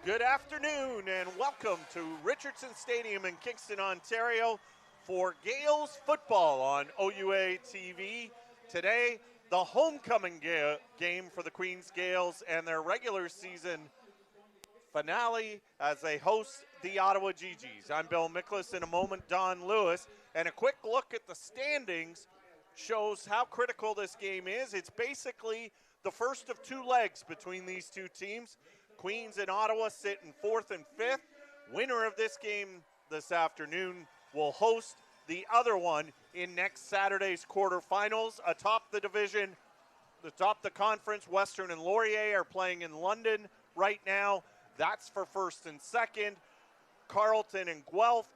Good afternoon and welcome to Richardson Stadium in Kingston, Ontario for Gaels football on OUA TV. Today, the homecoming game for the Queen's Gaels and their regular season finale as they host the Ottawa GGs. I'm Bill Miklas. In a moment, Don Lewis. And a quick look at the standings shows how critical this game is. It's basically the first of two legs between these two teams. Queens and Ottawa sit in 4th and 5th. Winner of this game this afternoon will host the other one in next Saturday's quarterfinals. Atop the division, atop the conference, Western and Laurier are playing in London right now. That's for 1st and 2nd. Carleton and Guelph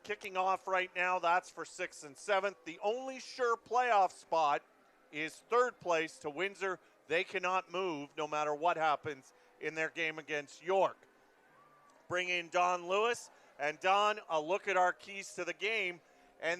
kicking off right now. That's for 6th and 7th. The only sure playoff spot is 3rd place to Windsor. They cannot move no matter what happens in their game against York. Bring in Don Lewis. And Don, a look at our keys to the game. And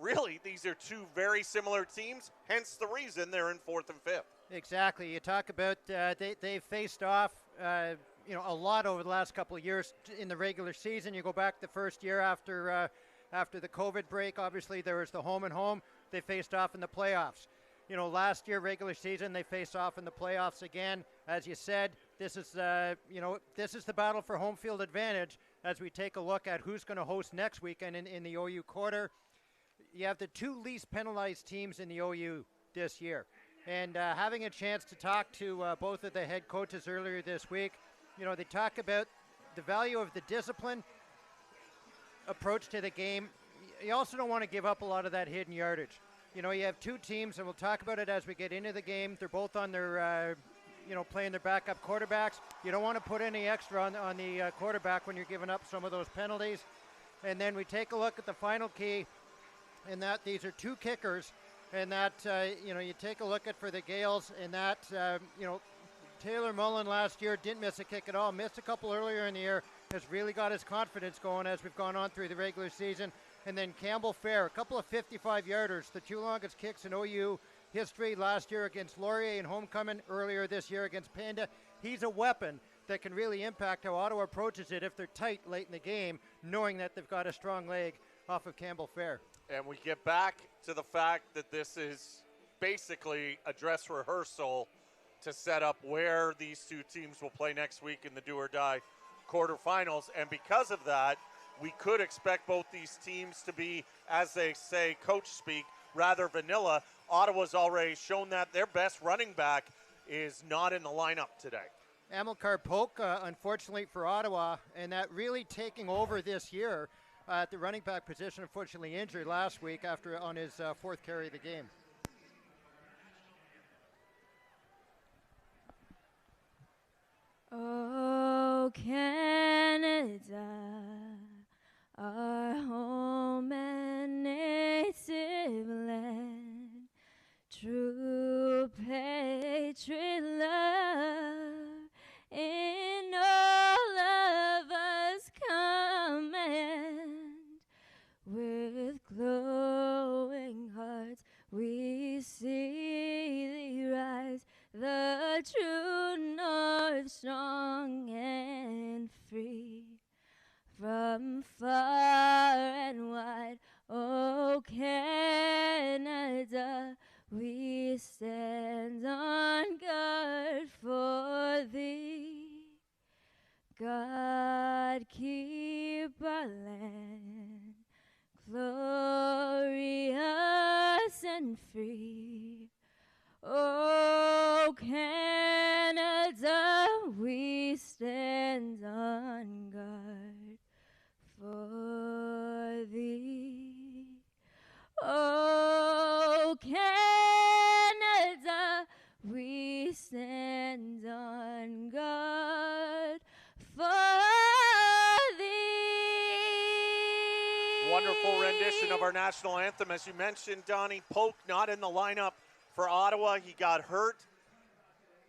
really, these are two very similar teams, hence the reason they're in 4th and 5th. Exactly. You talk about they faced off a lot over the last couple of years in the regular season. You go back the first year after the COVID break. Obviously, there was the home and home. They faced off in the playoffs. Last year, regular season, they faced off in the playoffs again. As you said, this is the battle for home field advantage as we take a look at who's going to host next weekend in the OU quarter. You have the two least penalized teams in the OU this year. And having a chance to talk to both of the head coaches earlier this week, they talk about the value of the discipline approach to the game. You also don't want to give up a lot of that hidden yardage. You have two teams, and we'll talk about it as we get into the game. They're both on their, playing their backup quarterbacks. You don't want to put any extra on the quarterback when you're giving up some of those penalties. And then we take a look at the final key, and that these are two kickers, and that, you take a look at for the Gaels, and that, Taylor Mullen last year didn't miss a kick at all, missed a couple earlier in the year, has really got his confidence going as we've gone on through the regular season. And then Campbell Fair, a couple of 55-yarders, the two longest kicks in OU history last year against Laurier and homecoming, earlier this year against Panda. He's a weapon that can really impact how Ottawa approaches it if they're tight late in the game, knowing that they've got a strong leg off of Campbell Fair. And we get back to the fact that this is basically a dress rehearsal to set up where these two teams will play next week in the do-or-die quarterfinals. And because of that, we could expect both these teams to be, as they say, coach speak, rather vanilla. Ottawa's already shown that their best running back is not in the lineup today. Amilcar Polk, unfortunately for Ottawa, and that really taking over this year at the running back position, unfortunately injured last week on his 4th carry of the game. Oh, Canada, our home and native land, true patriot love in all of us command. With glowing hearts we see thee rise, the true north strong and free. From far and wide, oh Canada, we stand on guard for thee. God keep our land glorious and free. Oh Canada, we stand on guard for thee. Oh Canada, we stand on guard for thee. Wonderful rendition of our national anthem. As you mentioned, Donnie, Polk not in the lineup for Ottawa. He got hurt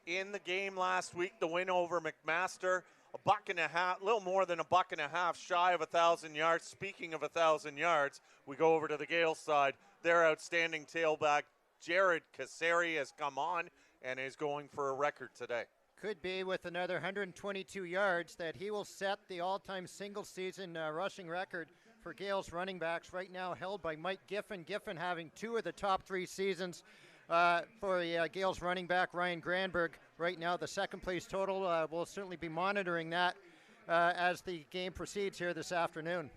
in the game last week, the win over McMaster. a little more than a buck and a half shy of 1,000 yards. Speaking of 1,000 yards, we go over to the Gaels side. Their outstanding tailback, Jared Kaseri, has come on and is going for a record today. Could be with another 122 yards that he will set the all-time single-season rushing record for Gaels running backs right now, held by Mike Giffen. Giffen having 2 of the top 3 seasons for the Gaels running back Ryan Granberg. Right now, the second place total. We'll certainly be monitoring that as the game proceeds here this afternoon.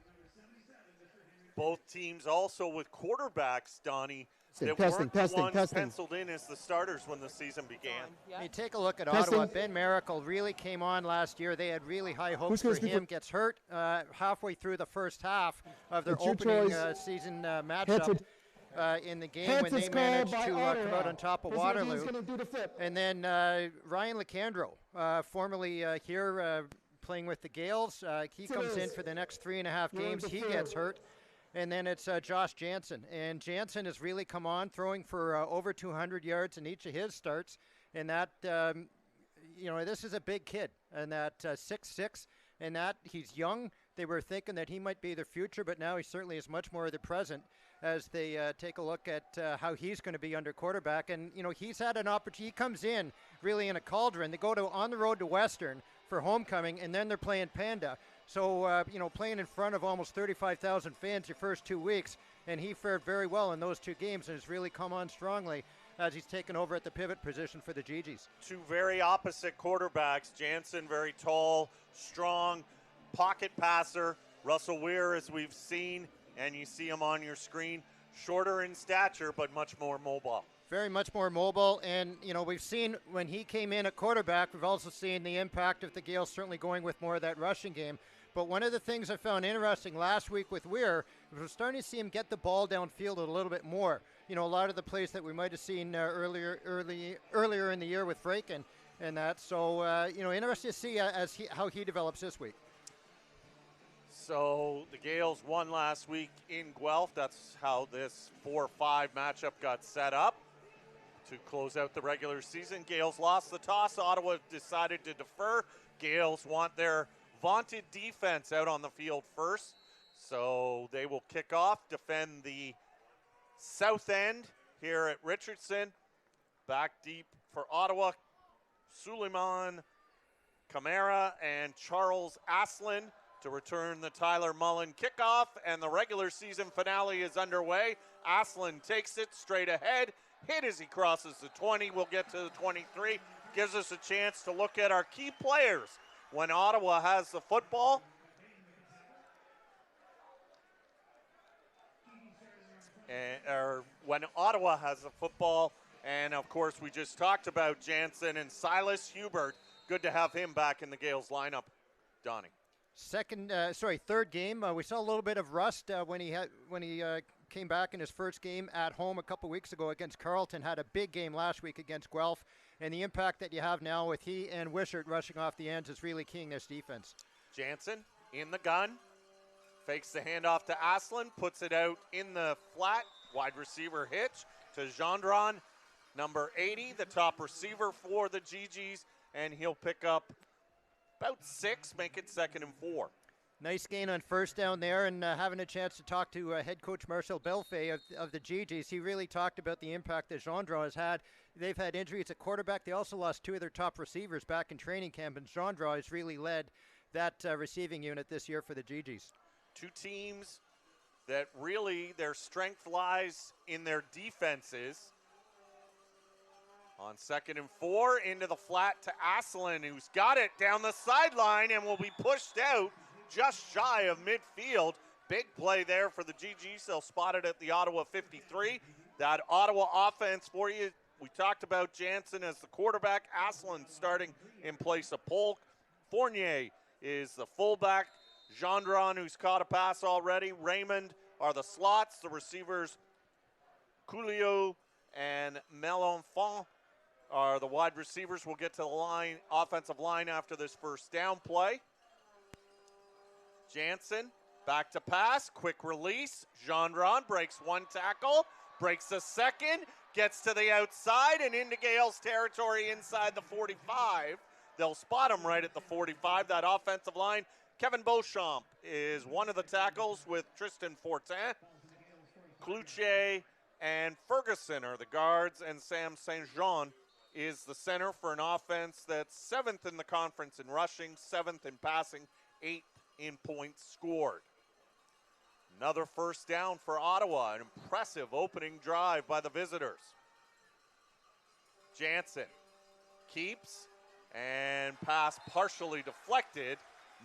Both teams also with quarterbacks, Donnie, that Testing. weren't penciled in as the starters when the season began. You take a look at Ottawa. Ben Miracle really came on last year. They had really high hopes for him. Gets hurt halfway through the first half of their opening season matchup in the game when they managed to come out on top of Waterloo. And then Ryan Lecandro, formerly here playing with the Gaels, he comes in for the next 3.5 games. He gets hurt. And then it's Josh Jansen. And Jansen has really come on, throwing for over 200 yards in each of his starts. And that, this is a big kid. And that 6'6", and that he's young. They were thinking that he might be the future, but now he certainly is much more of the present as they take a look at how he's going to be under quarterback. And, he's had an opportunity. He comes in really in a cauldron. They go on the road to Western for homecoming, and then they're playing Panda. So, playing in front of almost 35,000 fans your first 2 weeks, and he fared very well in those 2 games and has really come on strongly as he's taken over at the pivot position for the GGs. 2 very opposite quarterbacks. Jansen, very tall, strong, pocket passer. Russell Weir, as we've seen, and you see him on your screen, shorter in stature, but much more mobile. Very much more mobile, and we've seen when he came in at quarterback, we've also seen the impact of the Gaels certainly going with more of that rushing game. But one of the things I found interesting last week with Weir was we're starting to see him get the ball downfield a little bit more. A lot of the plays that we might have seen earlier in the year with Fraken and that. So, interesting to see how he develops this week. So the Gaels won last week in Guelph. That's how this 4-5 matchup got set up to close out the regular season. Gaels lost the toss. Ottawa decided to defer. Gaels want their vaunted defense out on the field first. So they will kick off, defend the south end here at Richardson. Back deep for Ottawa, Suleiman Camara and Charles Aslan to return the Tyler Mullen kickoff, and the regular season finale is underway. Aslan takes it straight ahead, hit as he crosses the 20. We'll get to the 23. Gives us a chance to look at our key players when Ottawa has the football. Or when Ottawa has the football, and of course we just talked about Jansen and Silas Hubert. Good to have him back in the Gaels lineup, Donnie. Third game. We saw a little bit of rust when he came back in his first game at home a couple weeks ago against Carleton. Had a big game last week against Guelph, and the impact that you have now with he and Wishart rushing off the ends is really keying this defense. Jansen in the gun, fakes the handoff to Aslan, puts it out in the flat. Wide receiver hitch to Gendron, number 80, the top receiver for the GGs, and he'll pick up about 6, make it 2nd and 4. Nice gain on first down there, and having a chance to talk to head coach Marcel Belfay of the GGs. He really talked about the impact that Gendron has had. They've had injuries at quarterback. They also lost 2 of their top receivers back in training camp, and Gendron has really led that receiving unit this year for the GGs. 2 teams that really their strength lies in their defenses. On 2nd and 4, into the flat to Aslan, who's got it down the sideline and will be pushed out just shy of midfield. Big play there for the GGs. They'll spot it at the Ottawa 53. That Ottawa offense for you. We talked about Jansen as the quarterback. Aslan starting in place of Polk. Fournier is the fullback. Gendron, who's caught a pass already. Raymond are the slots. The receivers, Coulio and Melenfant, are the wide receivers. We'll get to the offensive line after this first down play. Jansen back to pass, quick release. Gendron breaks 1 tackle, breaks the 2nd, gets to the outside and into Gaels territory inside the 45. They'll spot him right at the 45. That offensive line, Kevin Beauchamp is one of the tackles with Tristan Fortin. Cloutier and Ferguson are the guards, and Sam St. Jean is the center for an offense that's 7th in the conference in rushing, 7th in passing, 8th in points scored. Another first down for Ottawa, an impressive opening drive by the visitors. Jansen keeps, and pass partially deflected.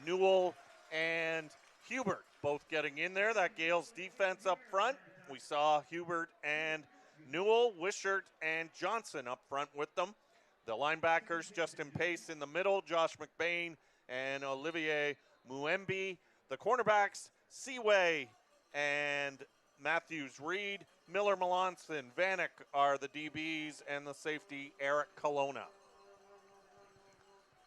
Newell and Hubert both getting in there. That Gaels defense up front. We saw Hubert and Newell, Wishart, and Johnson up front with them. The linebackers, Justin Pace in the middle, Josh McBain and Olivier Muembi. The cornerbacks, Seaway and Matthews Reed. Miller Melanson, Vanek are the DBs, and the safety, Eric Colonna.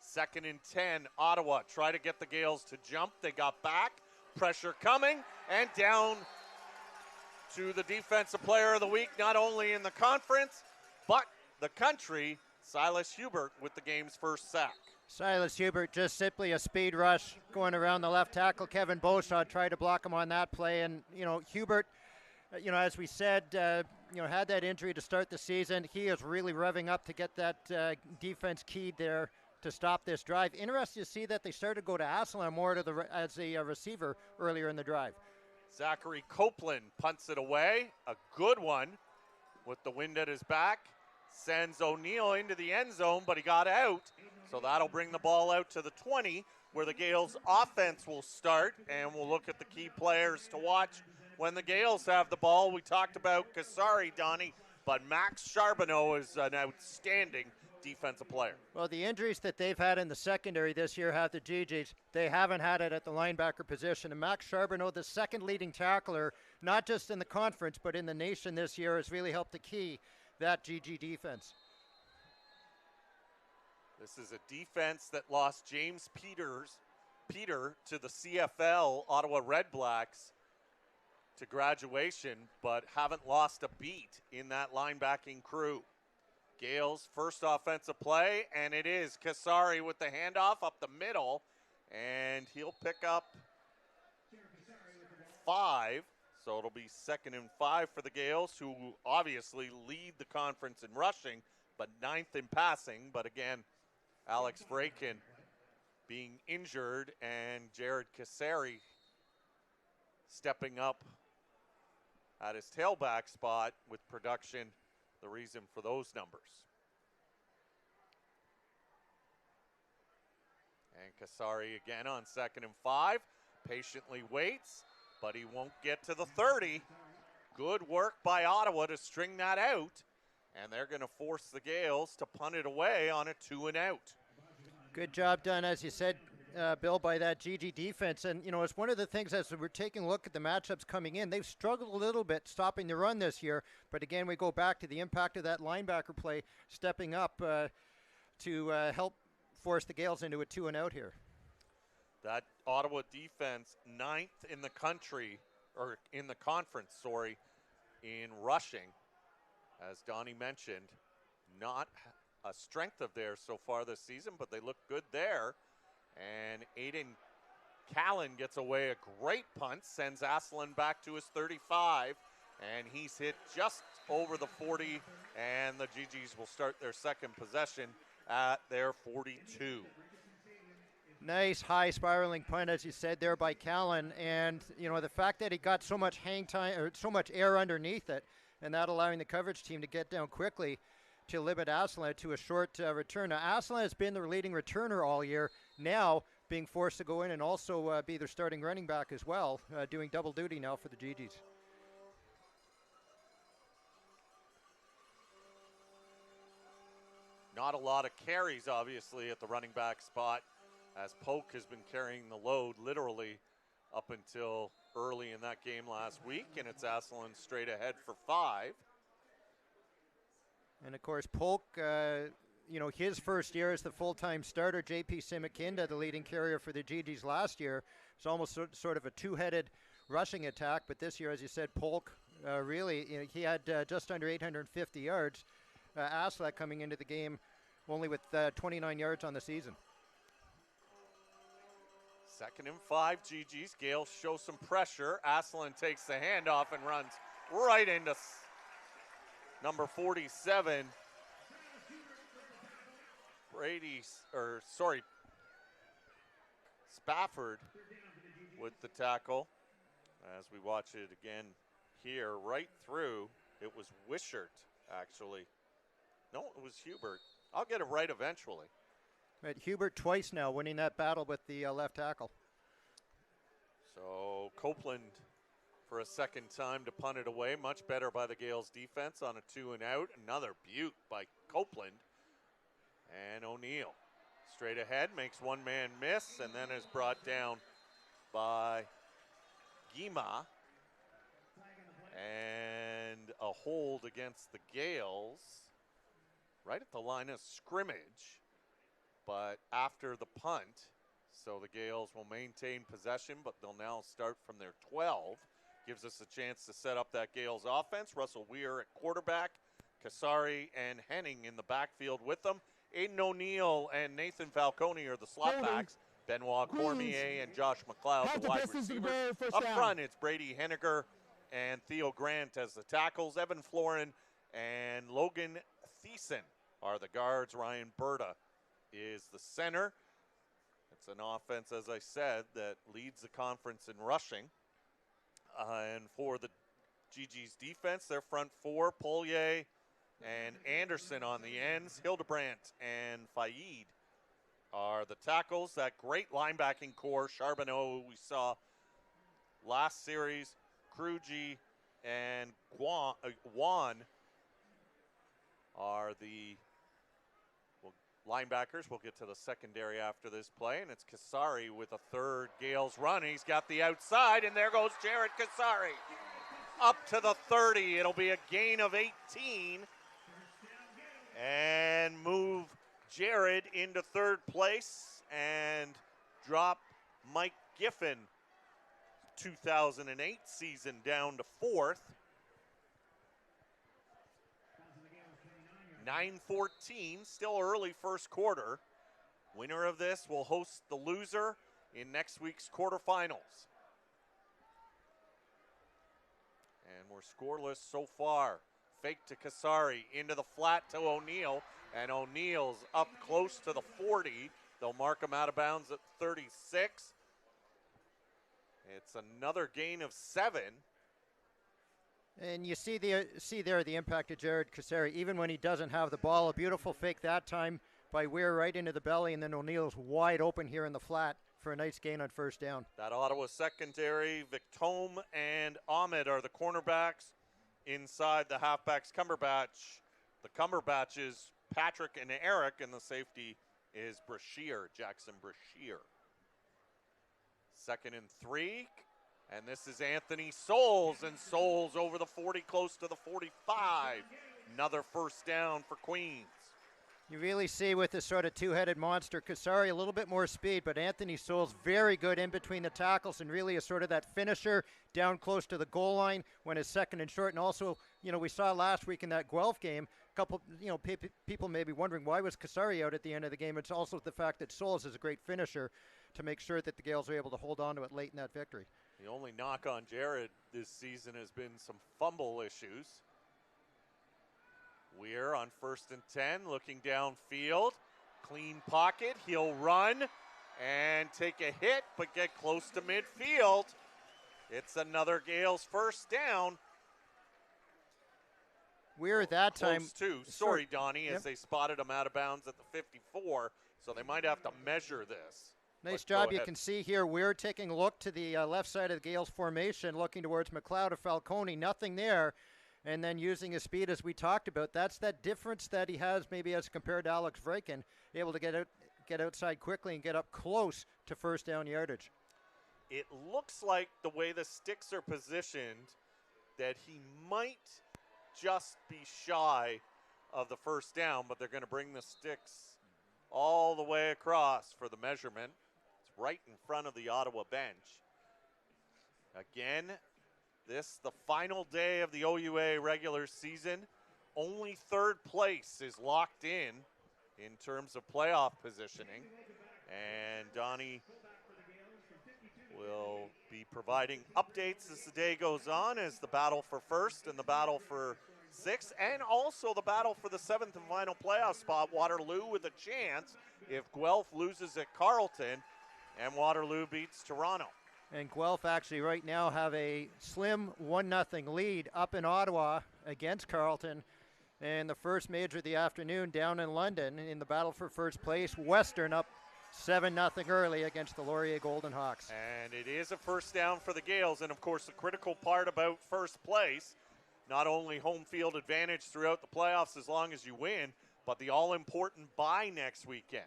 2nd and 10, Ottawa try to get the Gaels to jump. They got back, pressure coming, and down to the defensive player of the week, not only in the conference, but the country, Silas Hubert with the game's first sack. Silas Hubert, just simply a speed rush going around the left tackle. Kevin Beauchamp tried to block him on that play, and, Hubert, as we said, had that injury to start the season. He is really revving up to get that defense keyed there to stop this drive. Interesting to see that they started to go to Asselin more as a receiver earlier in the drive. Zachary Copeland punts it away. A good one with the wind at his back. Sends O'Neill into the end zone, but he got out. So that'll bring the ball out to the 20, where the Gaels offense will start, and we'll look at the key players to watch when the Gaels have the ball. We talked about Kasari, Donnie, but Max Charbonneau is an outstanding defensive player. Well, the injuries that they've had in the secondary this year have the GGs. They haven't had it at the linebacker position. And Max Charbonneau, the second leading tackler, not just in the conference, but in the nation this year, has really helped to key that GG defense. This is a defense that lost James Peter to the CFL Ottawa Red Blacks to graduation, but haven't lost a beat in that linebacking crew. Gaels' first offensive play, and it is Kasari with the handoff up the middle, and he'll pick up 5. So it'll be 2nd and 5 for the Gaels, who obviously lead the conference in rushing, but 9th in passing. But again, Alex Vrakin being injured, and Jared Kasari stepping up at his tailback spot with production, the reason for those numbers. And Kasari again on 2nd and 5, patiently waits, but he won't get to the 30. Good work by Ottawa to string that out, and they're going to force the Gaels to punt it away on a 2-and-out. Good job done, as you said, Bill, by that GG defense. And, it's one of the things as we're taking a look at the matchups coming in, they've struggled a little bit stopping the run this year. But again, we go back to the impact of that linebacker play stepping up to help force the Gaels into a 2-and-out here. That Ottawa defense, 9th in the country, or in the conference, in rushing. As Donnie mentioned, not a strength of theirs so far this season, but they look good there. And Aiden Callan gets away a great punt, sends Asselin back to his 35, and he's hit just over the 40, and the GGs will start their second possession at their 42. Nice high spiraling punt, as you said there, by Callan, and the fact that he got so much hang time or so much air underneath it, and that allowing the coverage team to get down quickly to limit Asselin to a short return. Now, Asselin has been the leading returner all year, now being forced to go in and also be their starting running back as well, doing double duty now for the GGs. Not a lot of carries, obviously, at the running back spot, as Polk has been carrying the load literally up until early in that game last week, and it's Asselin straight ahead for 5. And of course, Polk, his first year as the full-time starter, J.P. Simikinda, the leading carrier for the GGs last year, it's almost sort of a two-headed rushing attack. But this year, as you said, Polk really, he had just under 850 yards. Asselin coming into the game only with 29 yards on the season. 2nd and 5, GGs. Gaels show some pressure. Asselin takes the handoff and runs right into number 47, Spafford with the tackle. As we watch it again here, right through, it was Wishart, actually. No, it was Hubert. I'll get it right eventually. Right, Hubert twice now winning that battle with the left tackle. So Copeland for a second time to punt it away. Much better by the Gaels defense on a 2-and-out. Another beaut by Copeland. And O'Neill straight ahead, makes one man miss, and then is brought down by Guima. And a hold against the Gaels right at the line of scrimmage, but after the punt. So the Gaels will maintain possession, but they'll now start from their 12. Gives us a chance to set up that Gaels offense. Russell Weir at quarterback, Kasari and Henning in the backfield with them. Aiden O'Neill and Nathan Falcone are the slot backs. Benoit Cormier and Josh McLeod, the wide receivers. Up front, it's Brady Henniger and Theo Grant as the tackles. Evan Florin and Logan Thiessen are the guards. Ryan Berta is the center. It's an offense, as I said, that leads the conference in rushing. And for the GG's defense, their front four, Polier and Anderson on the ends. Hildebrandt and Faid are the tackles. That great linebacking core, Charbonneau, we saw last series, Kruji and Juan are the linebackers. We'll get to the secondary after this play, and it's Kasari with a third Gaels run. He's got the outside, and there goes Jared Kasari up to the 30. It'll be a gain of 18 and move Jared into third place and drop Mike Giffen 2008 season down to fourth. 9-14, still early first quarter. Winner of this will host the loser in next week's quarterfinals. And we're scoreless so far. Fake to Kasari, into the flat to O'Neill, and O'Neill's up close to the 40. They'll mark him out of bounds at 36. It's another gain of 7. And you see there the impact of Jared Kasari, even when he doesn't have the ball. A beautiful fake that time by Weir right into the belly, and then O'Neill's wide open here in the flat for a nice gain on first down. That Ottawa secondary, Victome and Ahmed are the cornerbacks. Inside the halfbacks, Cumberbatch. The Cumberbatches, Patrick and Eric, and the safety is Brashear, Jackson Brashear. 2nd and 3. And this is Anthony Souls, and Souls over the 40, close to the 45. Another first down for Queens. You really see with this sort of two-headed monster, Kasari a little bit more speed, but Anthony Souls very good in between the tackles and really is sort of that finisher down close to the goal line when it's 2nd and short. And also, you know, we saw last week in that Guelph game, a couple, you know, people may be wondering why was Kasari out at the end of the game. It's also the fact that Souls is a great finisher to make sure that the Gaels are able to hold on to it late in that victory. The only knock on Jared this season has been some fumble issues. Weir on 1st and 10, looking downfield. Clean pocket, he'll run and take a hit, but get close to midfield. It's another Gaels first down. Weir that time. Close too. Sorry, Donnie, as they spotted him out of bounds at the 54, so they might have to measure this. Nice job. You can see here Weir taking a look to the left side of the Gaels formation, looking towards McLeod or Falcone. Nothing there. And then using his speed, as we talked about. That's that difference that he has maybe as compared to Alex Vraken, able to get outside quickly and get up close to first down yardage. It looks like the way the sticks are positioned that he might just be shy of the first down, but they're going to bring the sticks all the way across for the measurement. It's right in front of the Ottawa bench. Again, this the final day of the OUA regular season. Only 3rd place is locked in terms of playoff positioning. And Donnie will be providing updates as the day goes on, as the battle for first and the battle for 6, and also the battle for the 7th and final playoff spot. Waterloo with a chance if Guelph loses at Carleton and Waterloo beats Toronto. And Guelph actually right now have a slim 1-0 lead up in Ottawa against Carleton. And the first major of the afternoon down in London in the battle for first place. Western up 7-0 early against the Laurier Golden Hawks. And it is a first down for the Gaels. And, of course, the critical part about first place, not only home field advantage throughout the playoffs as long as you win, but the all-important bye next weekend.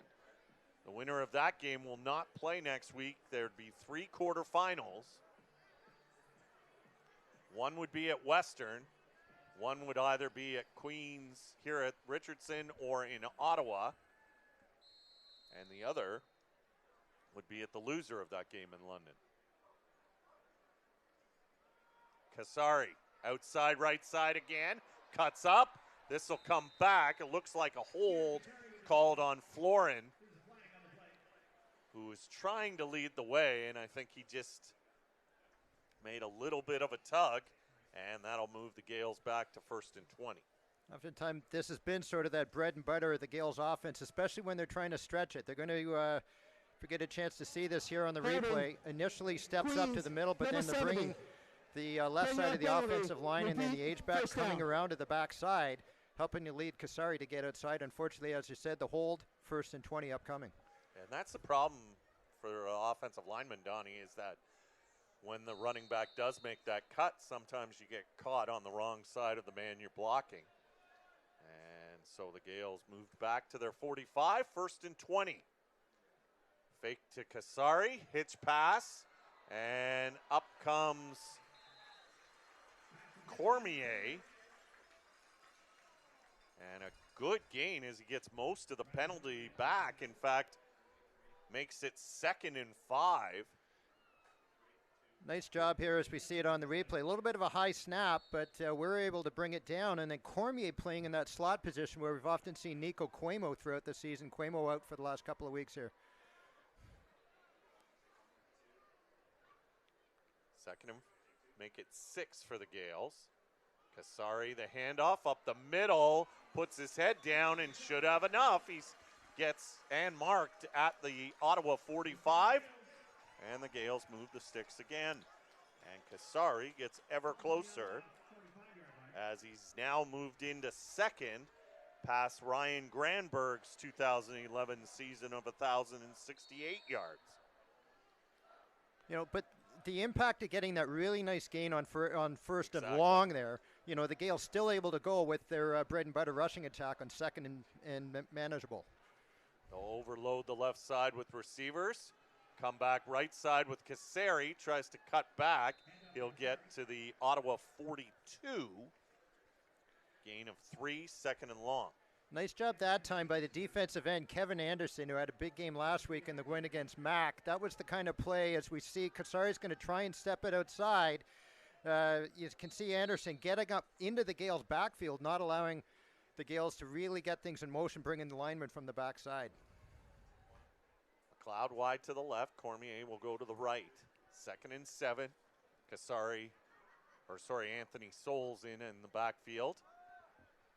The winner of that game will not play next week. There'd be 3 quarterfinals. One would be at Western. One would either be at Queens here at Richardson or in Ottawa. And the other would be at the loser of that game in London. Kasari, outside right side again, cuts up. This will come back. It looks like a hold called on Florin, who was trying to lead the way, and I think he just made a little bit of a tug, and that'll move the Gaels back to 1st and 20. Oftentimes, this has been sort of that bread and butter of the Gaels offense, especially when they're trying to stretch it. They're going to, if we get a chance to see this here on the replay, initially steps up to the middle, but then they're bringing the left side of the offensive line and then the H-back coming around to the backside, helping to lead Kasari to get outside. Unfortunately, as you said, the hold, 1st and 20 upcoming. And that's the problem for offensive lineman, Donnie, is that when the running back does make that cut, sometimes you get caught on the wrong side of the man you're blocking. And so the Gaels moved back to their 45, 1st and 20. Fake to Kasari, hitch pass, and up comes Cormier. And a good gain as he gets most of the penalty back. In fact, makes it 2nd and 5. Nice job here as we see it on the replay. A little bit of a high snap, but we're able to bring it down. And then Cormier playing in that slot position where we've often seen Nico Cuomo throughout the season. Cuomo out for the last couple of weeks here. 2nd and make it 6 for the Gaels. Kasari, the handoff up the middle, puts his head down and should have enough. He gets and marked at the Ottawa 45. And the Gaels move the sticks again. And Kasari gets ever closer as he's now moved into 2nd past Ryan Granberg's 2011 season of 1,068 yards. You know, but the impact of getting that really nice gain on 1st and long there, you know, the Gaels still able to go with their bread and butter rushing attack on 2nd and manageable. They'll overload the left side with receivers. Come back right side with Kasari, tries to cut back. He'll get to the Ottawa 42. Gain of 3, 2nd and long. Nice job that time by the defensive end, Kevin Anderson, who had a big game last week in the win against Mac. That was the kind of play as we see Kasari's going to try and step it outside. You can see Anderson getting up into the Gaels' backfield, not allowing the Gaels to really get things in motion, bringing the lineman from the backside. McLeod wide to the left. Cormier will go to the right. 2nd and 7. Anthony Souls in the backfield.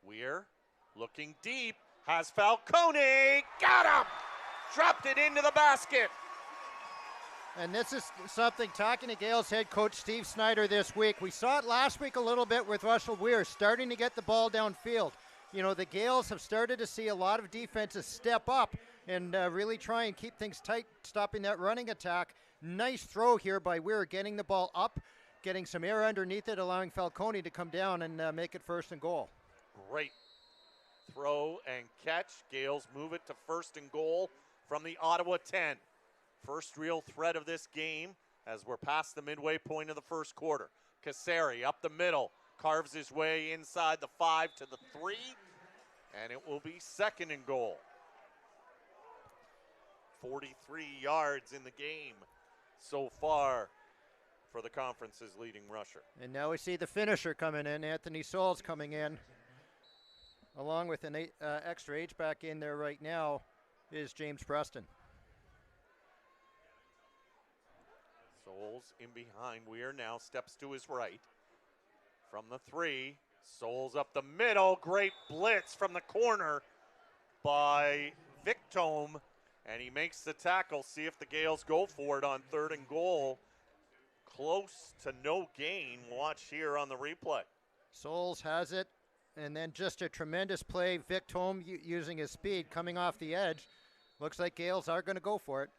Weir looking deep. Has Falcone. Got him! Dropped it into the basket. And this is something, talking to Gaels head coach Steve Snyder this week. We saw it last week a little bit with Russell Weir starting to get the ball downfield. You know, the Gaels have started to see a lot of defenses step up and really try and keep things tight, stopping that running attack. Nice throw here by Weir, getting the ball up, getting some air underneath it, allowing Falcone to come down and make it 1st and goal. Great throw and catch. Gaels move it to 1st and goal from the Ottawa 10. First real threat of this game as we're past the midway point of the first quarter. Kasari up the middle, carves his way inside the 5 to the 3, and it will be 2nd and goal. 43 yards in the game so far for the conference's leading rusher. And now we see the finisher coming in, Anthony Souls coming in. Along with an extra H-back in there right now is James Preston. Souls in behind Weir now steps to his right. From the 3, Souls up the middle. Great blitz from the corner by Victome. And he makes the tackle. See if the Gaels go for it on 3rd and goal. Close to no gain. Watch here on the replay. Souls has it. And then just a tremendous play. Victome using his speed coming off the edge. Looks like Gaels are going to go for it.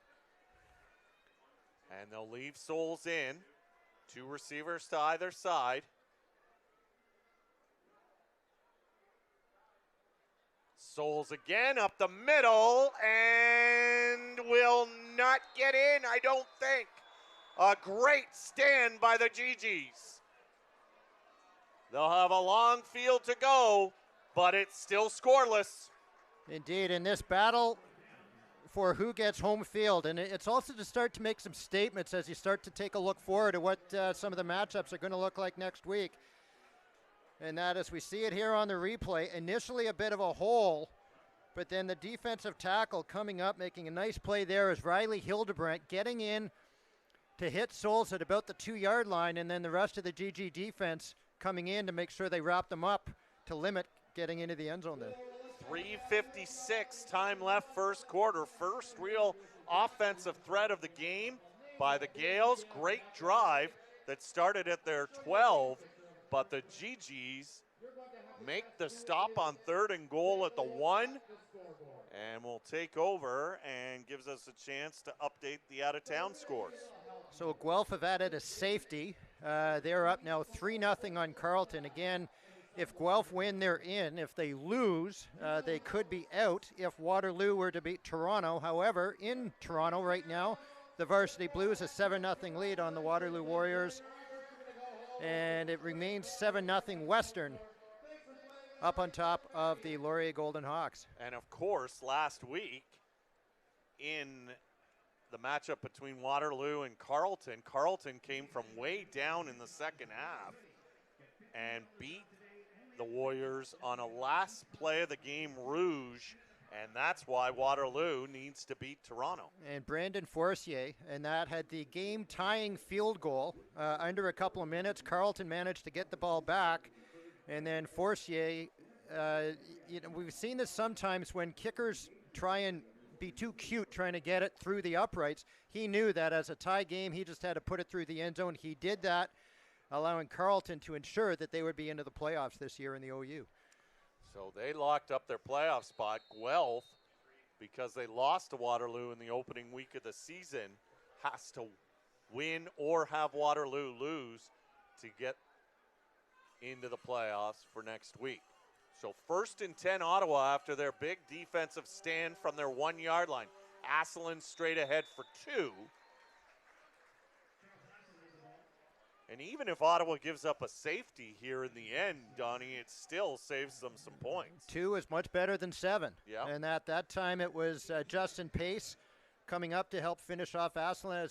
And they'll leave Souls in. 2 receivers to either side. Souls again up the middle and will not get in, I don't think. A great stand by the GGs. They'll have a long field to go, but it's still scoreless. Indeed, in this battle for who gets home field, and it's also to start to make some statements as you start to take a look forward at what some of the matchups are going to look like next week. And that, as we see it here on the replay, initially a bit of a hole, but then the defensive tackle coming up, making a nice play there is Riley Hildebrandt getting in to hit Souls at about the 2-yard line, and then the rest of the GG defense coming in to make sure they wrap them up to limit getting into the end zone there. 3:56 time left first quarter. First real offensive threat of the game by the Gaels. Great drive that started at their 12. But the GGs make the stop on 3rd and goal at the 1 and will take over and gives us a chance to update the out-of-town scores. So Guelph have added a safety. They're up now 3-0 on Carleton. Again, if Guelph win, they're in. If they lose, they could be out if Waterloo were to beat Toronto. However, in Toronto right now, the Varsity Blues a 7-0 lead on the Waterloo Warriors. And it remains 7-0 Western up on top of the Laurier Golden Hawks. And of course, last week in the matchup between Waterloo and Carleton, Carleton came from way down in the second half and beat the Warriors on a last play of the game rouge. And that's why Waterloo needs to beat Toronto. And Brandon Forcier, and that had the game-tying field goal under a couple of minutes. Carleton managed to get the ball back, and then Forcier, we've seen this sometimes when kickers try and be too cute trying to get it through the uprights. He knew that as a tie game, he just had to put it through the end zone. He did that, allowing Carleton to ensure that they would be into the playoffs this year in the OU. So they locked up their playoff spot. Guelph, because they lost to Waterloo in the opening week of the season, has to win or have Waterloo lose to get into the playoffs for next week. So 1st and 10 Ottawa after their big defensive stand from their 1-yard line. Asselin straight ahead for 2. And even if Ottawa gives up a safety here in the end, Donnie, it still saves them some points. 2 is much better than 7. Yeah. And at that time, it was Justin Pace coming up to help finish off Asselin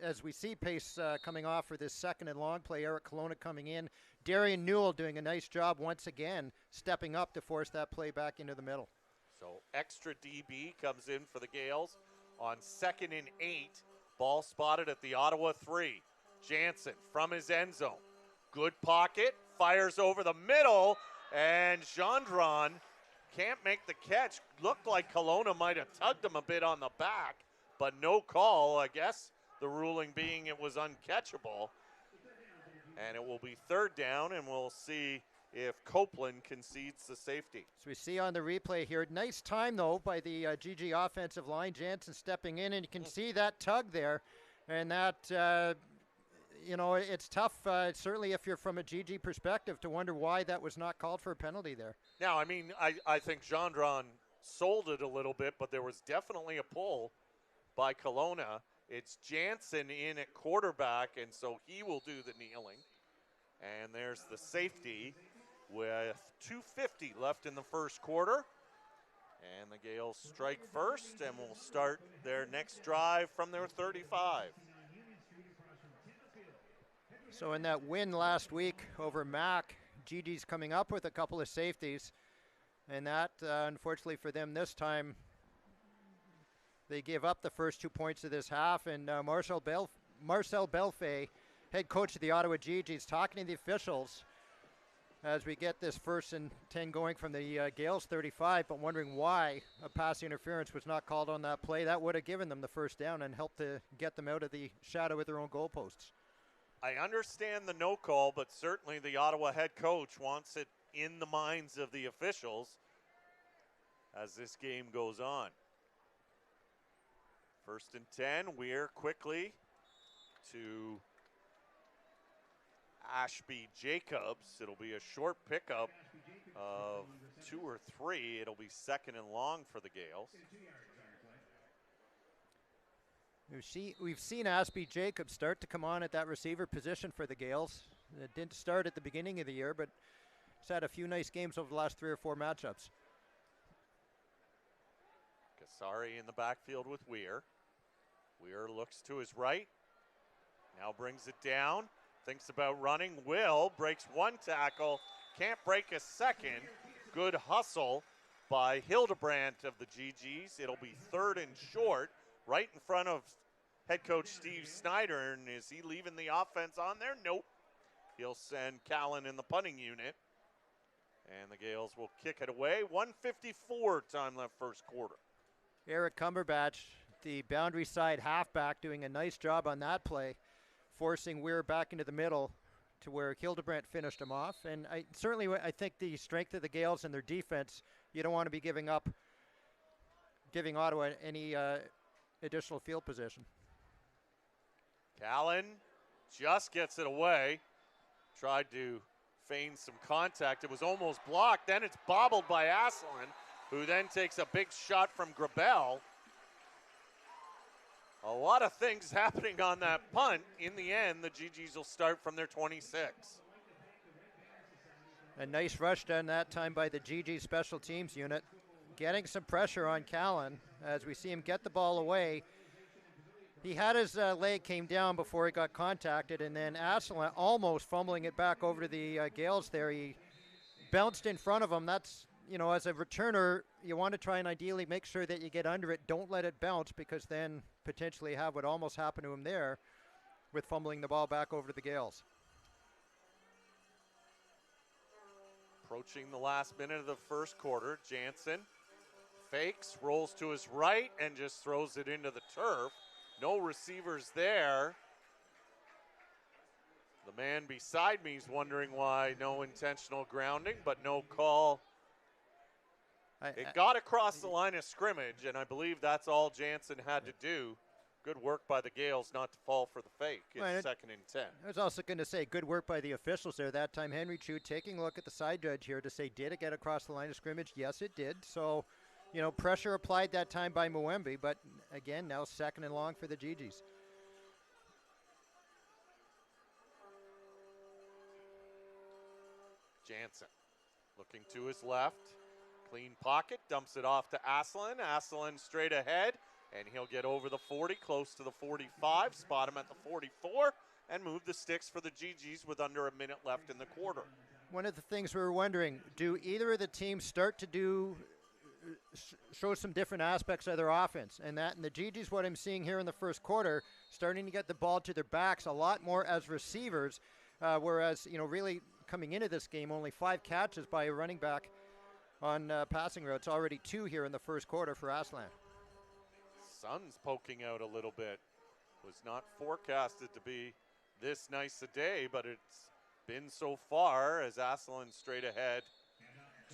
as we see Pace coming off for this 2nd and long play. Eric Colonna coming in. Darian Newell doing a nice job once again, stepping up to force that play back into the middle. So extra DB comes in for the Gaels on 2nd and 8. Ball spotted at the Ottawa 3. Jansen from his end zone. Good pocket, fires over the middle, and Gendron can't make the catch. Looked like Kelowna might have tugged him a bit on the back, but no call. I guess the ruling being it was uncatchable. And it will be 3rd down, and we'll see if Copeland concedes the safety. So we see on the replay here, nice time though by the GG offensive line. Jansen stepping in, and you can see that tug there, and that it's tough, certainly if you're from a GG perspective, to wonder why that was not called for a penalty there. Now, I mean, I think Gendron sold it a little bit, but there was definitely a pull by Kelowna. It's Jansen in at quarterback, and so he will do the kneeling. And there's the safety with 2:50 left in the first quarter. And the Gaels strike first, and will start their next drive from their 35. So in that win last week over Mac, GG's coming up with a couple of safeties. And that, unfortunately for them this time, they gave up the first 2 points of this half. And Marcel Belfay, head coach of the Ottawa GG's, talking to the officials. as we get this 1st and 10 going from the Gaels 35, but wondering why a pass interference was not called on that play. That would have given them the 1st down and helped to get them out of the shadow with their own goalposts. I understand the no call, but certainly the Ottawa head coach wants it in the minds of the officials as this game goes on. 1st and 10, Weir quickly to Ashby Jacobs. It'll be a short pickup of 2 or 3. It'll be 2nd and long for the Gaels. We've seen Ashby Jacobs start to come on at that receiver position for the Gaels. It didn't start at the beginning of the year, but he's had a few nice games over the last 3 or 4 matchups. Kasari in the backfield with Weir. Weir looks to his right. Now brings it down. Thinks about running. Will breaks 1 tackle. Can't break a 2nd. Good hustle by Hildebrandt of the GGs. It'll be 3rd and short, right in front of head coach Steve Snyder. And is he leaving the offense on there? Nope. He'll send Callan in the punting unit. And the Gaels will kick it away. 1:54 time left 1st quarter. Eric Cumberbatch, the boundary side halfback, doing a nice job on that play, forcing Weir back into the middle to where Hildebrandt finished him off. And I think the strength of the Gaels and their defense, you don't want to be giving Ottawa any additional field position. Callan just gets it away. Tried to feign some contact. It was almost blocked. Then it's bobbled by Aslan, who then takes a big shot from Grabel. A lot of things happening on that punt. In the end, the GGs will start from their 26. A nice rush done that time by the GG special teams unit, getting some pressure on Callan as we see him get the ball away. He had his leg came down before he got contacted, and then Aslan almost fumbling it back over to the Gaels there. He bounced in front of him. That's, as a returner, you want to try and ideally make sure that you get under it. Don't let it bounce, because then potentially have what almost happened to him there with fumbling the ball back over to the Gaels. Approaching the last minute of the 1st quarter, Jansen fakes, rolls to his right, and just throws it into the turf. No receivers there. The man beside me is wondering why no intentional grounding, but no call. It got across the line of scrimmage, and I believe that's all Jansen had to do. Good work by the Gaels not to fall for the fake. It's 2nd and 10. I was also going to say good work by the officials there that time. Henry Chu taking a look at the side judge here to say, did it get across the line of scrimmage? Yes, it did. So, pressure applied that time by Mwembe, but again, now 2nd and long for the GGs. Jansen looking to his left. Clean pocket, dumps it off to Aslan. Aslan straight ahead, and he'll get over the 40, close to the 45, spot him at the 44, and move the sticks for the GGs with under a minute left in the quarter. One of the things we were wondering, do either of the teams start to show some different aspects of their offense? And that in the GGs, what I'm seeing here in the 1st quarter, starting to get the ball to their backs a lot more as receivers, whereas, really coming into this game, only 5 catches by a running back on passing routes. Already 2 here in the 1st quarter for Aslan. Sun's poking out a little bit. Was not forecasted to be this nice a day, but it's been so far, as Aslan straight ahead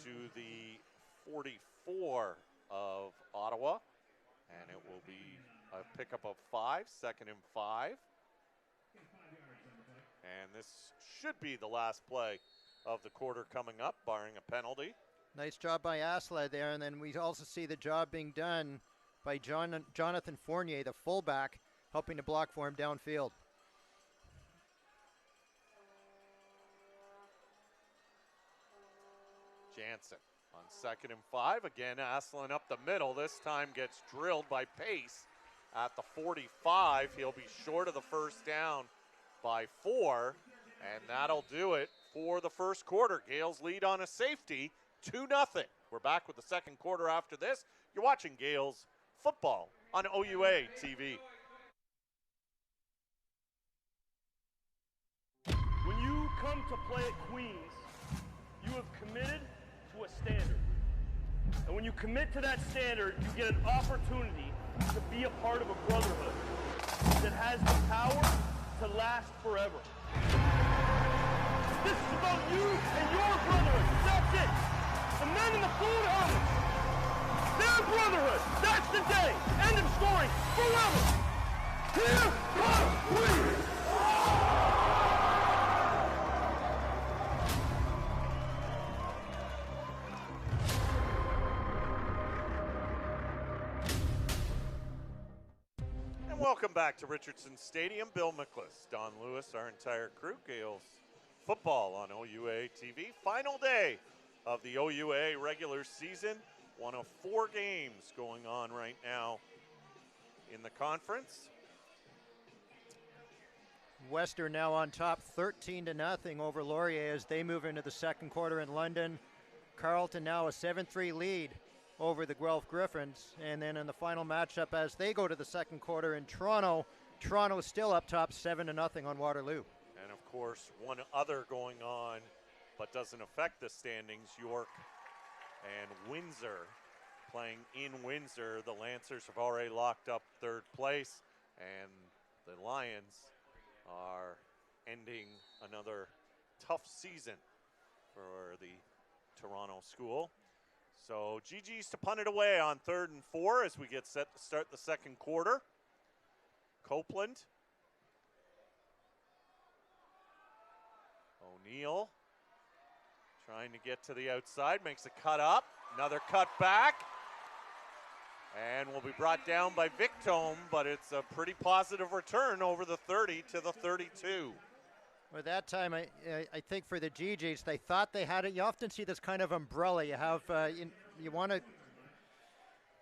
to the 44 of Ottawa. And it will be a pickup of 5, 2nd and 5. And this should be the last play of the quarter coming up, barring a penalty. Nice job by Aslan there, and then we also see the job being done by Jonathan Fournier, the fullback, helping to block for him downfield. Jansen on 2nd and 5. Again, Aslan up the middle. This time gets drilled by Pace at the 45. He'll be short of the 1st down by 4, and that'll do it for the 1st quarter. Gaels lead on a safety, 2-0. We're back with the 2nd quarter after this. You're watching Gaels football on OUA TV. When you come to play at Queens, you have committed to a standard. And when you commit to that standard, you get an opportunity to be a part of a brotherhood that has the power to last forever. This is about you and your brotherhood. That's it. The men in the blue helmets, their brotherhood. That's the day. End of story. Forever. Here come we. Welcome back to Richardson Stadium. Bill Miklas, Don Lewis, our entire crew. Gaels football on OUA TV. Final day of the OUA regular season. One of 4 games going on right now in the conference. Western now on top 13-0 over Laurier as they move into the second quarter in London. Carleton now a 7-3 lead over the Guelph Griffins. And then in the final matchup as they go to the second quarter in Toronto, Toronto is still up top 7-0 on Waterloo. And of course, one other going on, but doesn't affect the standings, York and Windsor playing in Windsor. The Lancers have already locked up 3rd place, and the Lions are ending another tough season for the Toronto school. So GG's to punt it away on 3rd and 4 as we get set to start the second quarter. Copeland. O'Neill trying to get to the outside, makes a cut up, another cut back, and will be brought down by Victome, but it's a pretty positive return over the 30 to the 32. Well, that time, I think for the GGs, they thought they had it. You often see this kind of umbrella. You have, you want to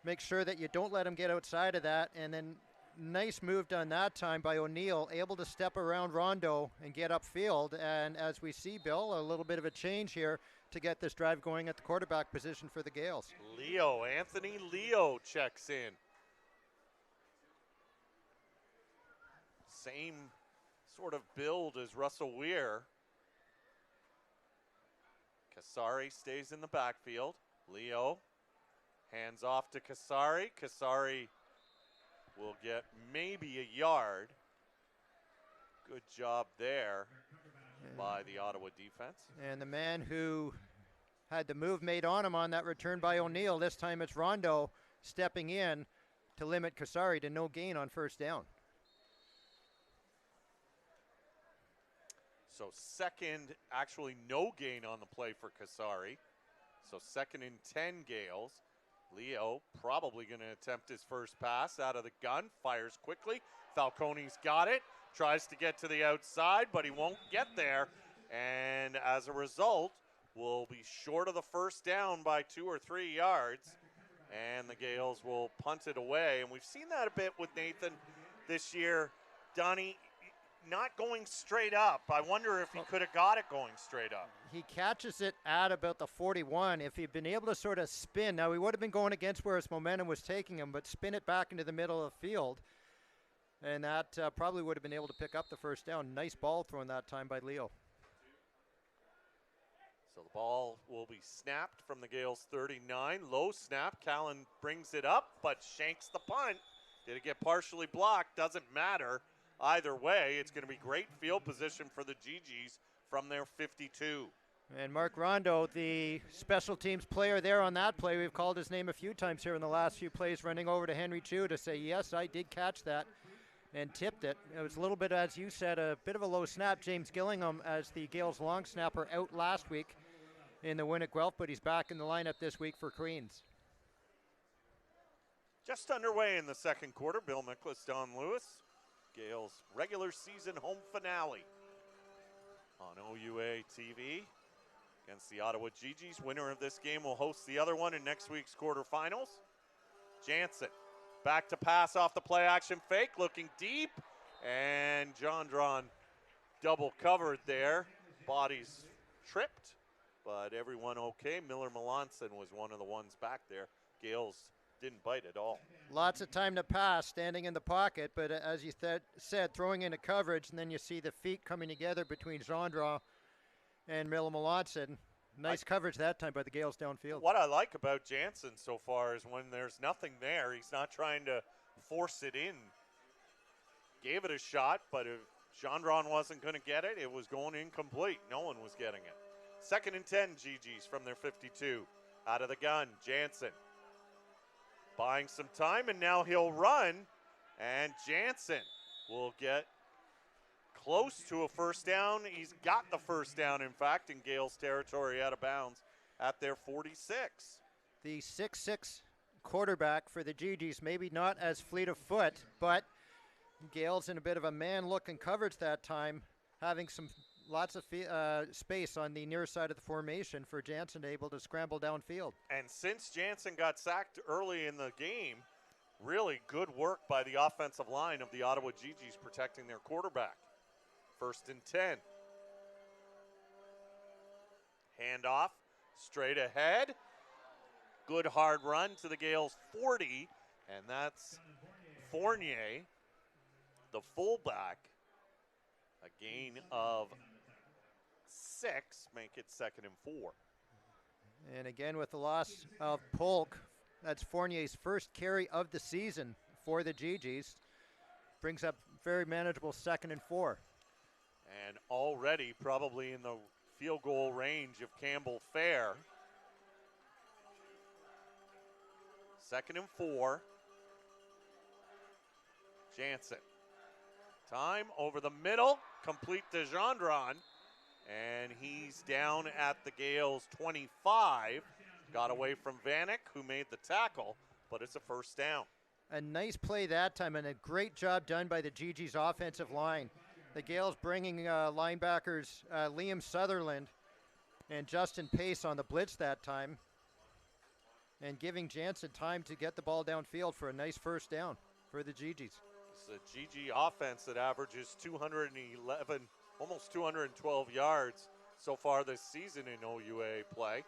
make sure that you don't let them get outside of that. And then nice move done that time by O'Neill, able to step around Rondo and get upfield. And as we see, Bill, a little bit of a change here to get this drive going at the quarterback position for the Gaels. Anthony Leo checks in. Same sort of build as Russell Weir. Kasari stays in the backfield. Leo hands off to Kasari. Kasari will get maybe a yard. Good job there by the Ottawa defense. And the man who had the move made on him on that return by O'Neill, this time it's Rondo stepping in to limit Kasari to no gain on 1st down. So second, actually no gain on the play for Kasari. So 2nd and 10 Gaels. Leo probably going to attempt his first pass out of the gun. Fires quickly. Falcone's got it. Tries to get to the outside, but he won't get there. And as a result, will be short of the 1st down by 2 or 3 yards. And the Gaels will punt it away. And we've seen that a bit with Nathan this year. Donnie, not going straight up. I wonder if he could have got it going straight up. He catches it at about the 41. If he'd been able to sort of spin, now he would have been going against where his momentum was taking him, but spin it back into the middle of the field. And that probably would have been able to pick up the 1st down. Nice ball thrown that time by Leo. So the ball will be snapped from the Gaels 39. Low snap. Callan brings it up, but shanks the punt. Did it get partially blocked? Doesn't matter. Either way, it's going to be great field position for the GGs from their 52. And Mark Rondo, the special teams player there on that play, we've called his name a few times here in the last few plays, running over to Henry Chu to say, yes, I did catch that and tipped it. It was a little bit, as you said, a bit of a low snap. James Gillingham, as the Gaels long snapper, out last week in the win at Guelph, but he's back in the lineup this week for Queens. Just underway in the second quarter. Bill Miklas, Don Lewis. Gaels regular season home finale on OUA TV against the Ottawa GGs. Winner of this game will host the other one in next week's quarterfinals. Jansen back to pass off the play action fake, looking deep, and John Drawn double covered there. Bodies tripped, but everyone okay. Miller Melanson was one of the ones back there. Gaels didn't bite at all. Lots of time to pass, standing in the pocket, but as you said, throwing into coverage, and then you see the feet coming together between Gendron and Miller Melanson. Nice coverage that time by the Gaels downfield. What I like about Jansen so far is when there's nothing there, he's not trying to force it in. Gave it a shot, but if Gendron wasn't going to get it, it was going incomplete. No one was getting it. 2nd and 10, GG's from their 52. Out of the gun, Jansen buying some time, and now he'll run, and Jansen will get close to a first down. He's got the first down, in fact, in Gaels territory out of bounds at their 46. The 6'6" quarterback for the GGs, maybe not as fleet of foot, but Gaels in a bit of a man-looking coverage that time, having lots of space on the near side of the formation for Jansen able to scramble downfield. And since Jansen got sacked early in the game, really good work by the offensive line of the Ottawa GGs protecting their quarterback. 1st and 10. Handoff, straight ahead. Good hard run to the Gaels 40, and that's Fournier, the fullback. A gain of 6, make it 2nd and 4. And again with the loss of Polk, that's Fournier's first carry of the season for the GGs. Brings up very manageable 2nd and 4. And already probably in the field goal range of Campbell Fair. 2nd and 4. Jansen. Time over the middle, complete to Gendron. And he's down at the Gaels 25. Got away from Vanek, who made the tackle, but it's a first down. A nice play that time and a great job done by the GG's offensive line. The Gaels bringing linebackers Liam Sutherland and Justin Pace on the blitz that time and giving Jansen time to get the ball downfield for a nice first down for the GGs. It's a GG offense that averages 211, almost 212 yards so far this season in OUA play.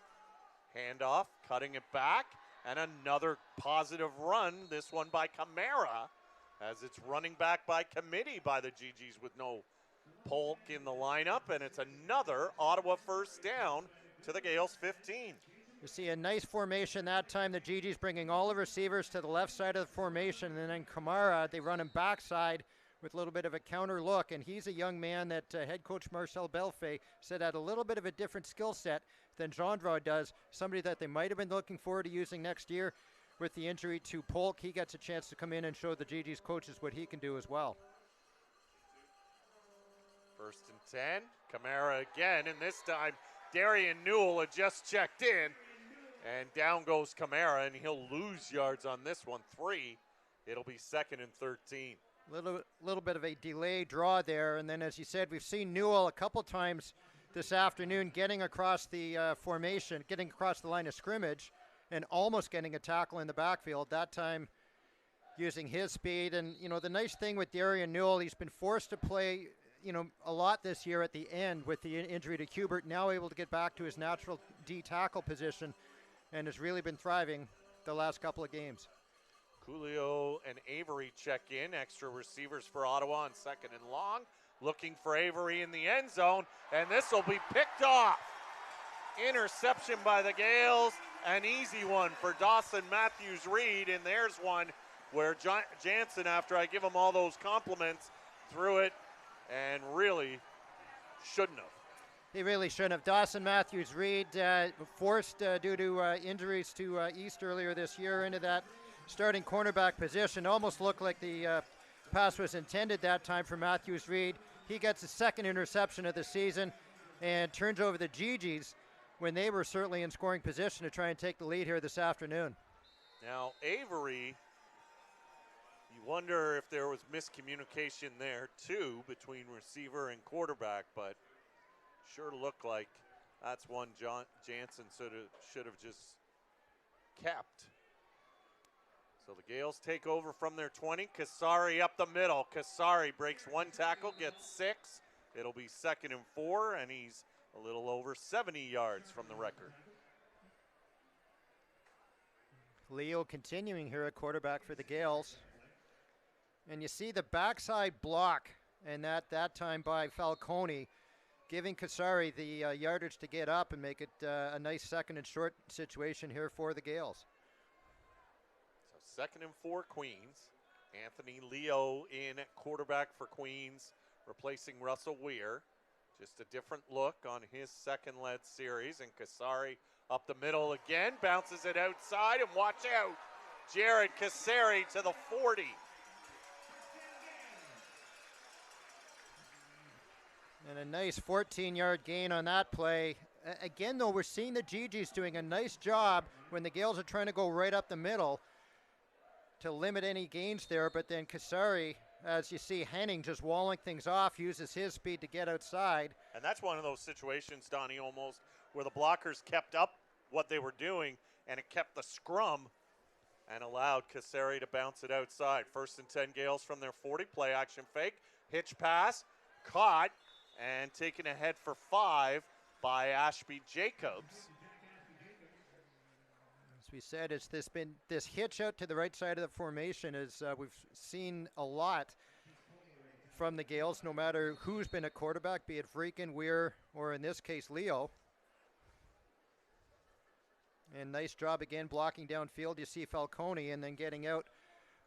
Handoff, cutting it back, and another positive run, this one by Camara, as it's running back by committee by the GGs with no Polk in the lineup, and it's another Ottawa first down to the Gaels 15. You see a nice formation that time. The GG's bringing all the receivers to the left side of the formation, and then Camara, they run him backside with a little bit of a counter look, and he's a young man that head coach Marcel Belfay said had a little bit of a different skill set than Gendron does, somebody that they might have been looking forward to using next year. With the injury to Polk, he gets a chance to come in and show the GG's coaches what he can do as well. 1st and 10, Camara again, and this time Darian Newell had just checked in, and down goes Camara, and he'll lose yards on this one, 3. It'll be 2nd and 13. Little bit of a delay draw there, and then as you said, we've seen Newell a couple times this afternoon getting across the formation, getting across the line of scrimmage, and almost getting a tackle in the backfield, that time using his speed. And, you know, the nice thing with Darian Newell, he's been forced to play, you know, a lot this year at the end with the injury to Kubert, now able to get back to his natural D tackle position, and has really been thriving the last couple of games. Coolio and Avery check in, extra receivers for Ottawa on 2nd and long, looking for Avery in the end zone, and this will be picked off. Interception by the Gaels, an easy one for Dawson Matthews-Reed, and there's one where Jansen, after I give him all those compliments, threw it and really shouldn't have. He really shouldn't have. Dawson Matthews-Reed forced due to injuries to East earlier this year into that starting cornerback position. Almost looked like the pass was intended that time for Matthews-Reed. He gets his 2nd interception of the season and turns over the GGs when they were certainly in scoring position to try and take the lead here this afternoon. Now, Avery, you wonder if there was miscommunication there, too, between receiver and quarterback, but sure looked like that's one Jansen should have just kept. So the Gaels take over from their 20. Kasari up the middle. Kasari breaks one tackle, gets 6. It'll be 2nd and 4, and he's a little over 70 yards from the record. Leo continuing here at quarterback for the Gaels. And you see the backside block, and that time by Falcone giving Kasari the yardage to get up and make it a nice second and short situation here for the Gaels. So 2nd and 4 Queens. Anthony Leo in at quarterback for Queens, replacing Russell Weir. Just a different look on his second lead series, and Kasari up the middle again, bounces it outside, and watch out, Jared Kasari to the 40. And a nice 14-yard gain on that play. Again, though, we're seeing the GGs doing a nice job when the Gaels are trying to go right up the middle to limit any gains there, but then Kasari, as you see, Henning just walling things off, uses his speed to get outside. And that's one of those situations, Donnie, almost, where the blockers kept up what they were doing, and it kept the scrum and allowed Kasari to bounce it outside. 1st and 10 Gaels from their 40, play action fake, hitch pass, caught, and taken ahead for 5 by Ashby Jacobs. As we said, it's been this hitch out to the right side of the formation is we've seen a lot from the Gaels, no matter who's been at quarterback, be it Freakin, Weir, or in this case, Leo. And nice job again blocking downfield. You see Falcone, and then getting out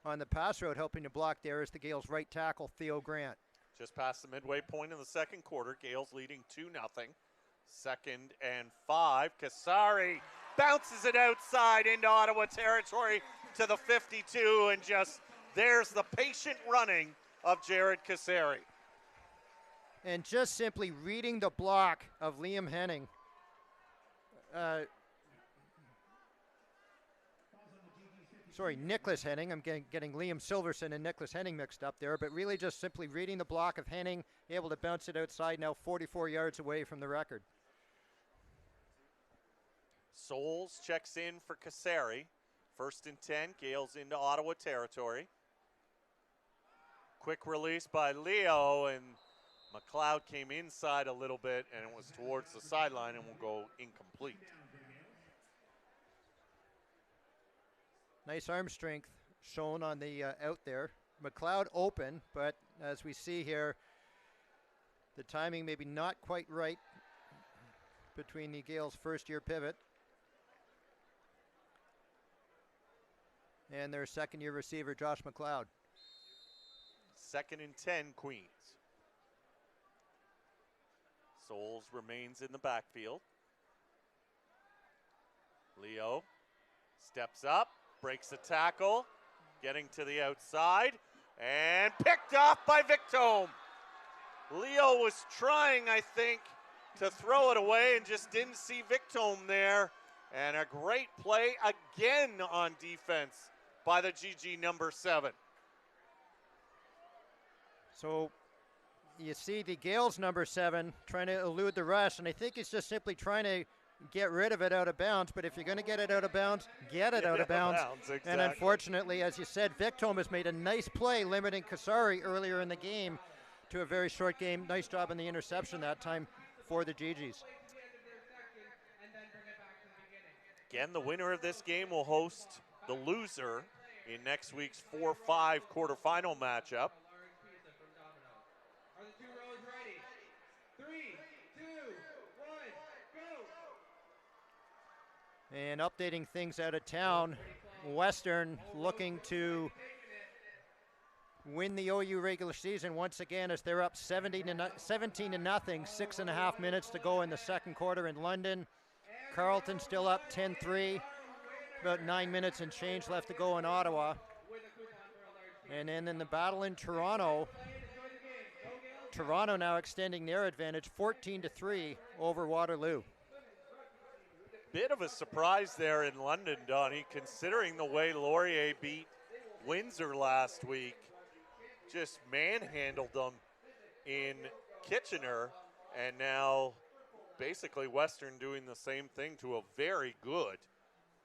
on the pass route, helping to block there is the Gaels' right tackle, Theo Grant. Just past the midway point in the second quarter, Gaels leading 2-0. 2nd and 5. Kasari bounces it outside into Ottawa territory to the 52, and just there's the patient running of Jared Kasari. And just simply reading the block of Liam Henning. Nicholas Henning. I'm getting Liam Silverson and Nicholas Henning mixed up there, but really just simply reading the block of Henning, able to bounce it outside, now 44 yards away from the record. Souls checks in for Kasari. 1st and 10, Gaels into Ottawa territory. Quick release by Leo, and McLeod came inside a little bit, and it was towards the sideline and will go incomplete. Nice arm strength shown on the out there. McLeod open, but as we see here, the timing maybe not quite right between the Gaels' first-year pivot and their second-year receiver, Josh McLeod. 2nd and 10, Queens. Souls remains in the backfield. Leo steps up, breaks the tackle, getting to the outside, and picked off by Victome. Leo was trying, I think, to throw it away and just didn't see Victome there. And a great play again on defense by the GG number 7. So you see the Gaels number 7 trying to elude the rush, and I think it's just simply trying to get rid of it out of bounds. But if you're going to get it out of bounds, get it out of bounds. Exactly. And unfortunately, as you said, Victome has made a nice play limiting Kasari earlier in the game to a very short game. Nice job on the interception that time for the GGs. Again, the winner of this game will host the loser in next week's 4-5 quarterfinal matchup. And updating things out of town, Western looking to win the OU regular season once again as they're up 17 to nothing, 6.5 minutes to go in the second quarter in London. Carleton still up 10-3, about 9 minutes and change left to go in Ottawa. And then in the battle in Toronto, Toronto now extending their advantage 14-3 over Waterloo. Bit of a surprise there in London, Donnie, considering the way Laurier beat Windsor last week. Just manhandled them in Kitchener, and now basically Western doing the same thing to a very good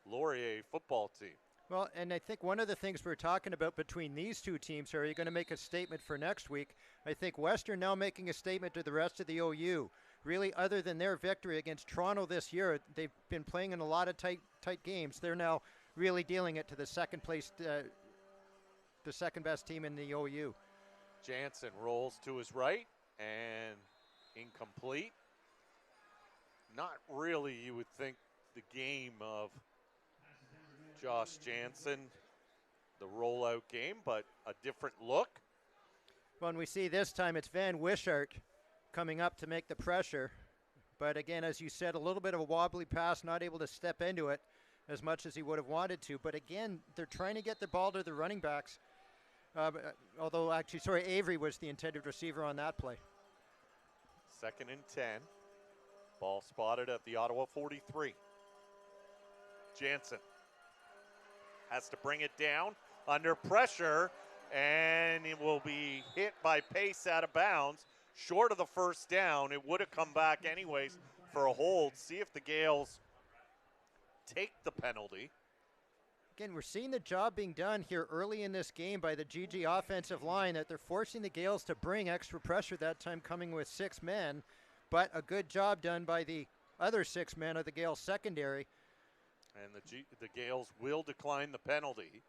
Laurier football team. Well, and I think one of the things we're talking about between these two teams here, are you going to make a statement for next week? I think Western now making a statement to the rest of the OU. Really, other than their victory against Toronto this year, they've been playing in a lot of tight games. They're now really dealing it to the second place, the second best team in the OU. Jansen rolls to his right and incomplete. Not really, you would think, the game of Josh Jansen, the rollout game, but a different look. When we see this time, it's Van Wishart coming up to make the pressure. But again, as you said, a little bit of a wobbly pass, not able to step into it as much as he would have wanted to. But again, they're trying to get the ball to the running backs. Although, actually, sorry, Avery was the intended receiver on that play. 2nd and 10. Ball spotted at the Ottawa 43. Jansen has to bring it down under pressure, and it will be hit by pace out of bounds. Short of the first down. It would have come back anyways for a hold. See if the Gaels take the penalty. Again, we're seeing the job being done here early in this game by the GG offensive line, that they're forcing the Gaels to bring extra pressure, that time coming with 6 men, but a good job done by the other 6 men of the Gaels secondary. And the Gaels will decline the penalty.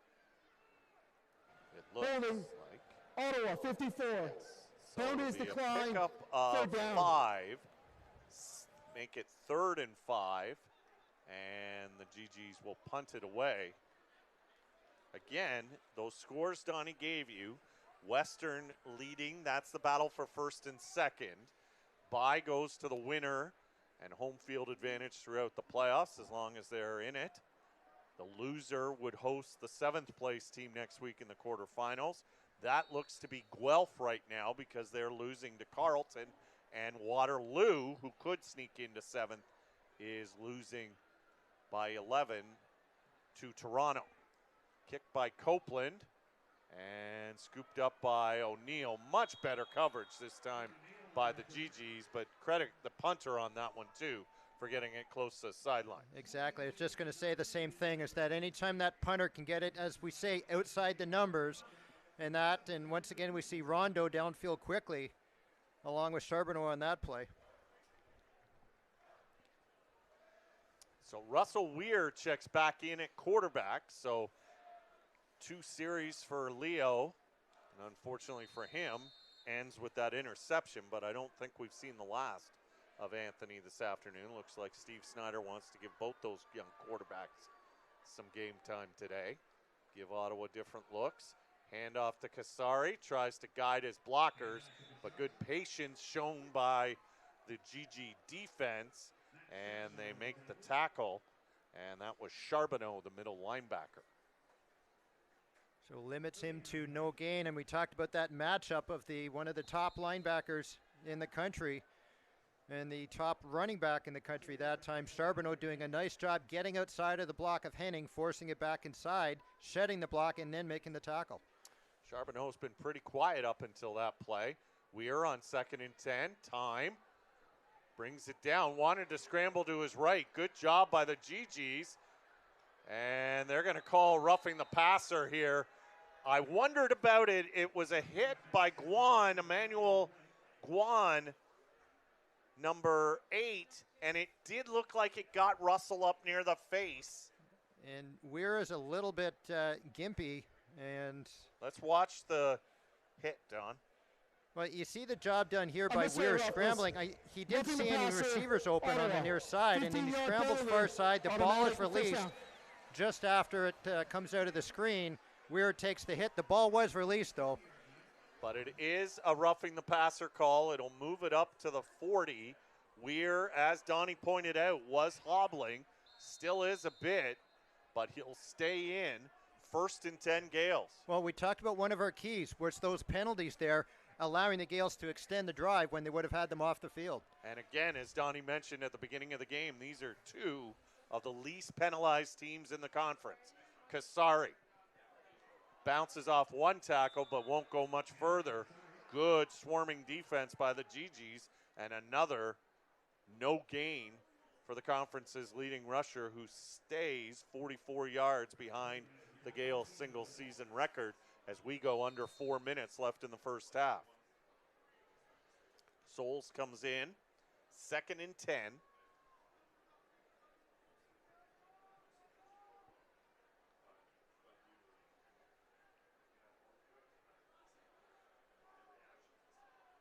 It looks Holding. like Ottawa 54. so Penalty is it'll be a declined. pickup of Third down. 5. Make it 3rd and 5. And the GGs will punt it away. Again, those scores Donnie gave you, Western leading, that's the battle for 1st and 2nd. Bye goes to the winner, and home field advantage throughout the playoffs as long as they're in it. The loser would host the 7th place team next week in the quarterfinals. That looks to be Guelph right now because they're losing to Carleton, and Waterloo, who could sneak into 7th, is losing by 11 to Toronto. Kicked by Copeland and scooped up by O'Neill. Much better coverage this time by the GGs, but credit the punter on that one too for getting it close to the sideline. Exactly. I was just going to say the same thing, is that anytime that punter can get it, as we say, outside the numbers, and once again we see Rondo downfield quickly along with Charbonneau on that play. So Russell Weir checks back in at quarterback. So 2 series for Leo, and unfortunately for him, ends with that interception, but I don't think we've seen the last of Anthony this afternoon. Looks like Steve Snyder wants to give both those young quarterbacks some game time today. Give Ottawa different looks. Hand off to Kasari, tries to guide his blockers, but good patience shown by the GG defense, and they make the tackle, and that was Charbonneau, the middle linebacker. So limits him to no gain, and we talked about that matchup of one of the top linebackers in the country and the top running back in the country that time. Charbonneau doing a nice job getting outside of the block of Henning, forcing it back inside, shedding the block, and then making the tackle. Charbonneau's been pretty quiet up until that play. Weir on 2nd and 10. Time. Brings it down. Wanted to scramble to his right. Good job by the GGs. And they're going to call roughing the passer here. I wondered about it. It was a hit by Guan, Emmanuel Guan, number 8, and it did look like it got Russell up near the face. And Weir is a little bit gimpy, and let's watch the hit, Don. Well, you see the job done here by Weir scrambling. He didn't see any receivers open on the near side, and then he scrambled far side. The ball is released just after it comes out of the screen. Weir takes the hit. The ball was released, though. But it is a roughing the passer call. It'll move it up to the 40. Weir, as Donnie pointed out, was hobbling. Still is a bit, but he'll stay in. 1st and 10 Gaels. Well, we talked about one of our keys, was those penalties there, allowing the Gaels to extend the drive when they would have had them off the field. And again, as Donnie mentioned at the beginning of the game, these are 2 of the least penalized teams in the conference. Kasari bounces off 1 tackle but won't go much further. Good swarming defense by the GGs, and another no gain for the conference's leading rusher, who stays 44 yards behind the Gaels single season record as we go under 4 minutes left in the first half. Souls comes in, 2nd and 10.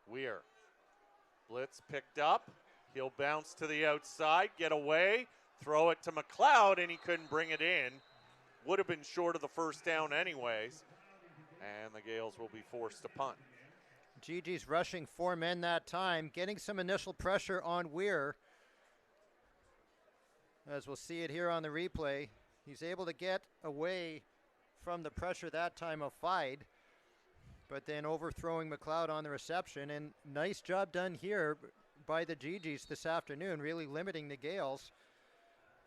Weir Blitz picked up. He'll bounce to the outside, get away, throw it to McLeod, and he couldn't bring it in. Would have been short of the first down anyways. And the Gaels will be forced to punt. Gigi's rushing 4 men that time, getting some initial pressure on Weir. As we'll see it here on the replay, he's able to get away from the pressure that time of Fide, but then overthrowing McLeod on the reception. And nice job done here by the Gigis this afternoon, really limiting the Gaels.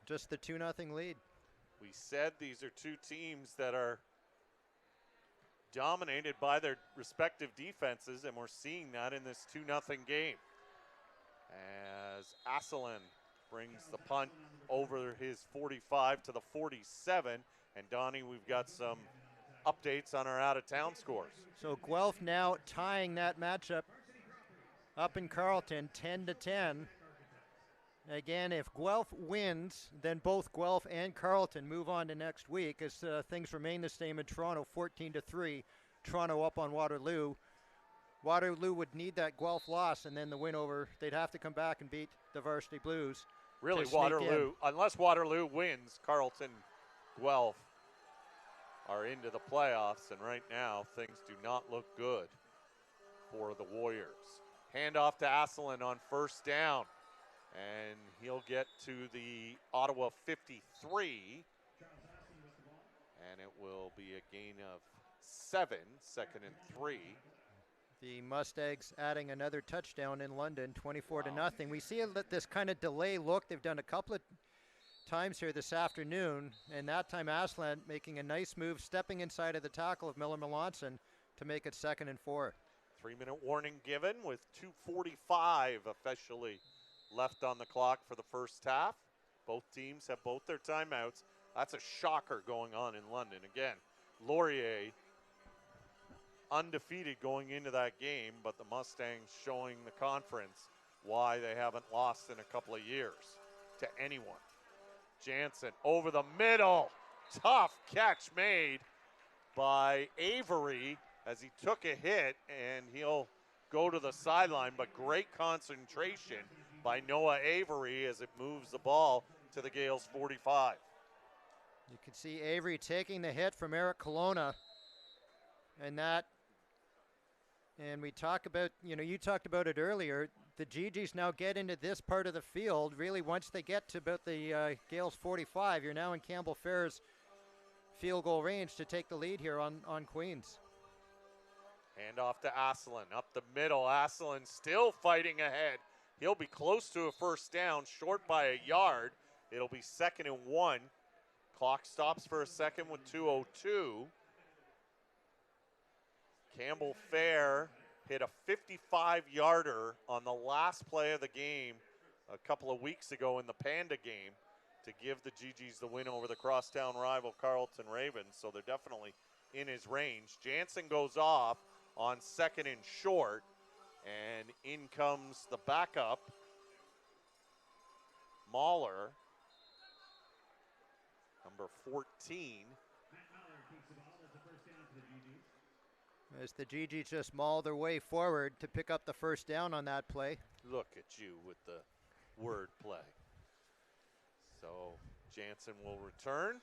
Just the 2-0 lead. We said these are two teams that are dominated by their respective defenses, and we're seeing that in this 2-0 game. As Asselin brings the punt over his 45 to the 47. And Donnie, we've got some updates on our out-of-town scores. So Guelph now tying that matchup up in Carleton, 10-10. Again, if Guelph wins, then both Guelph and Carleton move on to next week as things remain the same in Toronto, 14-3. Toronto up on Waterloo. Waterloo would need that Guelph loss, and then the win over. They'd have to come back and beat the Varsity Blues. Really, Waterloo, unless Waterloo wins, Carleton, Guelph are into the playoffs, and right now things do not look good for the Warriors. Handoff to Asselin on first down, and he'll get to the Ottawa 53, and it will be a gain of 7, 2nd and 3. The Mustangs adding another touchdown in London, 24-0. We see this kind of delay look. They've done a couple of times here this afternoon, and that time Aslan making a nice move, stepping inside of the tackle of Miller Melanson to make it 2nd and 4. 3-minute warning given with 2:45 officially left on the clock for the first half. Both teams have both their timeouts. That's a shocker going on in London. Again, Laurier undefeated going into that game, but the Mustangs showing the conference why they haven't lost in a couple of years to anyone. Jansen over the middle. Tough catch made by Avery as he took a hit, and he'll go to the sideline, but great concentration by Noah Avery as it moves the ball to the Gaels 45. You can see Avery taking the hit from Eric Colonna, and we talk about, you talked about it earlier, the Gigis now get into this part of the field. Really, once they get to about the Gaels 45, you're now in Campbell Fair's field goal range to take the lead here on Queens. Hand off to Asselin, up the middle. Asselin still fighting ahead. He'll be close to a first down, short by a yard. It'll be 2nd and 1. Clock stops for a second with 2:02. Campbell Fair hit a 55-yarder on the last play of the game a couple of weeks ago in the Panda game to give the Gigis the win over the crosstown rival Carleton Ravens, so they're definitely in his range. Jansen goes off on 2nd and short, and in comes the backup, Mahler, number 14. As the Gigis just maul their way forward to pick up the first down on that play. Look at you with the word play. So Jansen will return.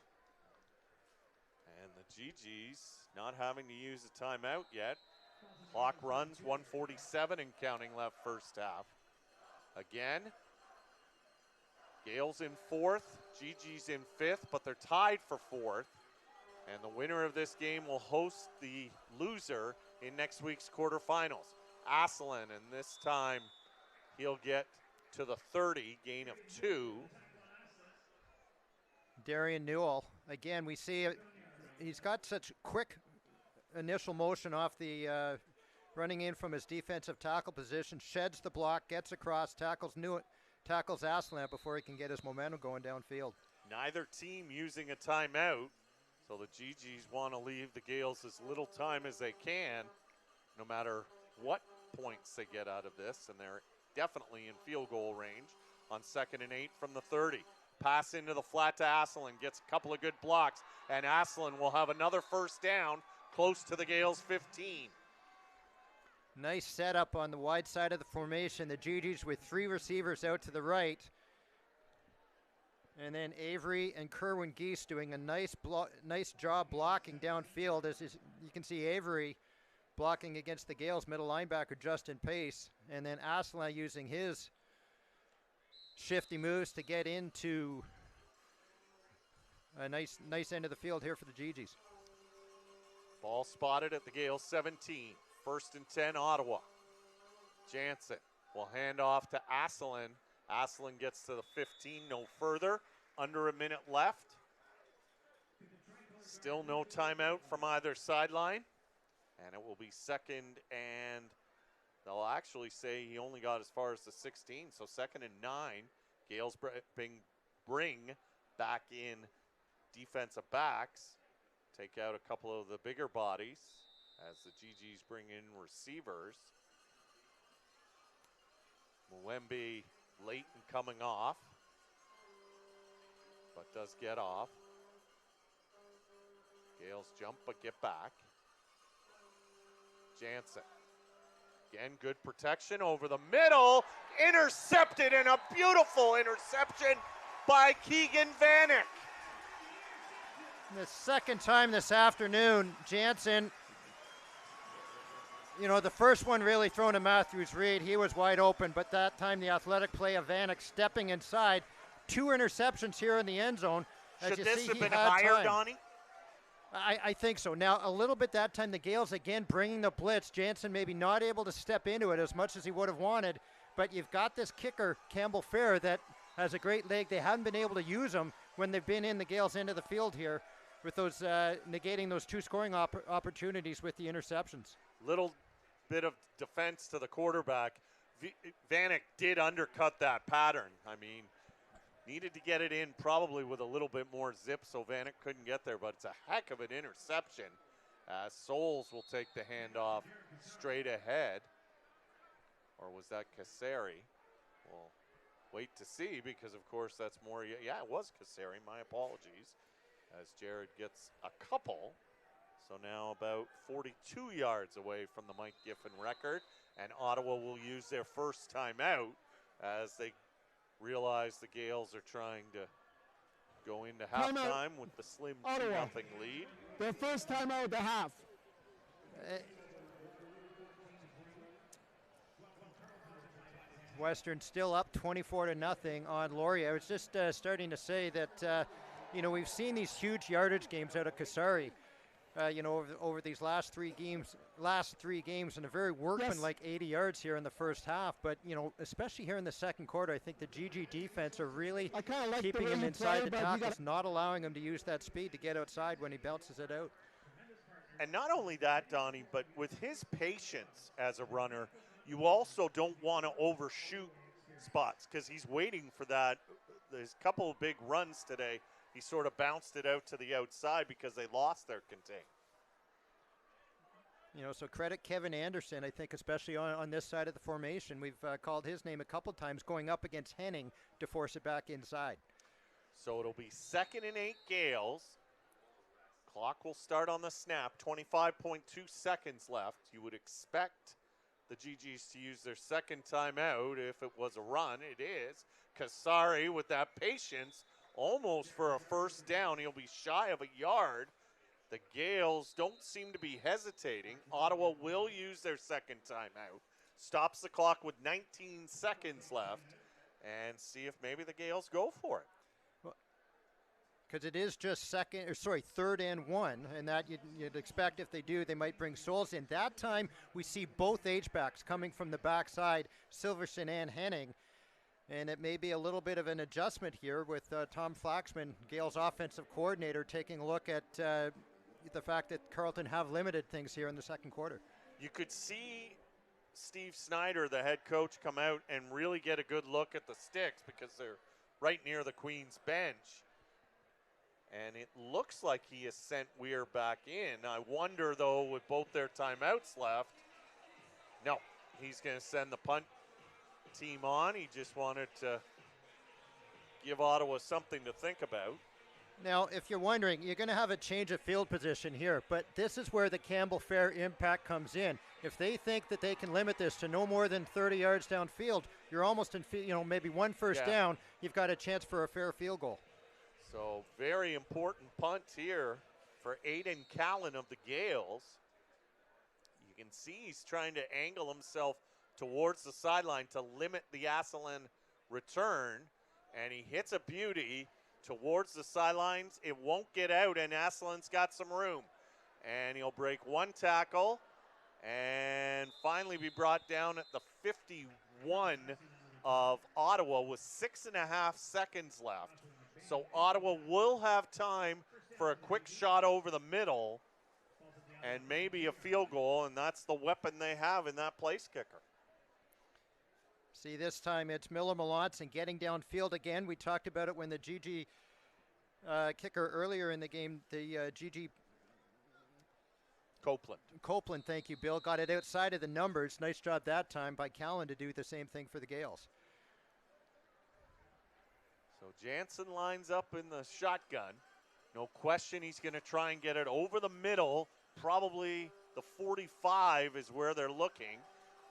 And the Gigis not having to use a timeout yet. Clock runs, 1:47 and counting left first half. Again, Gaels in 4th, Gigis in 5th, but they're tied for 4th. And the winner of this game will host the loser in next week's quarterfinals. Asselin, and this time he'll get to the 30, gain of 2. Darian Newell, again, we see he's got such quick initial motion off the running in from his defensive tackle position, sheds the block, gets across, tackles Aslan before he can get his momentum going downfield. Neither team using a timeout. So the Gigis want to leave the Gaels as little time as they can, no matter what points they get out of this, and they're definitely in field goal range on 2nd and 8 from the 30. Pass into the flat to Asselin, gets a couple of good blocks, and Asselin will have another first down close to the Gaels 15. Nice setup on the wide side of the formation. The GGs with 3 receivers out to the right. And then Avery and Kerwin Geese doing a nice job blocking downfield. As you can see, Avery blocking against the Gaels middle linebacker Justin Pace. And then Asselin using his shifty moves to get into a nice end of the field here for the GGs. Ball spotted at the Gaels 17. 1st and 10, Ottawa. Jansen will hand off to Asselin. Asselin gets to the 15, no further. Under a minute left. Still no timeout from either sideline. And it will be 2nd, and they'll actually say he only got as far as the 16, so 2nd and 9. Gaels bring back in defensive backs. Take out a couple of the bigger bodies as the GGs bring in receivers. Mwembe late in coming off, but does get off. Gaels jump but get back. Jansen. Again, good protection over the middle. Intercepted, and a beautiful interception by Keegan Vanek. The second time this afternoon, Jansen, you know, the first one really thrown to Matthews Reed. He was wide open, but that time the athletic play of Vanek stepping inside. 2 interceptions here in the end zone. Should this have been higher, Donnie? I think so. Now, a little bit that time, the Gaels again bringing the blitz. Jansen maybe not able to step into it as much as he would have wanted, but you've got this kicker, Campbell Fair, that has a great leg. They haven't been able to use him when they've been in the Gaels' end of the field here with those negating those 2 scoring opportunities with the interceptions. Little bit of defense to the quarterback. Vanek did undercut that pattern. I mean, needed to get it in probably with a little bit more zip so Vanek couldn't get there, but it's a heck of an interception. Souls will take the handoff straight ahead. Or was that Kasseri? We'll wait to see because, of course, that's more. Yeah, it was Kasseri. My apologies. As Jared gets a couple. So now about 42 yards away from the Mike Giffen record. And Ottawa will use their first timeout as they realize the Gaels are trying to go into halftime with the slim 2-0 lead. Their first timeout of the half. Western still up 24-0 on Laurier. I was just starting to say that, you know, we've seen these huge yardage games out of Kasseri. You know, over these last three games, and a very workman-like 80 yards here in the first half. But, you know, especially here in the second quarter, I think the GG defense are really keeping him inside the tackles, not allowing him to use that speed to get outside when he bounces it out. And not only that, Donnie, but with his patience as a runner, you also don't want to overshoot spots because he's waiting for that. There's a couple of big runs today. He sort of bounced it out to the outside because they lost their contain. You know, so credit Kevin Anderson, I think, especially on this side of the formation. We've called his name a couple times going up against Henning to force it back inside. So it'll be 2nd and 8 Gaels. Clock will start on the snap. 25.2 seconds left. You would expect the GGs to use their second timeout if it was a run. It is. Kasseri with that patience. Almost for a first down. He'll be shy of a yard. The Gaels don't seem to be hesitating. Ottawa will use their second timeout. Stops the clock with 19 seconds left and see if maybe the Gaels go for it. Because it is just 3rd and 1, and that you'd expect if they do, they might bring Souls in. That time, we see both H-backs coming from the backside, Silverson and Henning. And it may be a little bit of an adjustment here with Tom Flaxman, Gaels' offensive coordinator, taking a look at the fact that Carleton have limited things here in the second quarter. You could see Steve Snyder, the head coach, come out and really get a good look at the sticks because they're right near the Queen's bench. And it looks like he has sent Weir back in. I wonder, though, with both their timeouts left, no, he's going to send the punt team on. He just wanted to give Ottawa something to think about. Now, if you're wondering, you're going to have a change of field position here, but this is where the Campbell Fair impact comes in. If they think that they can limit this to no more than 30 yards downfield, you're almost in, maybe one first down, you've got a chance for a fair field goal. So very important punt here for Aiden Callan of the Gaels. You can see he's trying to angle himself towards the sideline to limit the Asselin return, and he hits a beauty towards the sidelines. It won't get out, and Asselin's got some room. And he'll break one tackle and finally be brought down at the 51 of Ottawa with 6.5 seconds left. So Ottawa will have time for a quick shot over the middle and maybe a field goal, and that's the weapon they have in that place kicker. See, this time it's Miller Melanson getting downfield again. We talked about it when the GG kicker earlier in the game, the GG Copeland, thank you, Bill, got it outside of the numbers. Nice job that time by Callan to do the same thing for the Gaels. So Jansen lines up in the shotgun. No question he's going to try and get it over the middle. Probably the 45 is where they're looking.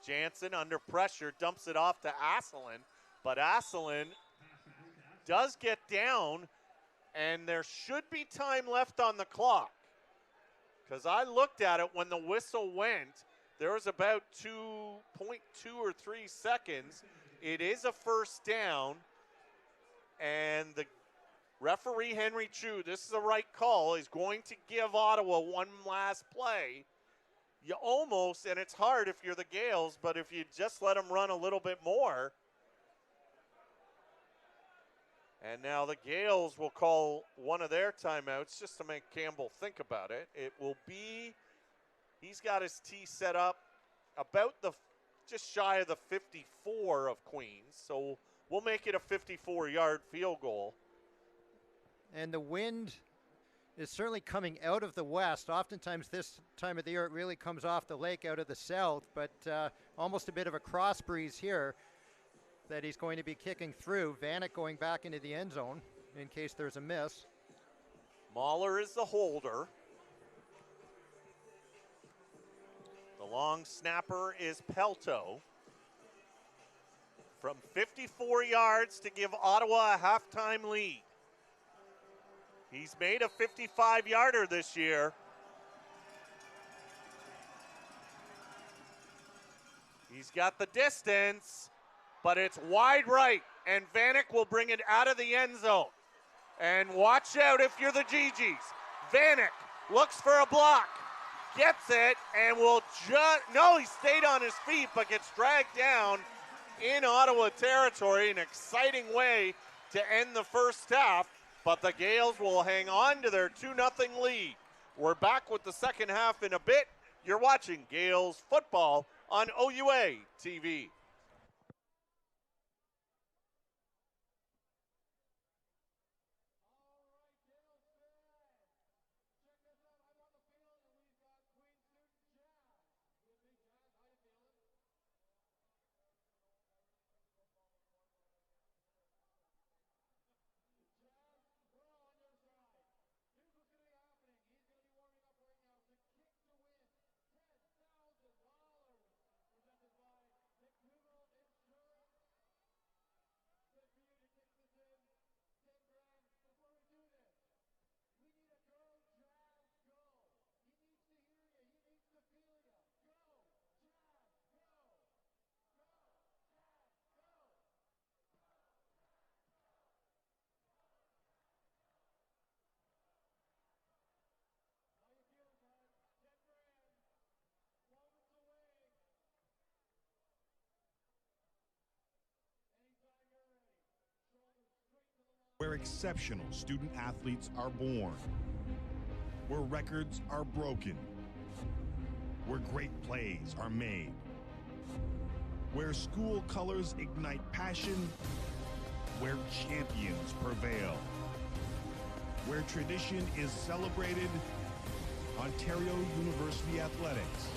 Jansen under pressure dumps it off to Asselin, but Asselin does get down, and there should be time left on the clock. Because I looked at it when the whistle went, there was about 2.2 or 3 seconds. It is a first down, and the referee, Henry Chu, this is the right call, is going to give Ottawa one last play. You almost, and it's hard if you're the Gaels, but if you just let them run a little bit more. And now the Gaels will call one of their timeouts just to make Campbell think about it. It will be, he's got his tee set up about just shy of the 54 of Queens. So we'll make it a 54-yard field goal. And the wind is certainly coming out of the west. Oftentimes this time of the year it really comes off the lake out of the south, but almost a bit of a cross breeze here that he's going to be kicking through. Vanek going back into the end zone in case there's a miss. Mahler is the holder. The long snapper is Pelto. From 54 yards to give Ottawa a halftime lead. He's made a 55-yarder this year. He's got the distance, but it's wide right, and Vanek will bring it out of the end zone. And watch out if you're the GGs. Vanek looks for a block, gets it, and will no, he stayed on his feet, but gets dragged down in Ottawa territory. An exciting way to end the first half, but the Gaels will hang on to their 2-0 lead. We're back with the second half in a bit. You're watching Gaels football on OUA TV. Where exceptional student athletes are born, where records are broken, where great plays are made, where school colors ignite passion, where champions prevail, where tradition is celebrated. Ontario University Athletics.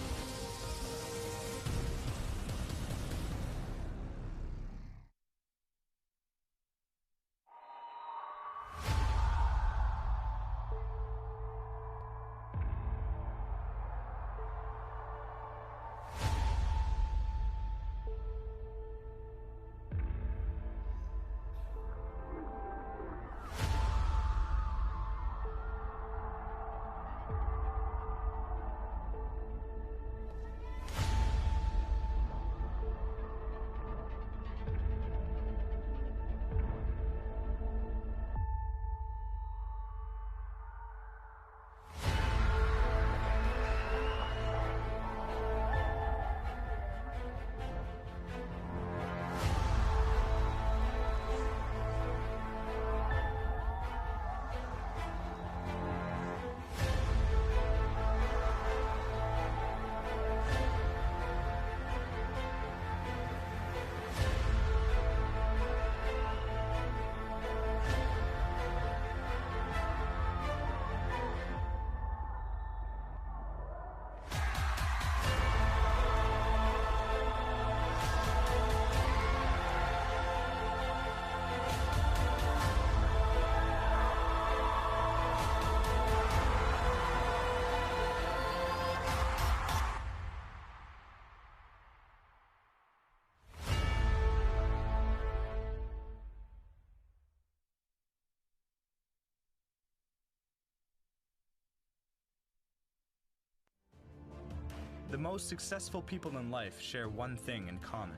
The most successful people in life share one thing in common.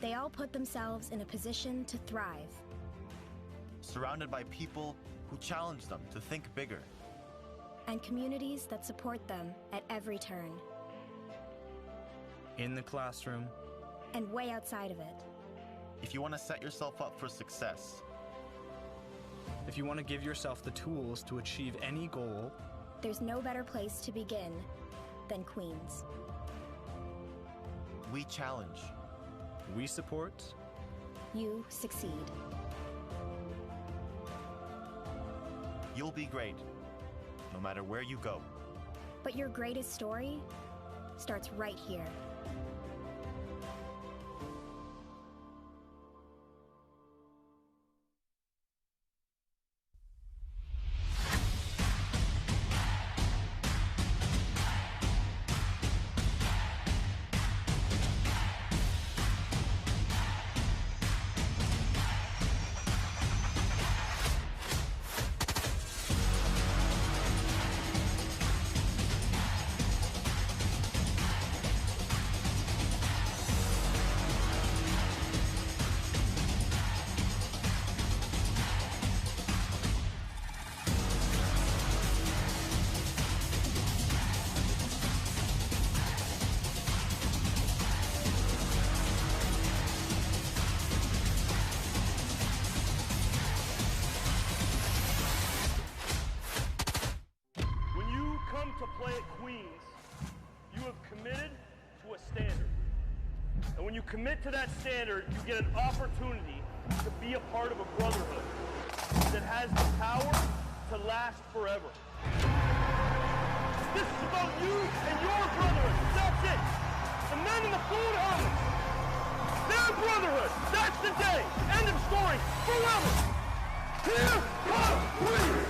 They all put themselves in a position to thrive. Surrounded by people who challenge them to think bigger. And communities that support them at every turn. In the classroom. And way outside of it. If you want to set yourself up for success. If you want to give yourself the tools to achieve any goal. There's no better place to begin than Queens. We challenge. We support. You succeed. You'll be great, no matter where you go. But your greatest story starts right here. To play at Queens, you have committed to a standard. And when you commit to that standard, you get an opportunity to be a part of a brotherhood that has the power to last forever. This is about you and your brotherhood. That's it. The men in the blue helmets, their brotherhood. That's the day. End of story. Forever. Here come Queens.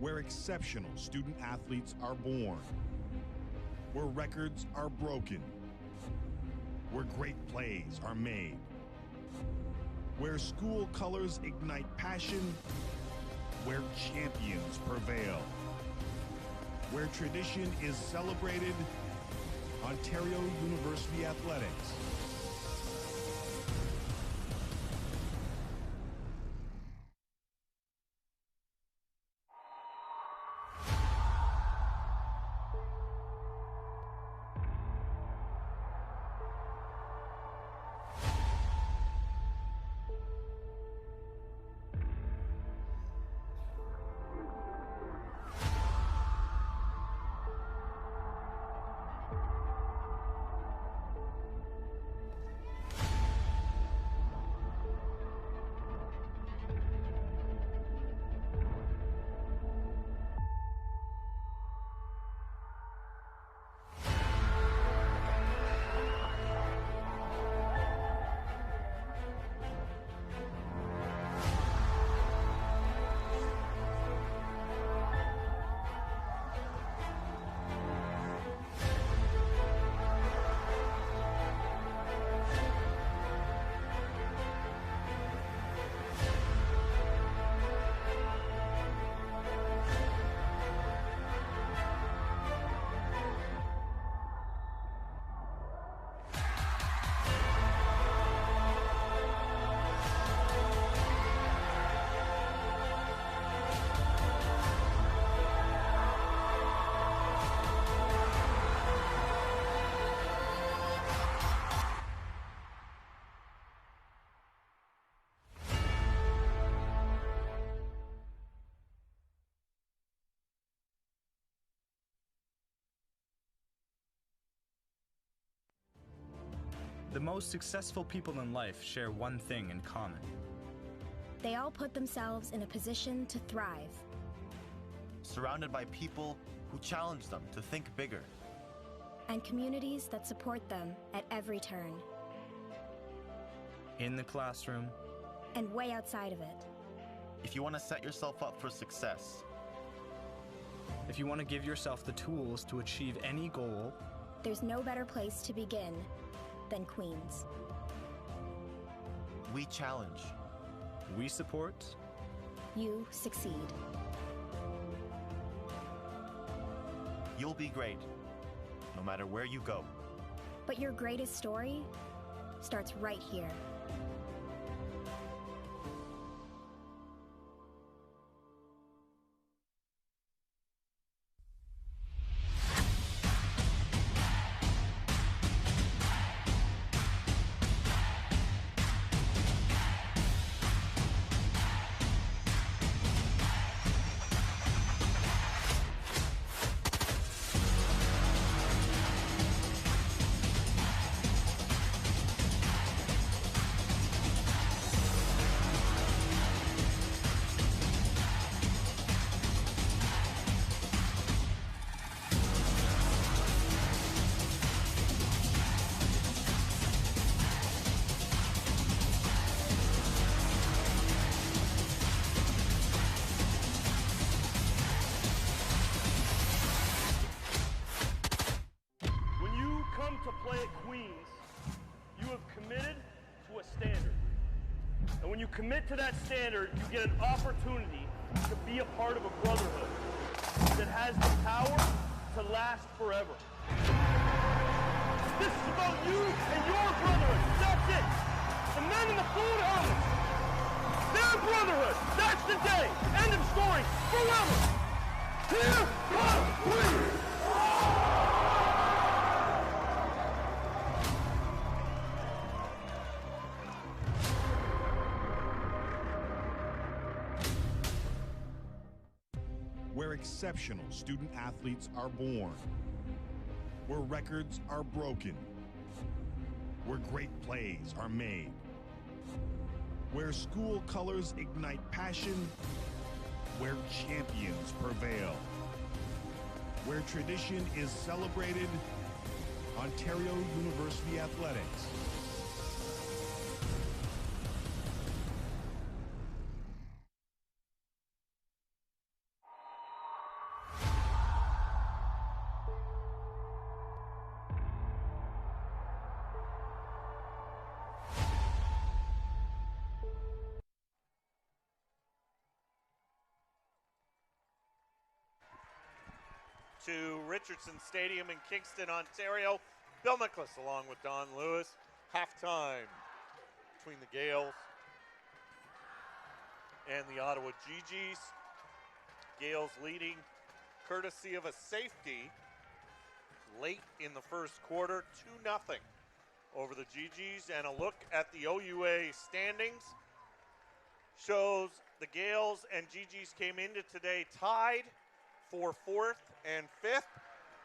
Where exceptional student athletes are born. Where records are broken. Where great plays are made. Where school colors ignite passion. Where champions prevail. Where tradition is celebrated. Ontario University Athletics. The most successful people in life share one thing in common. They all put themselves in a position to thrive. Surrounded by people who challenge them to think bigger. And communities that support them at every turn. In the classroom. And way outside of it. If you want to set yourself up for success. If you want to give yourself the tools to achieve any goal. There's no better place to begin than Queens. We challenge. We support. You succeed. You'll be great, no matter where you go. But your greatest story starts right here. To play at Queens, you have committed to a standard. And when you commit to that standard, you get an opportunity to be a part of a brotherhood that has the power to last forever. This is about you and your brotherhood. That's it. The men in the blue helmets, their brotherhood. That's the day. End of story. Forever. Here come Queens! Where exceptional student athletes are born, where records are broken, where great plays are made, where school colors ignite passion, where champions prevail, where tradition is celebrated, Ontario University Athletics. To Richardson Stadium in Kingston, Ontario. Bill Miklas along with Don Lewis. Halftime between the Gaels and the Ottawa GGs. Gaels leading courtesy of a safety late in the first quarter, 2-0 over the GGs. And a look at the OUA standings shows the Gaels and GGs came into today tied for 4th and 5th.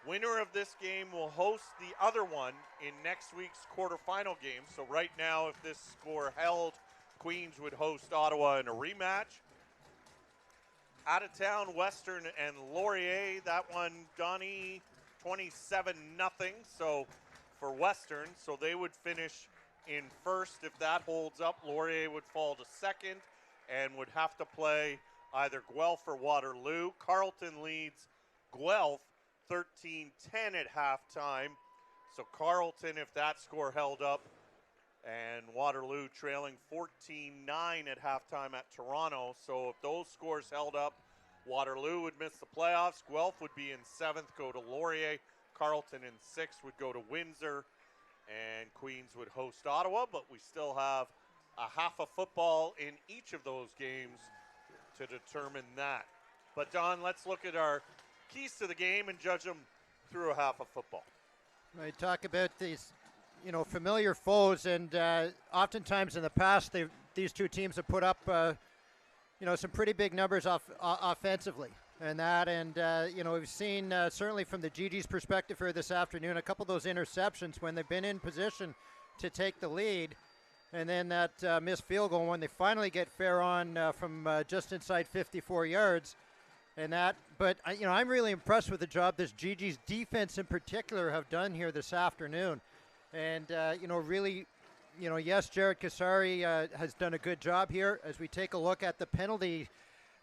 Winner of this game will host the other one in next week's quarterfinal game. So right now, if this score held, Queens would host Ottawa in a rematch. Out of town, Western and Laurier. That one, Donnie, 27-0. So for Western, so they would finish in first. If that holds up, Laurier would fall to second and would have to play either Guelph or Waterloo. Carleton leads Guelph 13-10 at halftime. So Carleton, if that score held up, and Waterloo trailing 14-9 at halftime at Toronto. So if those scores held up, Waterloo would miss the playoffs. Guelph would be in 7th, go to Laurier. Carleton in 6th would go to Windsor. And Queens would host Ottawa, but we still have a half of football in each of those games to determine that. But Don, let's look at our keys to the game and judge them through a half of football. I talk about these, familiar foes, and oftentimes in the past, these two teams have put up, some pretty big numbers offensively, and we've seen certainly from the GG's perspective here this afternoon, a couple of those interceptions when they've been in position to take the lead, and then that missed field goal when they finally get fair on from just inside 54 yards. But I'm really impressed with the job this GG's defense in particular have done here this afternoon. And, really, yes, Jared Kasari has done a good job here. As we take a look at the penalty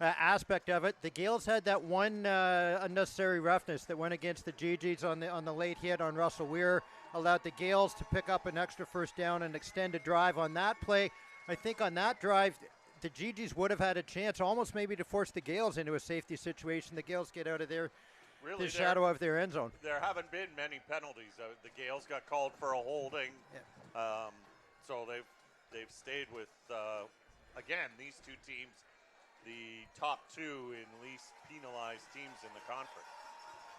aspect of it, the Gaels had that one unnecessary roughness that went against the GG's on the late hit on Russell Weir. allowed the Gaels to pick up an extra first down and extend a drive on that play. I think on that drive, the GGs would have had a chance almost maybe to force the Gaels into a safety situation. The Gaels get out of the shadow of their end zone. There haven't been many penalties. The Gaels got called for a holding, so they've stayed with, again, these two teams, the top two in least penalized teams in the conference.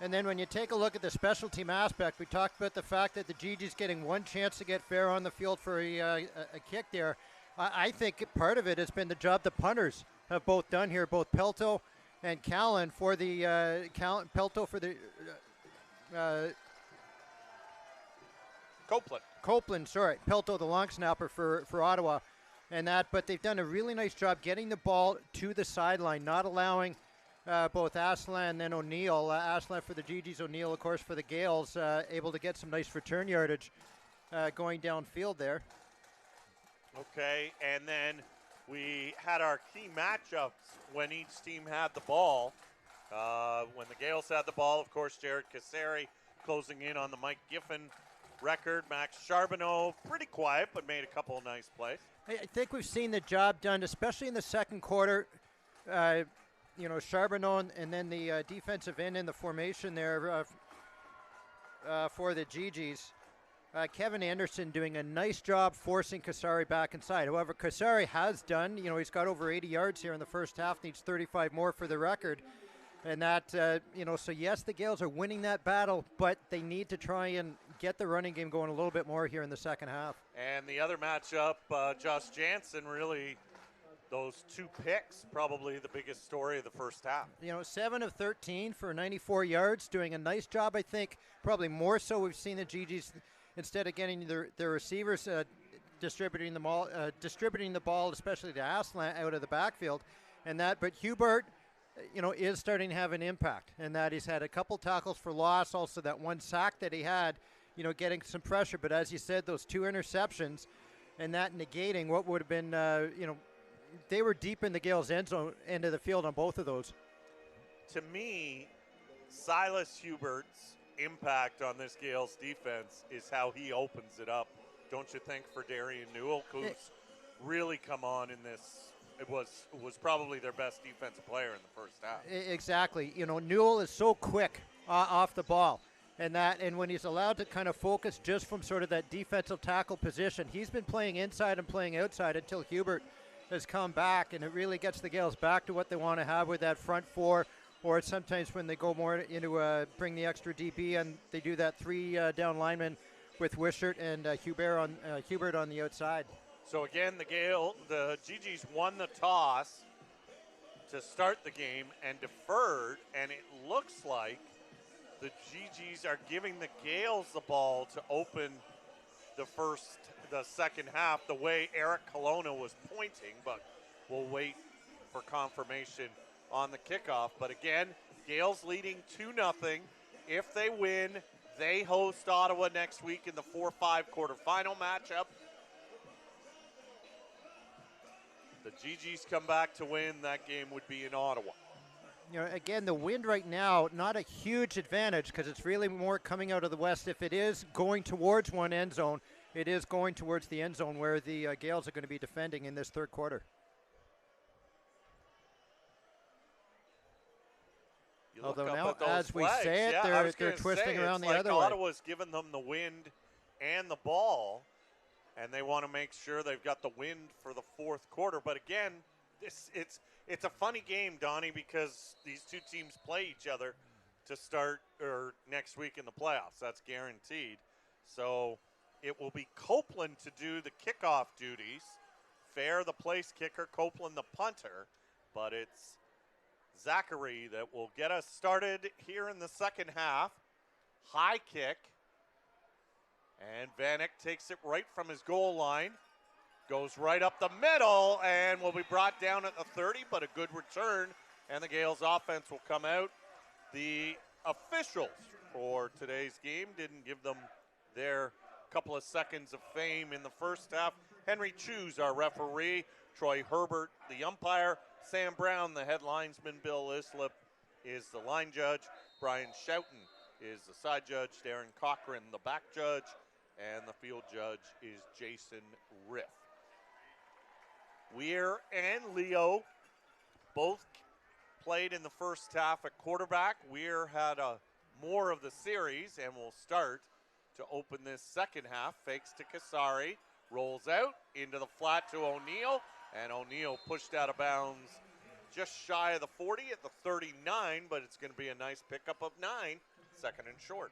And then when you take a look at the special team aspect, we talked about the fact that the GG's getting one chance to get fair on the field for a kick there. I think part of it has been the job the punters have both done here, both Pelto and Callan for the Pelto for the Copeland, sorry, Pelto the long snapper for Ottawa, and that. But they've done a really nice job getting the ball to the sideline, not allowing both Aslan and then O'Neill. Aslan for the GGs, O'Neill, of course, for the Gaels, able to get some nice return yardage going downfield there. Okay, and then we had our key matchups when each team had the ball. When the Gaels had the ball, of course, Jared Kasseri closing in on the Mike Giffen record. Max Charbonneau, pretty quiet, but made a couple of nice plays. I think we've seen the job done, especially in the second quarter. Charbonneau and then the defensive end in the formation there for the GGs. Kevin Anderson doing a nice job forcing Kasseri back inside. However, Kasseri has done, he's got over 80 yards here in the first half, needs 35 more for the record. And that, so yes, the Gaels are winning that battle, but they need to try and get the running game going a little bit more here in the second half. And the other matchup, Josh Jansen, really, those two picks, probably the biggest story of the first half. 7 of 13 for 94 yards, doing a nice job, I think. Probably more so we've seen the GGs, instead of getting their receivers distributing the ball, especially to Aslan out of the backfield, and that. But Hubert, is starting to have an impact, and that he's had a couple tackles for loss, also that one sack that he had, getting some pressure. But as you said, those two interceptions, and that negating what would have been, they were deep in the Gaels' end zone, end of the field on both of those. To me, Silas Hubert's impact on this Gaels defense is how he opens it up, don't you think, for Darian Newell, who's really come on in this. It was probably their best defensive player in the first half. Exactly. Newell is so quick off the ball, and when he's allowed to kind of focus just from sort of that defensive tackle position, he's been playing inside and playing outside until Hubert has come back, and it really gets the Gaels back to what they want to have with that front four. Or sometimes when they go more into bring the extra DB, and they do that three down lineman with Wishart and Hubert on the outside. So again, the GGs won the toss to start the game and deferred, and it looks like the GGs are giving the Gaels the ball to open the second half, the way Eric Colonna was pointing, but we'll wait for confirmation on the kickoff. But again, Gaels leading 2-0. If they win, they host Ottawa next week in the 4-5 quarterfinal matchup. The GGs come back to win, that game would be in Ottawa. Again, the wind right now, not a huge advantage because it's really more coming out of the west. If it is going towards one end zone, it is going towards the end zone where the Gaels are going to be defending in this third quarter. Although now, as we say it, they're twisting around the other way. Ottawa's given them the wind and the ball, and they want to make sure they've got the wind for the fourth quarter. But again, it's a funny game, Donnie, because these two teams play each other to start next week in the playoffs. That's guaranteed. So it will be Copeland to do the kickoff duties. Fair, the place kicker, Copeland, the punter. But it's Zachary that will get us started here in the second half. High kick. And Vanek takes it right from his goal line. Goes right up the middle and will be brought down at the 30, but a good return. And the Gaels offense will come out. The officials for today's game didn't give them their couple of seconds of fame in the first half. Henry Chews, our referee. Troy Herbert, the umpire. Sam Brown, the head linesman. Bill Islip is the line judge. Brian Schouten is the side judge. Darren Cochran, the back judge. and the field judge is Jason Riff. Weir and Leo both played in the first half at quarterback. Weir had more of the series and will start to open this second half. Fakes to Kasari, rolls out into the flat to O'Neill, and O'Neill pushed out of bounds just shy of the 40 at the 39, but it's going to be a nice pickup of 9, second and short.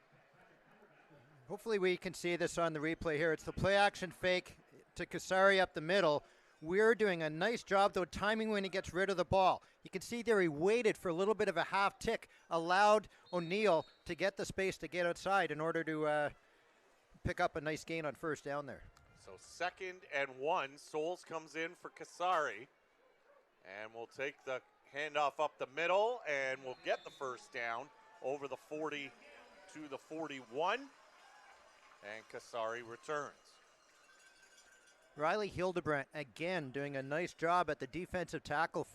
Hopefully we can see this on the replay here. It's the play action fake to Kasari up the middle. We're doing a nice job, though, timing when he gets rid of the ball. You can see there he waited for a little bit of a half tick, allowed O'Neill to get the space to get outside in order to pick up a nice gain on first down there. So 2nd and 1, Souls comes in for Kasari, and we'll take the handoff up the middle, and we'll get the first down over the 40 to the 41, and Kasari returns. Riley Hildebrandt, again, doing a nice job at the defensive tackle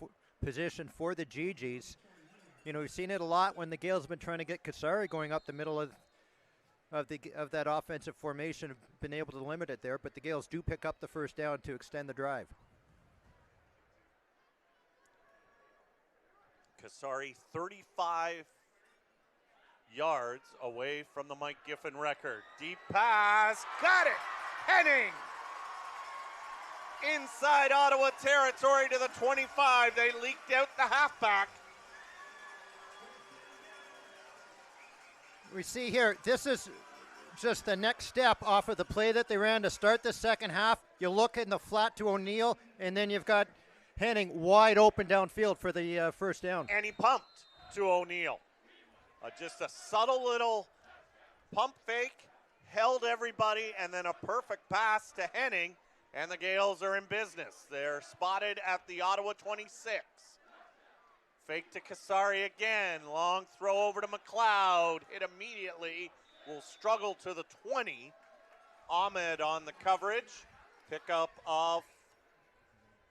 position for the GGs. You know, we've seen it a lot when the Gaels have been trying to get Kasari going up the middle of that offensive formation, have been able to limit it there, but the Gaels do pick up the first down to extend the drive. Kasari 35 yards away from the Mike Giffen record. Deep pass, got it! Henning! Inside Ottawa territory to the 25. They leaked out the halfback. We see here, this is just the next step off of the play that they ran to start the second half. You look in the flat to O'Neill, and then you've got Henning wide open downfield for the first down. And he pumped to O'Neill. Just a subtle little pump fake, held everybody, and then a perfect pass to Henning. And the Gaels are in business. They're spotted at the Ottawa 26. Fake to Kasari again. Long throw over to McLeod. Hit immediately. Will struggle to the 20. Ahmed on the coverage. Pickup of,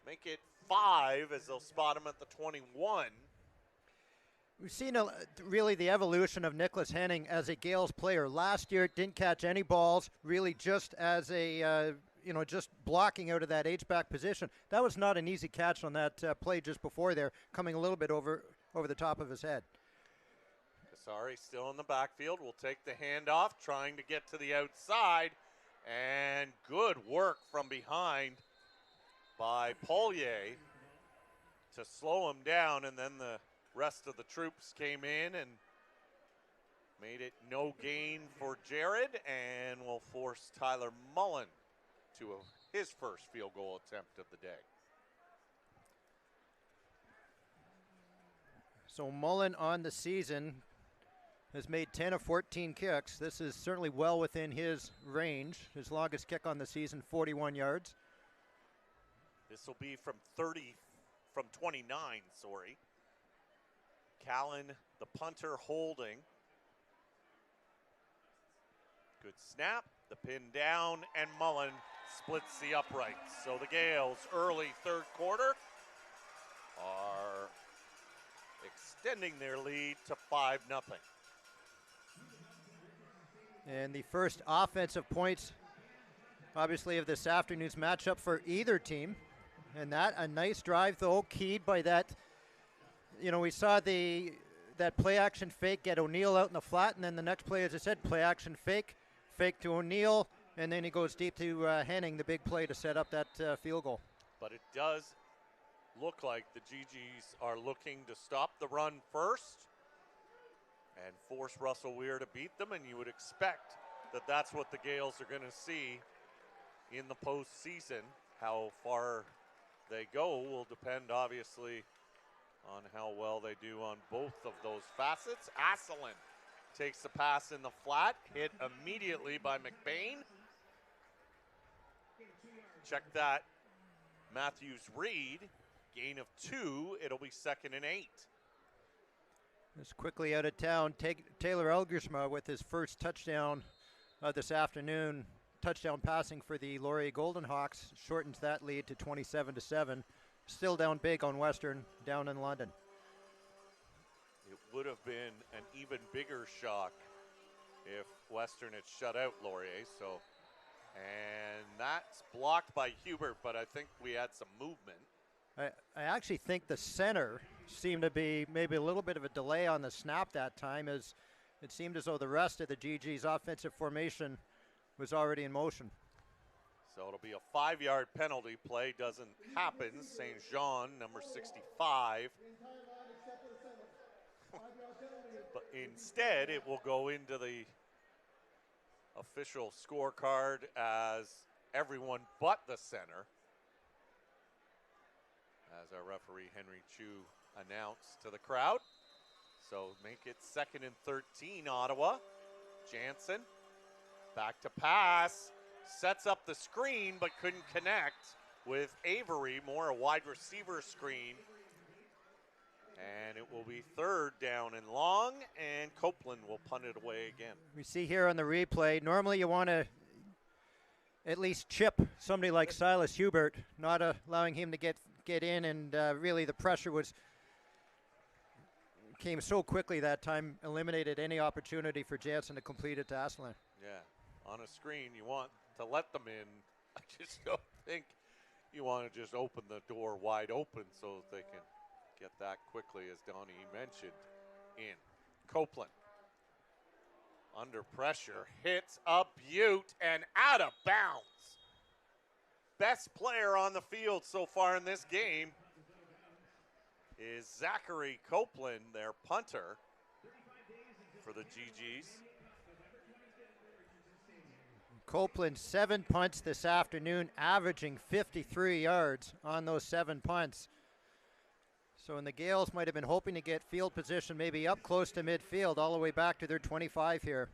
make it 5 as they'll spot him at the 21. We've seen really the evolution of Nicholas Henning as a Gaels player. Last year, didn't catch any balls, really just as a just blocking out of that H-back position. That was not an easy catch on that play just before there, coming a little bit over the top of his head. Kasari still in the backfield. Will take the handoff, trying to get to the outside. And good work from behind by Pollier to slow him down. And then the rest of the troops came in and made it no gain for Jared, and will force Tyler Mullen to his first field goal attempt of the day. So Mullen on the season has made 10 of 14 kicks. This is certainly well within his range. His longest kick on the season, 41 yards. This will be from 29, sorry. Callan, the punter, holding. Good snap, the pin down, and Mullen splits the uprights. So the Gaels, early third quarter, are extending their lead to 5-0. And the first offensive points, obviously, of this afternoon's matchup for either team. And that, a nice drive, though, keyed by that. You know, we saw that play action fake get O'Neill out in the flat, and then the next play, as I said, play action fake to O'Neill, and then he goes deep to Henning, the big play to set up that field goal. But it does look like the GGs are looking to stop the run first and force Russell Weir to beat them, and you would expect that that's what the Gaels are going to see in the postseason. How far they go will depend, obviously, on how well they do on both of those facets. Asselin takes the pass in the flat, hit immediately by McBain. Check that. Matthews-Reed, gain of 2. It'll be 2nd and 8. Just quickly out of town, Taylor Elgersma with his first touchdown this afternoon. Touchdown passing for the Laurier Golden Hawks shortens that lead to 27-7. Still down big on Western, down in London. It would have been an even bigger shock if Western had shut out Laurier. So And that's blocked by Hubert, but I think we had some movement. I actually think the center seemed to be maybe a little bit of a delay on the snap that time, as it seemed as though the rest of the GG's offensive formation was already in motion. So it'll be a 5-yard penalty. Play doesn't happen. St. Jean, number 65. But instead, it will go into the official scorecard as everyone but the center, as our referee Henry Chu announced to the crowd. So make it 2nd and 13, Ottawa. Jansen back to pass, sets up the screen but couldn't connect with Avery, more a wide receiver screen. And it will be 3rd down and long, and Copeland will punt it away again. We see here on the replay, normally you want to at least chip somebody like Silas Hubert, not allowing him to get in, and really the pressure came so quickly that time, eliminated any opportunity for Jansen to complete it to Asselin. Yeah, on a screen you want to let them in. I just don't think you want to just open the door wide open so that they can get that quickly, as Donnie mentioned, in. Copeland, under pressure, hits a beaut and out of bounds. Best player on the field so far in this game is Zachary Copeland, their punter for the GGs. Copeland 7 punts this afternoon, averaging 53 yards on those 7 punts. So, and the Gaels might have been hoping to get field position maybe up close to midfield, all the way back to their 25 here.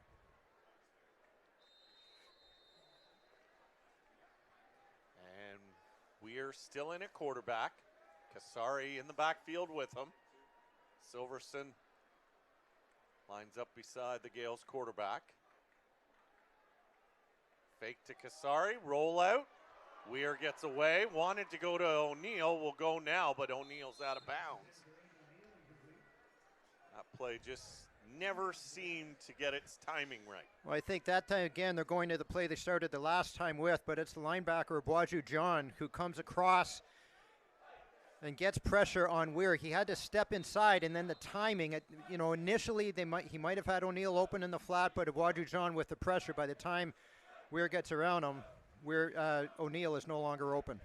And we're still in at quarterback. Kasari in the backfield with him. Silverson lines up beside the Gaels quarterback. Fake to Kasari, roll out. Weir gets away, wanted to go to O'Neill, will go now, but O'Neill's out of bounds. That play just never seemed to get its timing right. Well, I think that time, again, they're going to the play they started the last time with, but it's the linebacker, Boaju John, who comes across and gets pressure on Weir. He had to step inside, and then the timing, initially he might have had O'Neill open in the flat, but Boaju John with the pressure, by the time Weir gets around him, O'Neill is no longer open.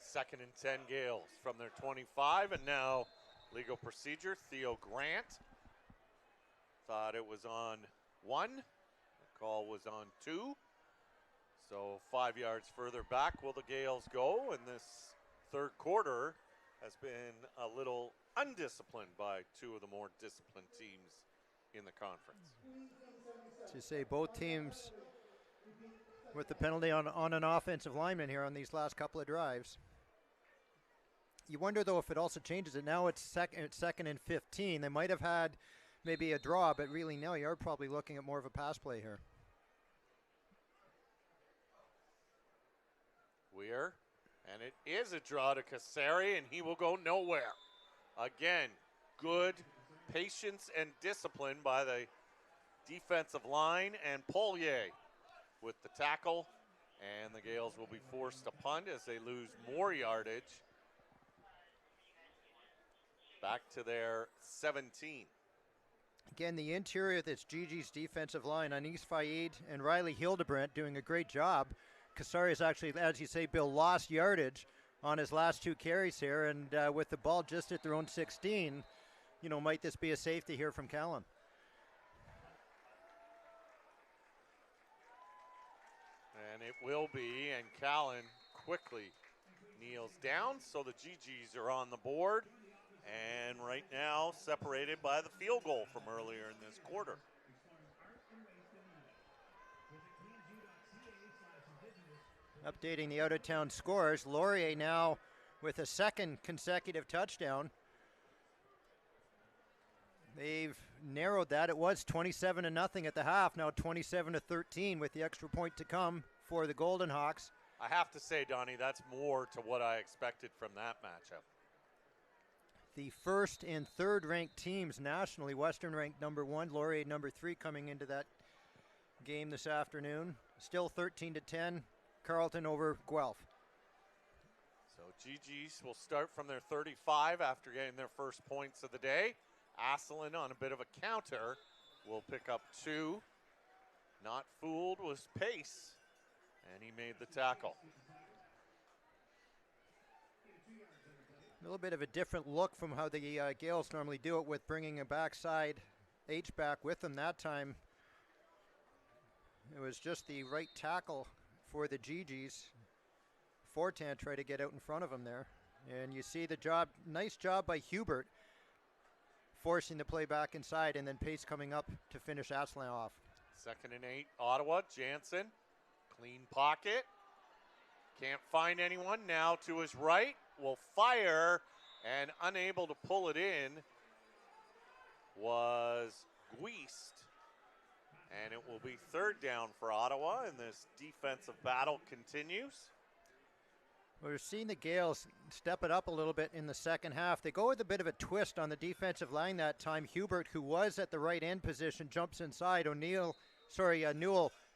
2nd and 10 Gaels from their 25, and now legal procedure. Theo Grant thought it was on 1. The call was on 2. So 5 yards further back will the Gaels go, and this 3rd quarter has been a little undisciplined by 2 of the more disciplined teams in the conference. To say both teams with the penalty on an offensive lineman here on these last couple of drives. You wonder, though, if it also changes it. Now it's second and 15. They might have had maybe a draw, but really now you're probably looking at more of a pass play here. Weir, and it is a draw to Kasari, and he will go nowhere. Again, good patience and discipline by the defensive line, and Polier with the tackle, and the Gaels will be forced to punt as they lose more yardage. Back to their 17. Again, the interior of this GG's defensive line, Anis Faid and Riley Hildebrandt doing a great job. Kasari has actually, as you say, Bill, lost yardage on his last 2 carries here, and with the ball just at their own 16, might this be a safety here from Callan? And it will be, and Callan quickly kneels down, so the GGs are on the board, and right now separated by the field goal from earlier in this quarter. Updating the out-of-town scores, Laurier now with a 2nd consecutive touchdown. They've narrowed that. It was 27-0 at the half, now 27-13 with the extra point to come for the Golden Hawks. I have to say, Donnie, that's more to what I expected from that matchup. The 1st and 3rd ranked teams nationally, Western ranked number 1, Laurier number 3 coming into that game this afternoon. Still 13-10, Carleton over Guelph. So GGs will start from their 35 after getting their first points of the day. Asselin on a bit of a counter will pick up 2. Not fooled was Pace, and he made the tackle. A little bit of a different look from how the Gaels normally do it, with bringing a backside H-back with them. That time it was just the right tackle for the GGs. Fortan tried to get out in front of him there. And you see the job, nice job by Hubert, forcing the play back inside, and then Pace coming up to finish Asselin off. 2nd and 8, Ottawa. Jansen, clean pocket. Can't find anyone. Now to his right, will fire, and unable to pull it in was Guist. And it will be 3rd down for Ottawa, and this defensive battle continues. We're seeing the Gaels step it up a little bit in the second half. They go with a bit of a twist on the defensive line that time. Hubert, who was at the right end position, jumps inside. Newell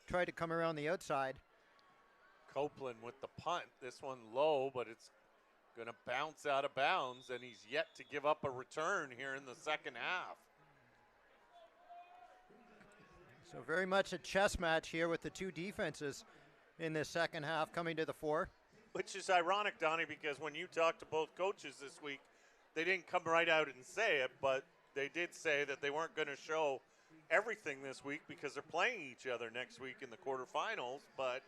tried to come around the outside. Copeland with the punt. This one low, but it's going to bounce out of bounds, and he's yet to give up a return here in the second half. So very much a chess match here with the two defenses in this second half coming to the fore. Which is ironic, Donnie, because when you talked to both coaches this week, they didn't come right out and say it, but they did say that they weren't going to show everything this week because they're playing each other next week in the quarterfinals. But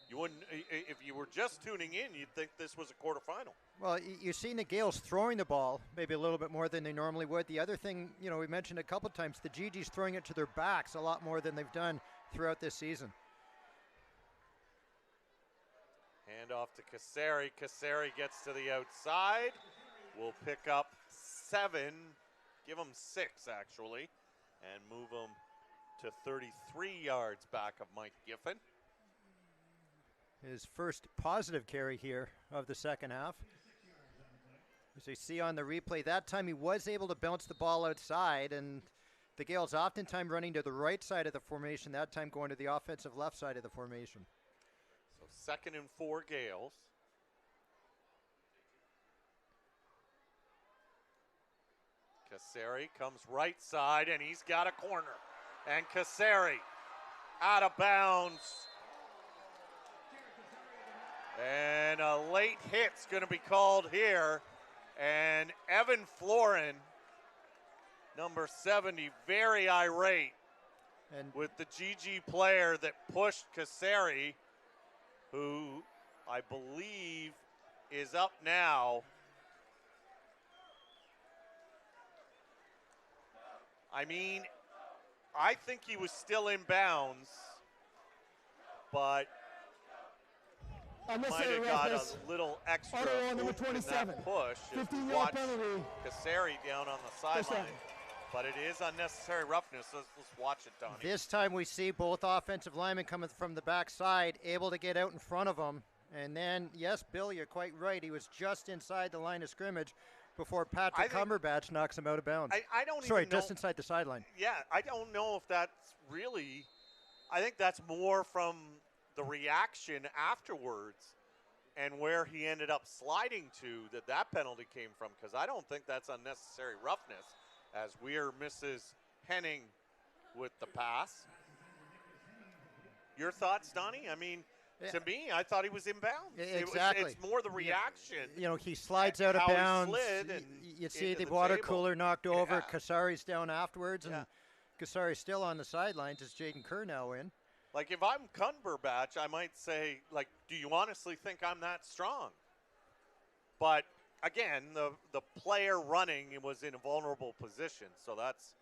you wouldn't, if you were just tuning in, you'd think this was a quarterfinal. Well, you've seen the Gaels throwing the ball maybe a little bit more than they normally would. The other thing, we mentioned a couple times, the GG's throwing it to their backs a lot more than they've done throughout this season. Hand off to Kasari. Kasari gets to the outside. We'll pick up 7, give him 6 actually, and move him to 33 yards back of Mike Giffen. His first positive carry here of the second half. As you see on the replay, that time he was able to bounce the ball outside, and the Gaels oftentimes running to the right side of the formation, that time going to the offensive left side of the formation. So 2nd and 4 Gaels. Kasari comes right side, and he's got a corner. And Kasari out of bounds. And a late hit's going to be called here. And Evan Florin, number 70, very irate and with the GG player that pushed Kasari, who I believe is up now. I mean, I think he was still in bounds, but might have got a little extra oomph in that push as we watch Kasari down on the sideline. But it is unnecessary roughness. Let's watch it, Donnie. This time we see both offensive linemen coming from the backside, able to get out in front of him. And then, yes, Bill, you're quite right. He was just inside the line of scrimmage before Patrick Cumberbatch knocks him out of bounds. I don't even know. Just inside the sideline. Yeah, I don't know if that's really, I think that's more from the reaction afterwards and where he ended up sliding to that penalty came from, because I don't think that's unnecessary roughness, as Weir misses Henning with the pass. Your thoughts, Donnie? I mean, to me, I thought he was inbounds. Exactly. It's more the reaction. He slides out of bounds. You see the water cooler knocked over. Yeah. Kasari's down afterwards, and Kasari's still on the sidelines as Jaden Kerr now in. Like, if I'm Cumberbatch, I might say, like, do you honestly think I'm that strong? But, again, the player running was in a vulnerable position, so that's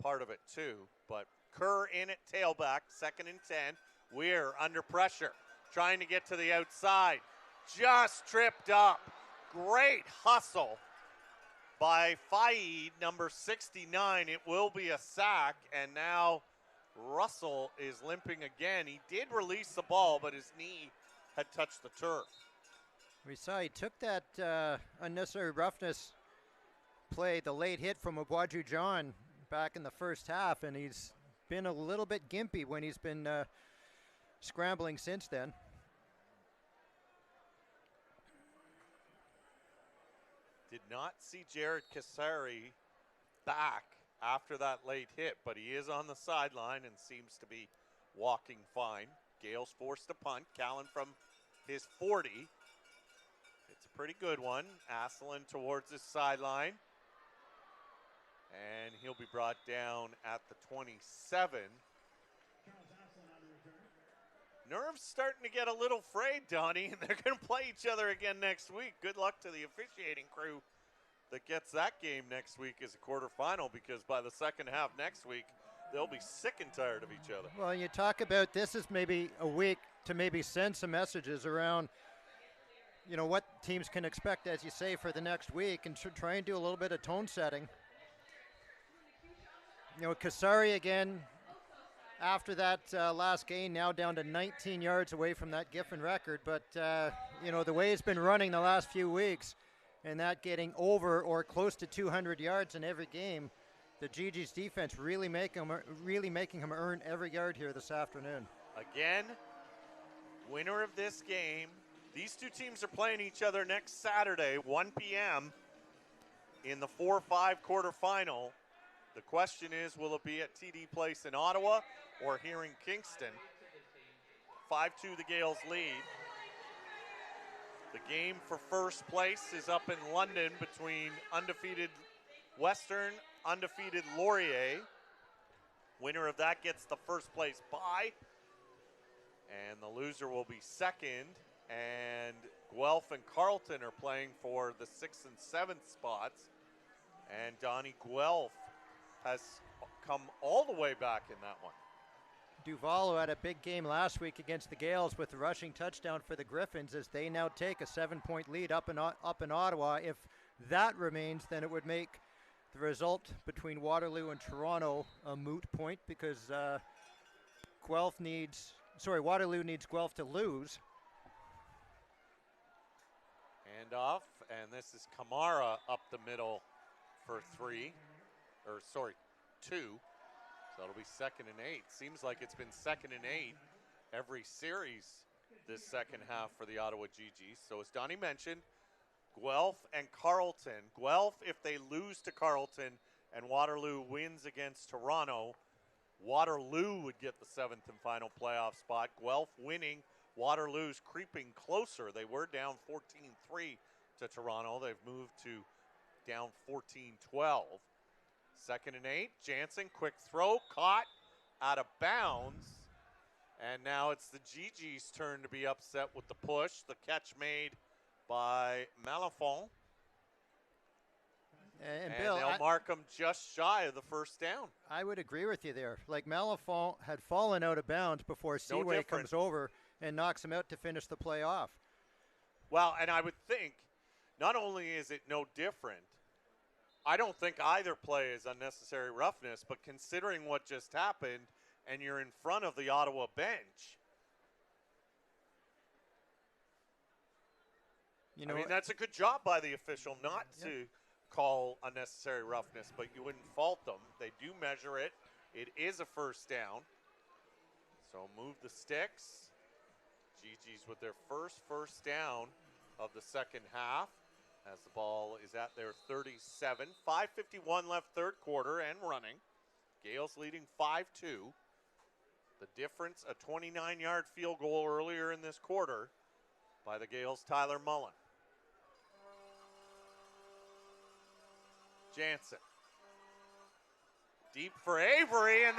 part of it, too. But Kerr in at tailback, 2nd and 10. Weir under pressure, trying to get to the outside. Just tripped up. Great hustle by Faid, number 69. It will be a sack, and now Russell is limping again. He did release the ball, but his knee had touched the turf. We saw he took that unnecessary roughness play, the late hit from Abuaju John back in the first half, and he's been a little bit gimpy when he's been scrambling since then. Did not see Jared Kasari back after that late hit, but he is on the sideline and seems to be walking fine. Gaels forced a punt. Callan from his 40. It's a pretty good one. Asselin towards the sideline. And he'll be brought down at the 27. Nerves starting to get a little frayed, Donnie, and they're going to play each other again next week. Good luck to the officiating crew that gets that game next week as a quarterfinal, because by the second half next week, they'll be sick and tired of each other. Well, you talk about this is maybe a week to maybe send some messages around, you know, what teams can expect, as you say, for the next week, and try and do a little bit of tone setting. You know, Kasari again, after that last game, now down to 19 yards away from that Giffen record. But, you know, the way it's been running the last few weeks and that getting over or close to 200 yards in every game, the GG's defense really making him earn every yard here this afternoon. Again, winner of this game. These two teams are playing each other next Saturday, 1 p.m. in the 4-5 quarterfinal. The question is, will it be at TD Place in Ottawa or here in Kingston? 5-2 the Gaels lead. The game for first place is up in London between undefeated Western, undefeated Laurier. Winner of that gets the first place bye. And the loser will be second. And Guelph and Carleton are playing for the 6th and 7th spots. And Donnie, Guelph has come all the way back in that one. Duval had a big game last week against the Gaels with the rushing touchdown for the Griffins, as they now take a 7-point lead up in Ottawa. If that remains, then it would make the result between Waterloo and Toronto a moot point, because Waterloo needs Guelph to lose. Hand off, and this is Kamara up the middle for 2. So it'll be 2nd and 8. Seems like it's been 2nd and 8 every series this second half for the Ottawa GGs. So as Donnie mentioned, Guelph and Carleton. Guelph, if they lose to Carleton and Waterloo wins against Toronto, Waterloo would get the 7th and final playoff spot. Guelph winning, Waterloo's creeping closer. They were down 14-3 to Toronto. They've moved to down 14-12. 2nd and 8, Jansen, quick throw, caught out of bounds. And now it's the GG's turn to be upset with the push. The catch made by Malafont. And Bill, they'll mark him just shy of the first down. I would agree with you there. Like, Malafont had fallen out of bounds before Seaway comes over and knocks him out to finish the play off. Well, and I would think, not only is it no different, I don't think either play is unnecessary roughness, but considering what just happened and you're in front of the Ottawa bench, you know, I mean, that's a good job by the official not to call unnecessary roughness, but you wouldn't fault them. They do measure it. It is a first down. So move the sticks. GG's with their first down of the second half, as the ball is at their 37. 5:51 left third quarter and running. Gaels leading 5-2. The difference, a 29-yard field goal earlier in this quarter by the Gaels' Tyler Mullen. Jansen. Deep for Avery, and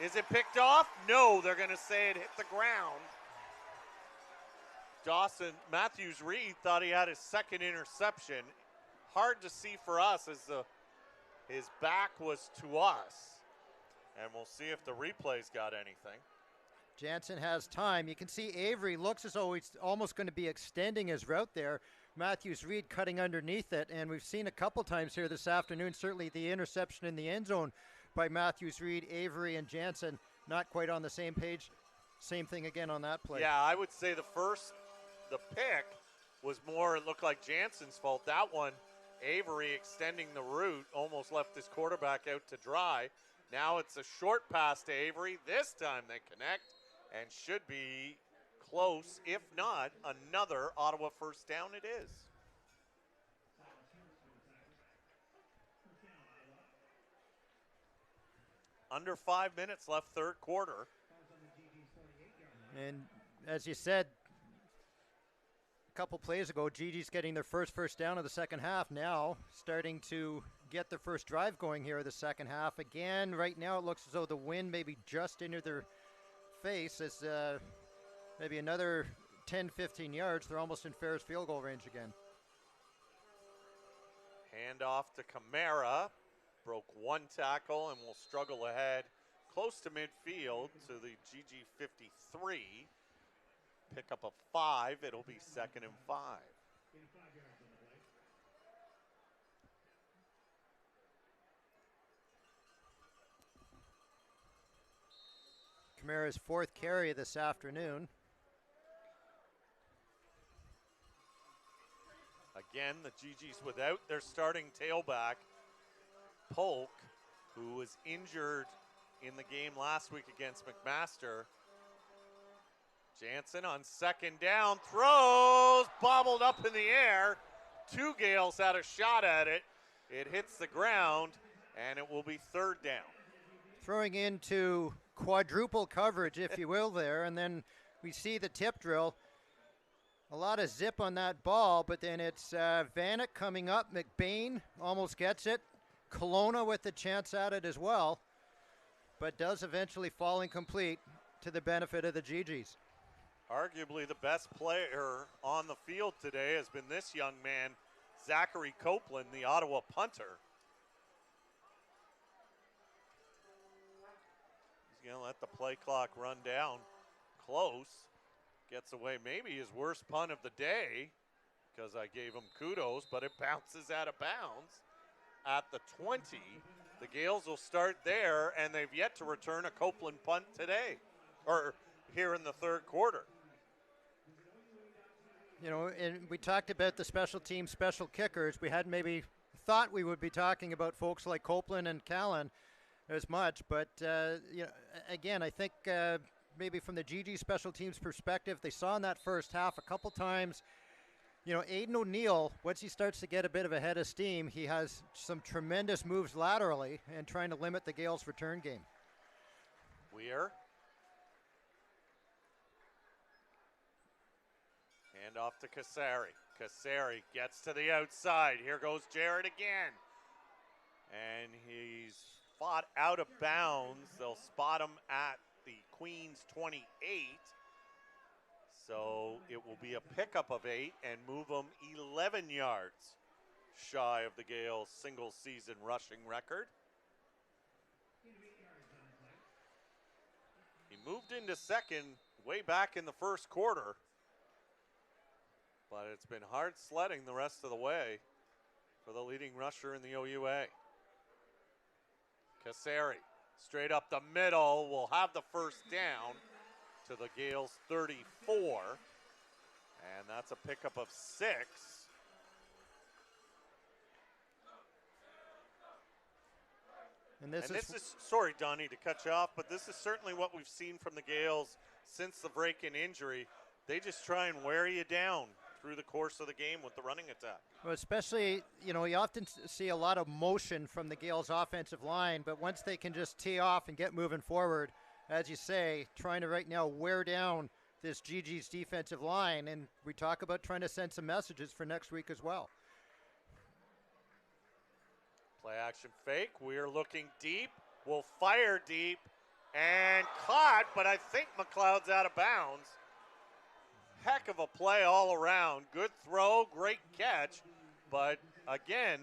is it picked off? No, they're going to say it hit the ground. Matthews Reed thought he had his second interception. Hard to see for us as his back was to us. And we'll see if the replay's got anything. Jansen has time. You can see Avery looks as though he's almost going to be extending his route there. Matthews Reed cutting underneath it, and we've seen a couple times here this afternoon, certainly the interception in the end zone by Matthews Reed, Avery, and Jansen not quite on the same page. Same thing again on that play. Yeah, I would say the pick was more, it looked like Jansen's fault. That one, Avery extending the route, almost left his quarterback out to dry. Now it's a short pass to Avery. This time they connect and should be close. If not, another Ottawa first down it is. Under 5 minutes left, third quarter. And as you said a couple plays ago, Gigi's getting their first down of the second half now, starting to get their first drive going here in the second half. Again, right now it looks as though the wind may be just into their face as maybe another 10, 15 yards. They're almost in Ferris field goal range again. Hand off to Camara. Broke one tackle and will struggle ahead close to midfield to the GG 53. Pick up a 5. It'll be 2nd and 5. Camara's 4th carry this afternoon. Again, the GG's without their starting tailback, Polk, who was injured in the game last week against McMaster. Jansen on 2nd down, throws, bobbled up in the air. 2 Gaels had a shot at it. It hits the ground, and it will be 3rd down. Throwing into quadruple coverage, if you will, there, and then we see the tip drill. A lot of zip on that ball, but then it's Vanek coming up. McBain almost gets it. Kelowna with the chance at it as well, but does eventually fall incomplete to the benefit of the GGs. Arguably the best player on the field today has been this young man, Zachary Copeland, the Ottawa punter. He's going to let the play clock run down. Close. Gets away maybe his worst punt of the day because I gave him kudos, but it bounces out of bounds at the 20. The Gaels will start there, and they've yet to return a Copeland punt today, or here in the third quarter. You know, and we talked about the special team, special kickers. We had maybe thought we would be talking about folks like Copeland and Callan as much, but you know, again, I think maybe from the GG special teams perspective, they saw in that first half a couple times. You know, Aiden O'Neill, once he starts to get a bit of a head of steam, he has some tremendous moves laterally and trying to limit the Gaels' return game. Weir. Hand off to Kasari. Kasari gets to the outside. Here goes Jared again. And he's fought out of bounds. They'll spot him at the Queens 28. So it will be a pickup of 8 and move them 11 yards shy of the Gaels' single season rushing record. He moved into second way back in the first quarter, but it's been hard sledding the rest of the way for the leading rusher in the OUA. Kasari straight up the middle will have the first down to the Gaels' 34, and that's a pickup of 6. And this is sorry, Donnie, to cut you off, but this is certainly what we've seen from the Gaels since the break-in injury. They just try and wear you down through the course of the game with the running attack. Well, especially, you know, you often see a lot of motion from the Gaels' offensive line, but once they can just tee off and get moving forward, as you say, trying to right now wear down this GG's defensive line, and we talk about trying to send some messages for next week as well. Play action fake. We're looking deep. We'll fire deep and caught, but I think McLeod's out of bounds. Heck of a play all around. Good throw, great catch, but again,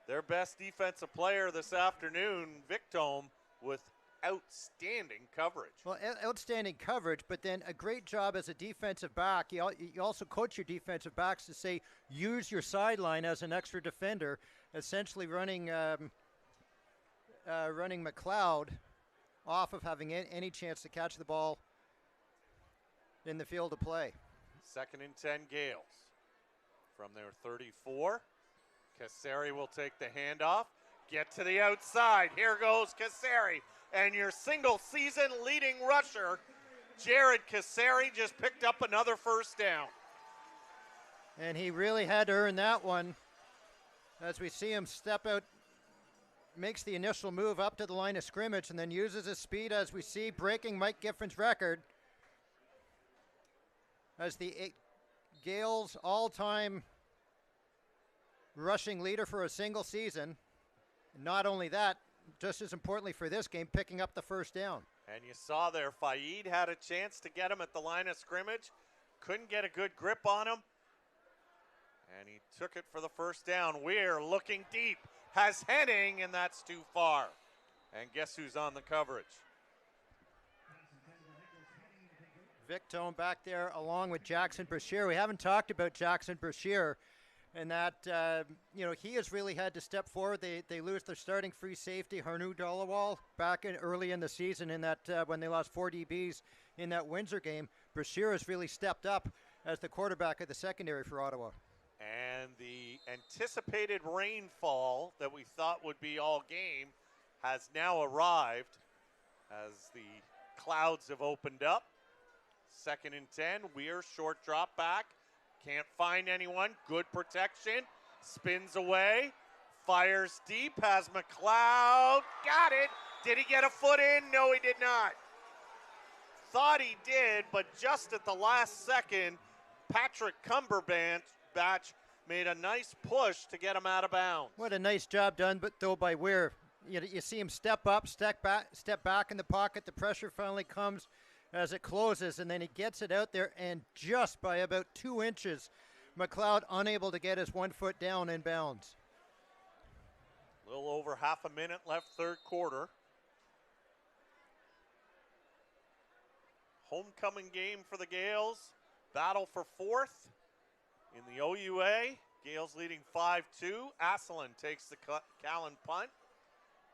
their best defensive player this afternoon, Victome, with outstanding coverage. Well, outstanding coverage, but then a great job as a defensive back. You also coach your defensive backs to say, use your sideline as an extra defender, essentially running McLeod off of having any chance to catch the ball in the field of play. 2nd and 10 Gaels from their 34. Kasari will take the handoff. Get to the outside. Here goes Kasari. And your single season leading rusher, Jared Kasari, just picked up another first down. And he really had to earn that one. As we see him step out, makes the initial move up to the line of scrimmage and then uses his speed, as we see, breaking Mike Giffen's record as the Gaels all-time rushing leader for a single season. Not only that, just as importantly for this game, picking up the first down. And you saw there, Faid had a chance to get him at the line of scrimmage. Couldn't get a good grip on him. And he took it for the first down. Weir looking deep, has Henning, and that's too far. And guess who's on the coverage? Vic Tone back there along with Jackson Brashear. We haven't talked about Jackson Brashear, and that, he has really had to step forward. They lose their starting free safety, Harnu Dalawal, back early in the season in that when they lost 4 DBs in that Windsor game. Brashear has really stepped up as the quarterback of the secondary for Ottawa. And the anticipated rainfall that we thought would be all game has now arrived as the clouds have opened up. 2nd and 10, Weir, short drop back. Can't find anyone. Good protection. Spins away. Fires deep. Has McLeod. Got it. Did he get a foot in? No, he did not. Thought he did, but just at the last second, Patrick Cumberbatch made a nice push to get him out of bounds. What a nice job done, though, by Weir. You see him step up, step back in the pocket. The pressure finally comes as it closes, and then he gets it out there, and just by about 2 inches, McLeod unable to get his 1 foot down in bounds. A little over half a minute left, third quarter. Homecoming game for the Gaels. Battle for 4th in the OUA. Gaels leading 5-2. Asselin takes the Callan punt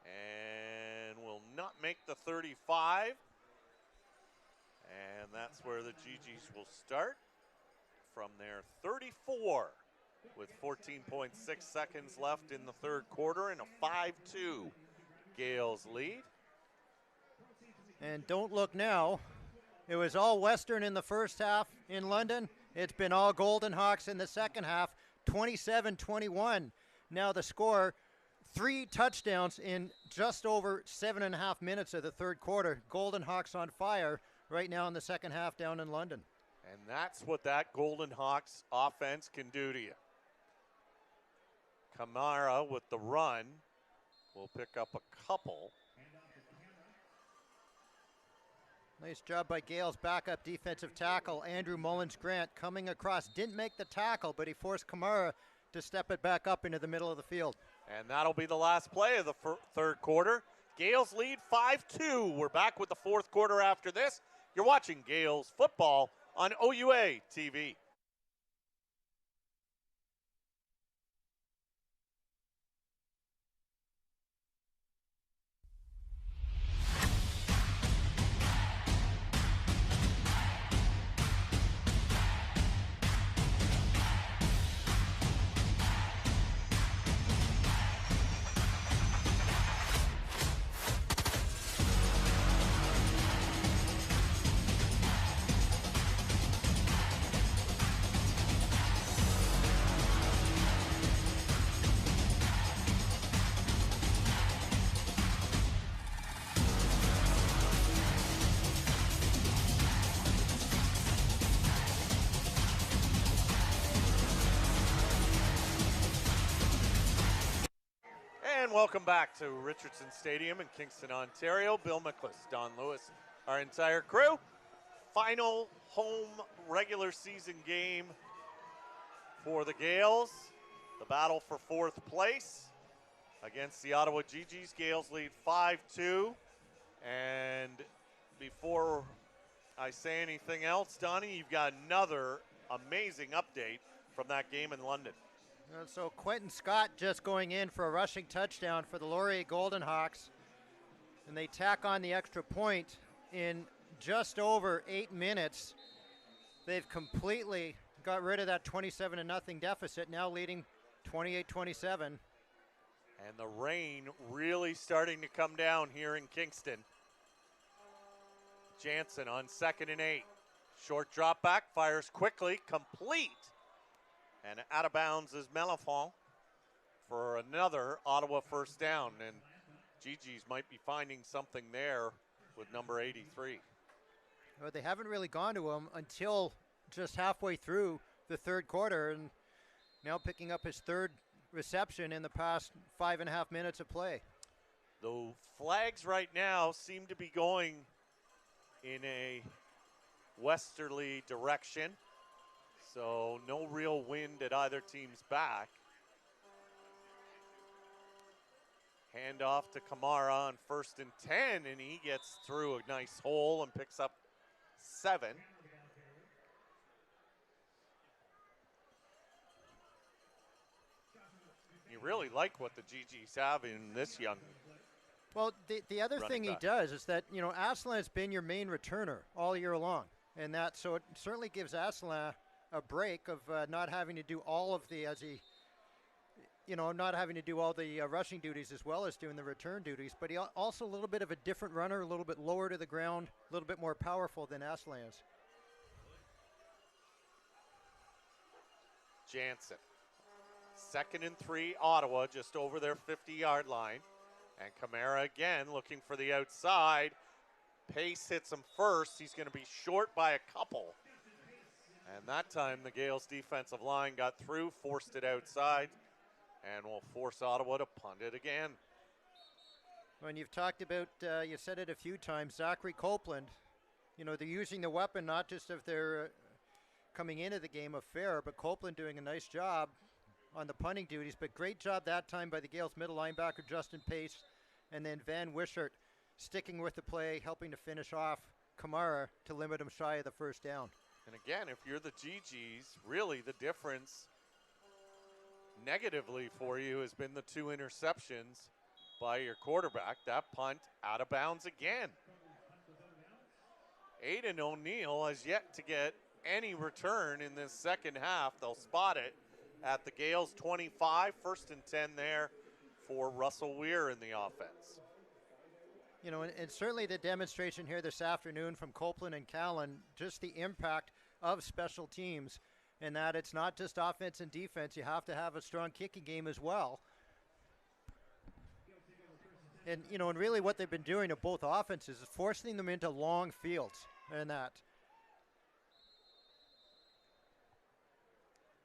and will not make the 35. And that's where the GGs will start from their 34 with 14.6 seconds left in the third quarter and a 5-2 Gaels lead. And don't look now. It was all Western in the first half in London. It's been all Golden Hawks in the second half, 27-21. Now the score, 3 touchdowns in just over 7.5 minutes of the third quarter. Golden Hawks on fire right now in the second half down in London. And that's what that Golden Hawks offense can do to you. Kamara with the run will pick up a couple. Nice job by Gaels backup defensive tackle Andrew Mullins-Grant coming across. Didn't make the tackle, but he forced Kamara to step it back up into the middle of the field. And that'll be the last play of the third quarter. Gaels lead 5-2. We're back with the fourth quarter after this. You're watching Gaels football on OUA TV. And welcome back to Richardson Stadium in Kingston, Ontario. Bill Miklas, Don Lewis, our entire crew. Final home regular season game for the Gaels. The battle for fourth place against the Ottawa GGs. Gaels lead 5-2. And before I say anything else, Donnie, you've got another amazing update from that game in London. So Quentin Scott just going in for a rushing touchdown for the Laurier Golden Hawks. And they tack on the extra point in just over 8 minutes. They've completely got rid of that 27-0 deficit, now leading 28-27. And the rain really starting to come down here in Kingston. Jansen on 2nd and 8. Short drop back, fires quickly, complete. And out of bounds is Melifon for another Ottawa first down. And GG's might be finding something there with number 83. Well, they haven't really gone to him until just halfway through the third quarter, and now picking up his third reception in the past 5.5 minutes of play. The flags right now seem to be going in a westerly direction, so no real wind at either team's back. Hand off to Kamara on 1st and 10, and he gets through a nice hole and picks up 7. You really like what the GGs have in this young. Well, the other thing he does is that, you know, Aslan's been your main returner all year long, and that, so it certainly gives Aslan a break of not having to do all of the, not having to do all the rushing duties as well as doing the return duties, but he also a little bit of a different runner, a little bit lower to the ground, a little bit more powerful than Aslan is. Jansen. 2nd and 3, Ottawa, just over their 50-yard line. And Kamara again looking for the outside. Pace hits him first. He's going to be short by a couple. And that time the Gaels defensive line got through, forced it outside, and will force Ottawa to punt it again. When you've talked about, you said it a few times, Zachary Copeland, you know, they're using the weapon not just of their coming into the game of fair, but Copeland doing a nice job on the punting duties, but great job that time by the Gaels middle linebacker Justin Pace, and then Van Wishart sticking with the play, helping to finish off Kamara to limit him shy of the first down. And again, if you're the GGs, really the difference negatively for you has been the 2 interceptions by your quarterback. That punt out of bounds again. Aiden O'Neill has yet to get any return in this second half. They'll spot it at the Gaels 25, 1st and 10 there for Russell Weir in the offense. You know, and certainly the demonstration here this afternoon from Copeland and Callan, just the impact of special teams, and that it's not just offense and defense. You have to have a strong kicking game as well. And, you know, and really what they've been doing to both offenses is forcing them into long fields and that.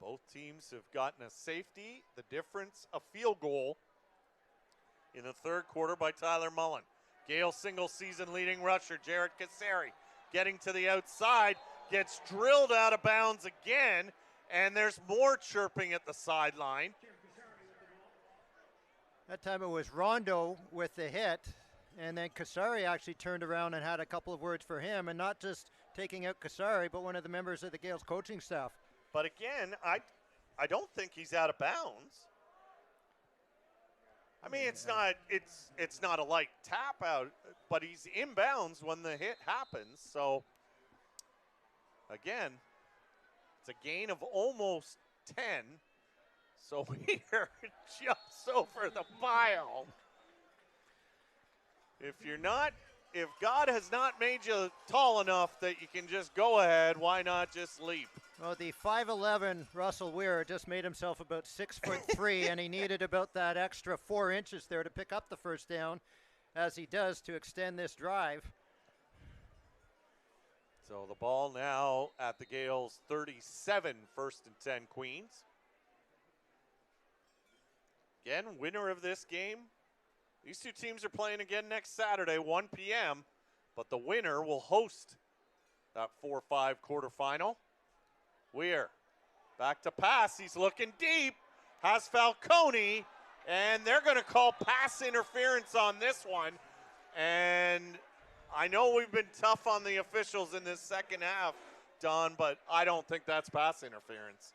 Both teams have gotten a safety. The difference, a field goal in the third quarter by Tyler Mullen. Gale single season leading rusher, Jared Kasari, getting to the outside, gets drilled out of bounds again, and there's more chirping at the sideline. That time it was Rondo with the hit, and then Kasari actually turned around and had a couple of words for him, and not just taking out Kasari, but one of the members of the Gales coaching staff. But again, I don't think he's out of bounds. I mean, it's not a light tap out, but he's inbounds when the hit happens. So again, it's a gain of almost 10. So Weir jumps over the pile. If God has not made you tall enough that you can just go ahead, why not just leap? Well, the 5'11" Russell Weir just made himself about 6'3", and he needed about that extra 4 inches there to pick up the first down, as he does to extend this drive. So the ball now at the Gaels 37, 1st and 10 Queens. Again, winner of this game. These two teams are playing again next Saturday, 1 p.m., but the winner will host that 4-5 quarterfinal. Weir back to pass. He's looking deep. Has Falcone, and they're going to call pass interference on this one. And I know we've been tough on the officials in this second half, Don, but I don't think that's pass interference.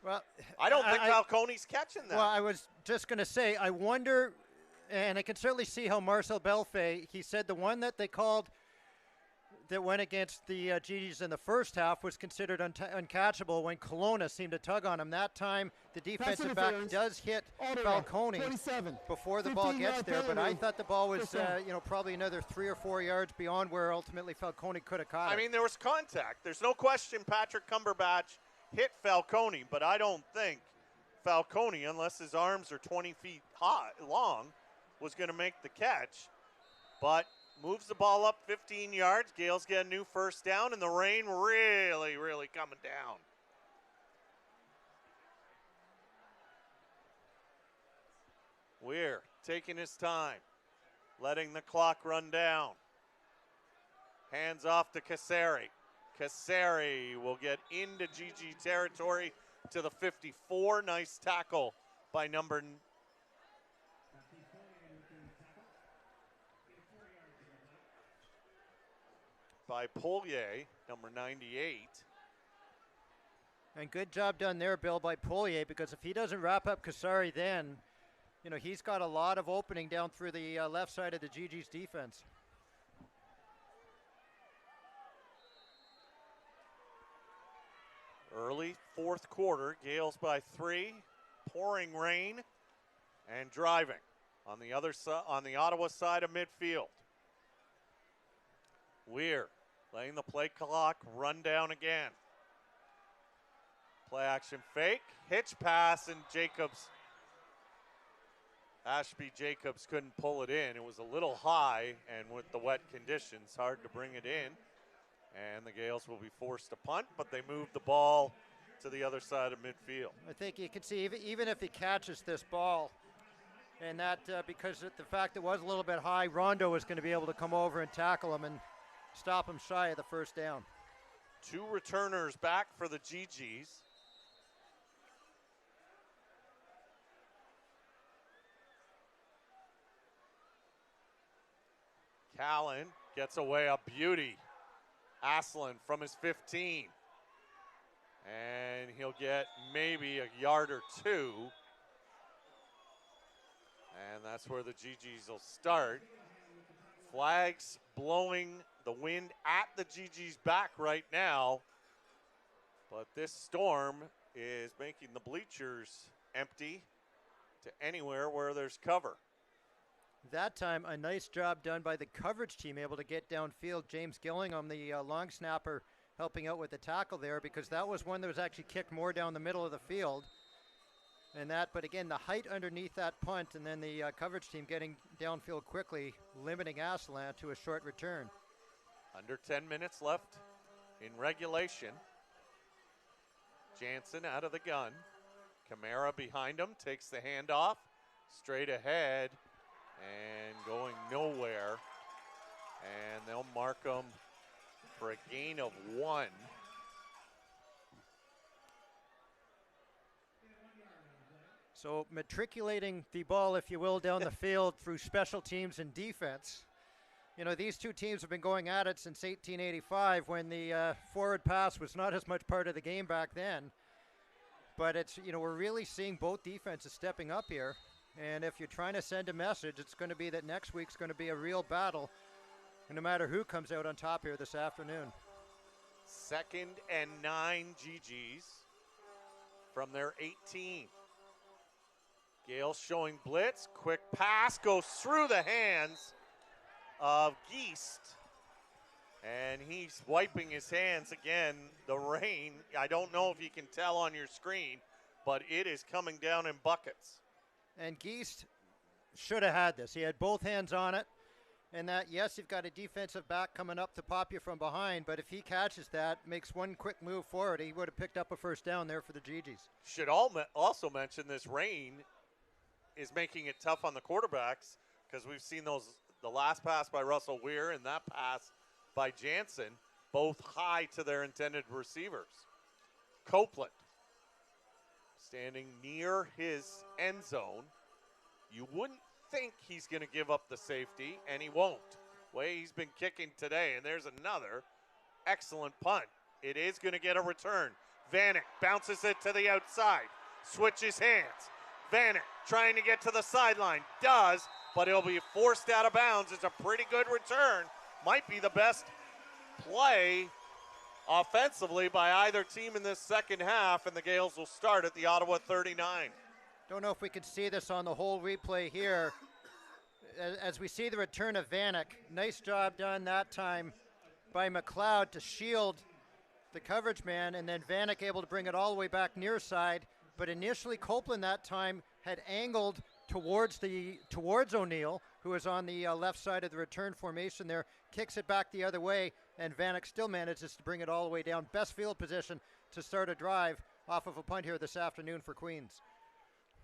Well, I don't think Falcone's catching that. Well, I was just going to say, I wonder, and I can certainly see how Marcel Belfay, he said the one that they called that went against the GGs in the first half was considered uncatchable when Kelowna seemed to tug on him. That time, the defensive back does hit Falcone before the ball gets there, but I thought the ball was, probably another 3 or 4 yards beyond where ultimately Falcone could have caught it. I mean, there was contact. There's no question Patrick Cumberbatch hit Falcone, but I don't think Falcone, unless his arms are 20 feet long, was going to make the catch. But moves the ball up 15 yards. Gaels get a new first down, and the rain really, really coming down. Weir taking his time, letting the clock run down. Hands off to Casari. Casari will get into GG territory to the 54. Nice tackle by by Polier, number 98. And good job done there, Bill, by Polier, because if he doesn't wrap up Casari then, he's got a lot of opening down through the left side of the GG's defense. Early fourth quarter, Gaels by 3, pouring rain and driving on the other side, on the Ottawa side of midfield. Weir letting the play clock run down again. Play action fake, hitch pass, and Ashby Jacobs couldn't pull it in. It was a little high, and with the wet conditions, hard to bring it in. And the Gaels will be forced to punt, but they move the ball to the other side of midfield. I think you can see, even if he catches this ball, and that because of the fact it was a little bit high, Rondo is going to be able to come over and tackle him and stop him shy of the first down. 2 returners back for the GGs. Callan gets away a beauty. Aslan from his 15. And he'll get maybe a yard or 2. And that's where the GGs will start. Flags blowing the wind at the GG's back right now. But this storm is making the bleachers empty to anywhere where there's cover. That time, a nice job done by the coverage team, able to get downfield. James Gillingham, the long snapper, helping out with the tackle there, because that was one that was actually kicked more down the middle of the field. But again, the height underneath that punt, and then the coverage team getting downfield quickly, limiting Aslan to a short return. Under 10 minutes left in regulation. Jansen out of the gun. Camara behind him, takes the handoff, straight ahead, and going nowhere. And they'll mark him for a gain of 1. So matriculating the ball, if you will, down the field through special teams and defense. These two teams have been going at it since 1885, when the forward pass was not as much part of the game back then. But it's, we're really seeing both defenses stepping up here. And if you're trying to send a message, it's going to be that next week's going to be a real battle, no matter who comes out on top here this afternoon. 2nd and 9 GGs from their 18. Gaels showing blitz. Quick pass goes through the hands of Geist. And he's wiping his hands again. The rain, I don't know if you can tell on your screen, but it is coming down in buckets. And Geist should have had this. He had both hands on it. And that, yes, you've got a defensive back coming up to pop you from behind, but if he catches that, makes one quick move forward, he would have picked up a first down there for the GGs. Should also mention this rain is making it tough on the quarterbacks, because we've seen the last pass by Russell Weir and that pass by Jansen, both high to their intended receivers. Copeland standing near his end zone. You wouldn't think he's going to give up the safety, and he won't. Way he's been kicking today, and there's another excellent punt. It is going to get a return. Vanek bounces it to the outside, switches hands. Vanek trying to get to the sideline, does, but he'll be forced out of bounds. It's a pretty good return. Might be the best play offensively by either team in this second half, and the Gaels will start at the Ottawa 39. Don't know if we can see this on the whole replay here. As we see the return of Vanek, nice job done that time by McLeod to shield the coverage man, and then Vanek able to bring it all the way back near side. But initially Copeland that time had angled towards O'Neill, who was on the left side of the return formation there, kicks it back the other way, and Vanek still manages to bring it all the way down. Best field position to start a drive off of a punt here this afternoon for Queens.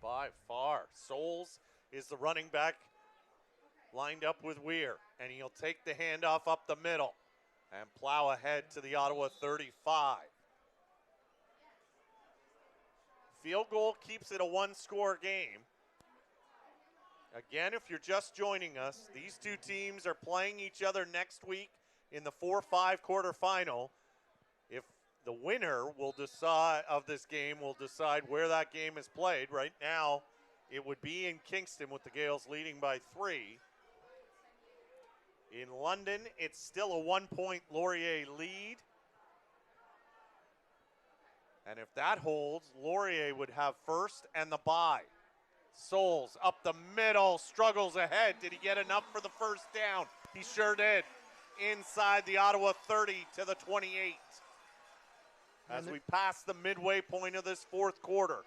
By far, Souls is the running back lined up with Weir, and he'll take the handoff up the middle and plow ahead to the Ottawa 35. Field goal keeps it a one-score game. Again, if you're just joining us, these two teams are playing each other next week in the 4-5 quarterfinal. If the winner will decide of this game will decide where that game is played. Right now, it would be in Kingston with the Gaels leading by 3. In London, it's still a 1-point Laurier lead. And if that holds, Laurier would have first and the bye. Souls up the middle, struggles ahead. Did he get enough for the first down? He sure did. Inside the Ottawa 30 to the 28. As we pass the midway point of this fourth quarter,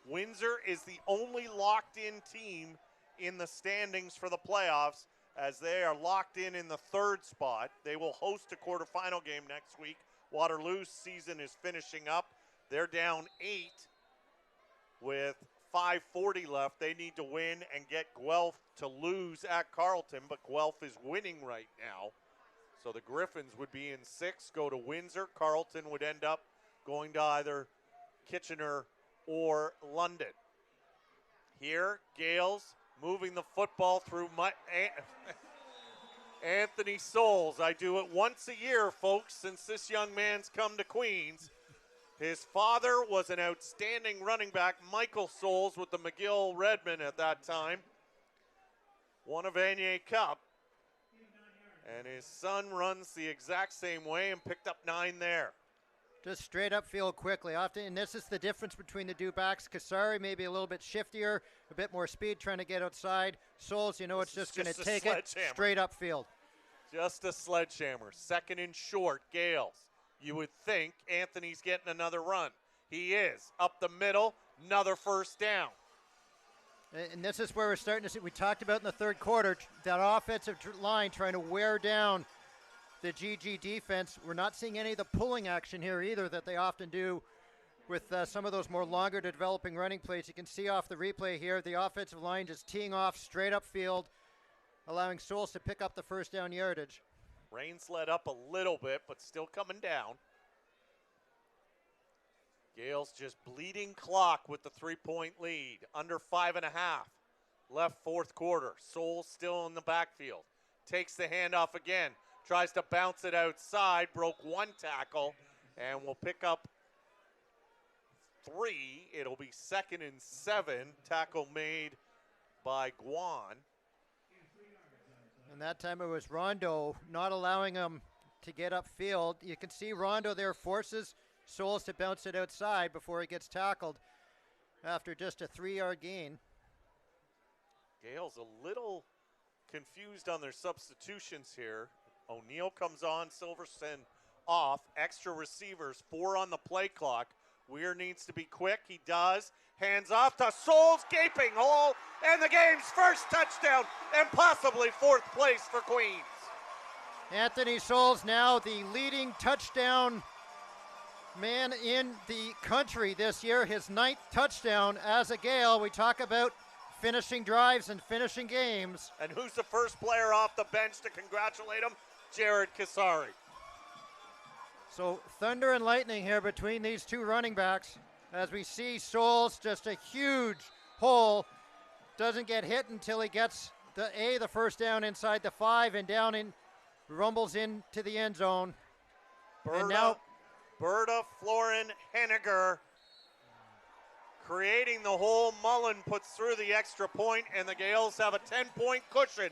Windsor is the only locked-in team in the standings for the playoffs, as they are locked in the third spot. They will host a quarterfinal game next week. Waterloo's season is finishing up. They're down 8 with 5:40 left. They need to win and get Guelph to lose at Carleton, but Guelph is winning right now. So the Griffins would be in 6, go to Windsor. Carleton would end up going to either Kitchener or London. Here, Gaels moving the football through Anthony Souls. I do it once a year, folks, since this young man's come to Queens. His father was an outstanding running back, Michael Souls, with the McGill Redmen at that time. Won a Vanier Cup. And his son runs the exact same way and picked up 9 there. Just straight up field quickly. Often, and this is the difference between the two backs. Kasari maybe a little bit shiftier, a bit more speed trying to get outside. Souls, it's just going to take it straight up field. Just a sledgehammer. Second and short, Gaels. You would think Anthony's getting another run. He is. Up the middle, another first down. And this is where we're starting to see, we talked about in the third quarter, that offensive line trying to wear down the GG defense. We're not seeing any of the pulling action here either that they often do with some of those more longer developing running plays. You can see off the replay here, the offensive line just teeing off straight up field, allowing Souls to pick up the first down yardage. Rain's let up a little bit, but still coming down. Gaels just bleeding clock with the 3-point lead. Under 5.5 left fourth quarter. Souls still in the backfield. Takes the handoff again. Tries to bounce it outside. Broke 1 tackle and will pick up 3. It'll be 2nd and 7. Tackle made by Guan. And that time it was Rondo not allowing him to get upfield. You can see Rondo there forces Souls to bounce it outside before he gets tackled after just a 3-yard gain. Gaels a little confused on their substitutions here. O'Neill comes on, Silverson off. Extra receivers, 4 on the play clock. Weir needs to be quick. He does. Hands off to Souls, gaping hole, and the game's first touchdown and possibly 4th place for Queens. Anthony Souls now the leading touchdown man in the country this year. His 9th touchdown as a Gael. We talk about finishing drives and finishing games. And who's the first player off the bench to congratulate him? Jared Kasari. So thunder and lightning here between these two running backs. As we see Souls, just a huge hole. Doesn't get hit until he gets the first down inside the 5 and down in, rumbles into the end zone. Berta Florin Henniger creating the hole. Mullen puts through the extra point, and the Gaels have a 10-point cushion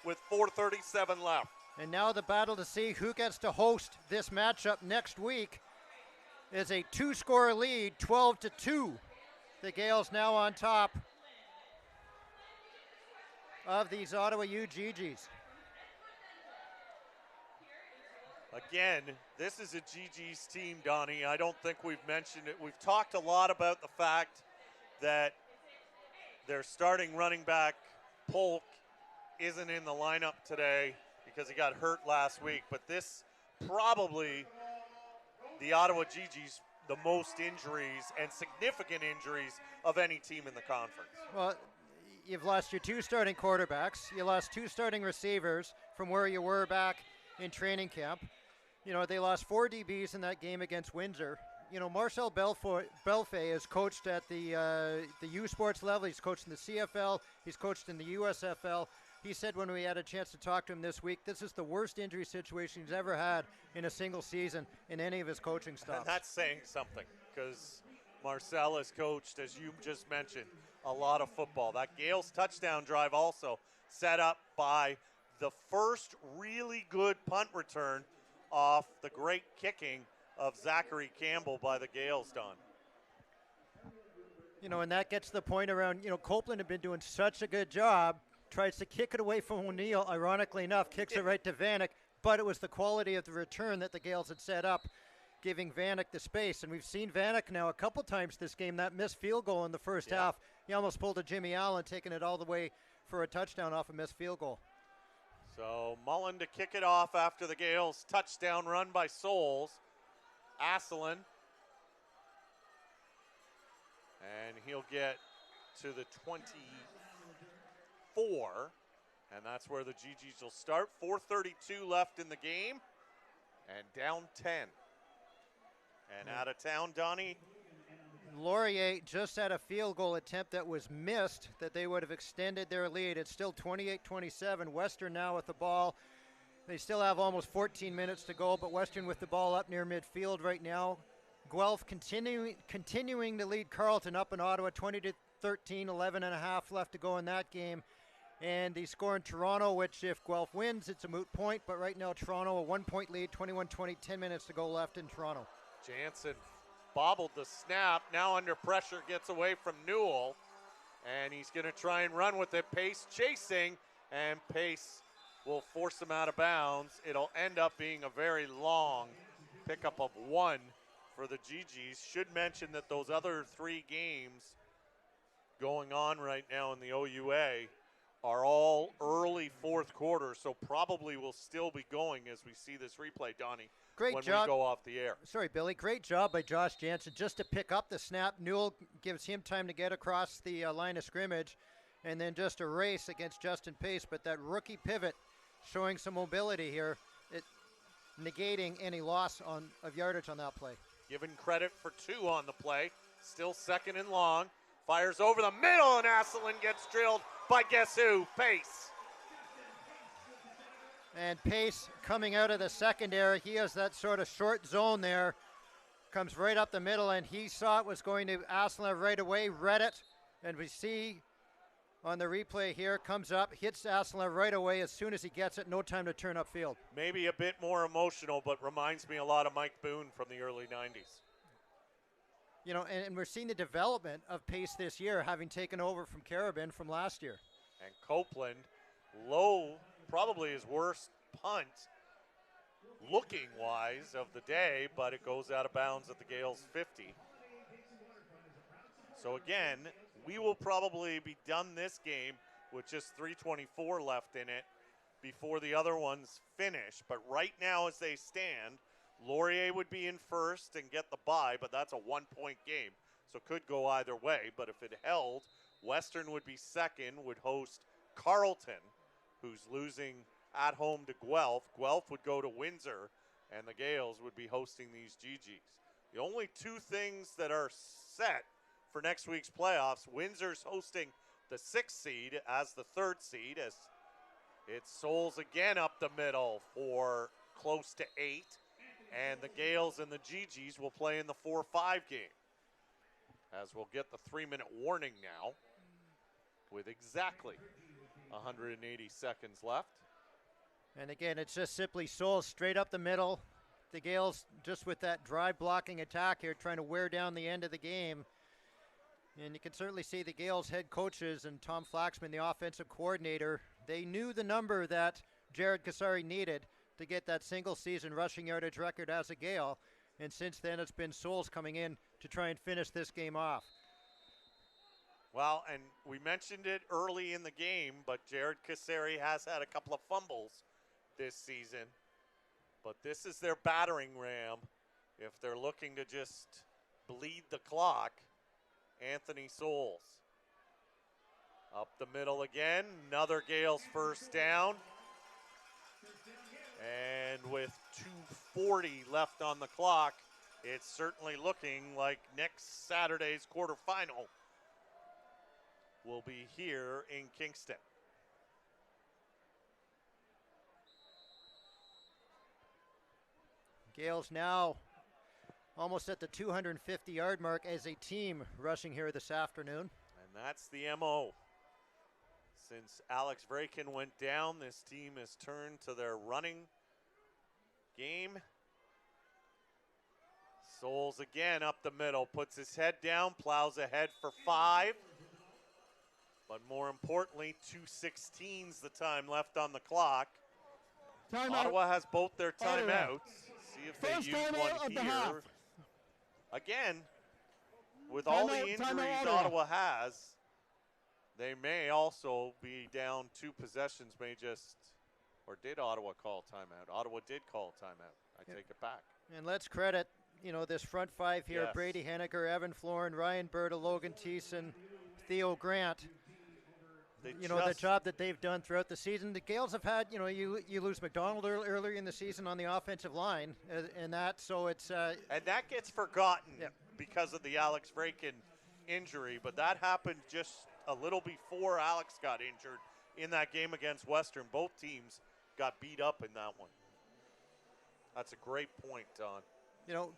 with 4:37 left. And now the battle to see who gets to host this matchup next week is a 2-score lead, 12-2. The Gaels now on top of these Ottawa UGGs. Again, this is a GG's team, Donnie. I don't think we've mentioned it. We've talked a lot about the fact that their starting running back, Polk, isn't in the lineup today because he got hurt last week. But this probably, the Ottawa GG's, the most injuries and significant injuries of any team in the conference. Well, you've lost your 2 starting quarterbacks. You lost 2 starting receivers from where you were back in training camp. You know, they lost 4 DBs in that game against Windsor. You know, Marcel Belfay has coached at the U Sports level. He's coached in the CFL. He's coached in the USFL. He said when we had a chance to talk to him this week, this is the worst injury situation he's ever had in a single season in any of his coaching stops. And that's saying something, because Marcel has coached, as you just mentioned, a lot of football. That Gaels touchdown drive also set up by the first really good punt return off the great kicking of Zachary Campbell by the Gaels, Don. You know, and that gets to the point around, you know, Copeland had been doing such a good job, tries to kick it away from O'Neill, ironically enough, kicks it right to Vanek, but it was the quality of the return that the Gaels had set up, giving Vanek the space. And we've seen Vanek now a couple times this game, that missed field goal in the first half. He almost pulled a Jimmy Allen, taking it all the way for a touchdown off a missed field goal. So Mullen to kick it off after the Gaels touchdown run by Souls. Asselin. And he'll get to the 24. And that's where the GGs will start. 4:32 left in the game. And down 10. And out of town, Donnie. Laurier just had a field goal attempt that was missed, that they would have extended their lead. It's still 28-27. Western now with the ball. They still have almost 14 minutes to go, but Western with the ball up near midfield right now. Guelph continuing to lead Carleton up in Ottawa, 20-13, 11 and a half left to go in that game. And they score in Toronto, which if Guelph wins, it's a moot point. But right now, Toronto, a 1-point lead, 21-20, 10 minutes to go left in Toronto. Jansen bobbled the snap, now under pressure, gets away from Newell, and he's going to try and run with it. Pace chasing, and Pace will force him out of bounds. It'll end up being a very long pickup of 1 for the GGs. Should mention that those other 3 games going on right now in the OUA are all early fourth quarter, so probably will still be going as we see this replay, Donnie. Great when job. We go off the air. Sorry, Billy. Great job by Josh Jansen just to pick up the snap. Newell gives him time to get across the line of scrimmage, and then just a race against Justin Pace. But that rookie pivot showing some mobility here, negating any loss of yardage on that play. Given credit for 2 on the play. Still second and long. Fires over the middle, and Asselin gets drilled by guess who? Pace. And Pace coming out of the secondary. He has that sort of short zone there. Comes right up the middle, and he saw it was going to Asselin right away, read it. And we see on the replay here, comes up, hits Asselin right away as soon as he gets it. No time to turn upfield. Maybe a bit more emotional, but reminds me a lot of Mike Boone from the early 90s. You know, and we're seeing the development of Pace this year, having taken over from Carabin from last year. And Copeland, low, probably his worst punt, looking-wise, of the day, but it goes out of bounds at the Gaels' 50. So again, we will probably be done this game with just 3:24 left in it before the other ones finish. But right now, as they stand, Laurier would be in first and get the bye, but that's a 1-point game, so could go either way. But if it held, Western would be second, would host Carleton, who's losing at home to Guelph. Guelph would go to Windsor, and the Gaels would be hosting these GGs. The only 2 things that are set for next week's playoffs, Windsor's hosting the 6th seed as the 3rd seed, as it's Souls again up the middle for close to 8. And the Gaels and the GGs will play in the 4-5 game. As we'll get the 3-minute warning now with exactly 180 seconds left. And again, it's just simply Souls straight up the middle. The Gaels just with that drive blocking attack here, trying to wear down the end of the game. And you can certainly see the Gaels head coaches and Tom Flaxman, the offensive coordinator, they knew the number that Jared Kasari needed to get that single season rushing yardage record as a Gael. And since then, it's been Souls coming in to try and finish this game off. Well, and we mentioned it early in the game, but Jared Kasari has had a couple of fumbles this season. But this is their battering ram. If they're looking to just bleed the clock, Anthony Souls. Up the middle again, another Gaels first down. And with 2:40 left on the clock, it's certainly looking like next Saturday's quarterfinal will be here in Kingston. Gaels now almost at the 250-yard mark as a team rushing here this afternoon. And that's the MO. Since Alex Vraken went down, this team has turned to their running game. Souls again up the middle, puts his head down, plows ahead for 5. But more importantly, 2:16's the time left on the clock. Ottawa has both their timeouts. See if they use one here. Again, with all the injuries Ottawa has, they may also be down 2 possessions, or did Ottawa call timeout? Ottawa did call timeout. I take it back. And let's credit, this front 5 here, Yes. Brady Henniger, Evan Florin, Ryan Berta, Logan Thiessen, Theo Grant. The job that they've done throughout the season. The Gaels have had, you lose McDonald earlier in the season on the offensive line, and it's... and that gets forgotten because of the Alex Vraken injury, but that happened just a little before Alex got injured in that game against Western. Both teams got beat up in that one. That's a great point, Don.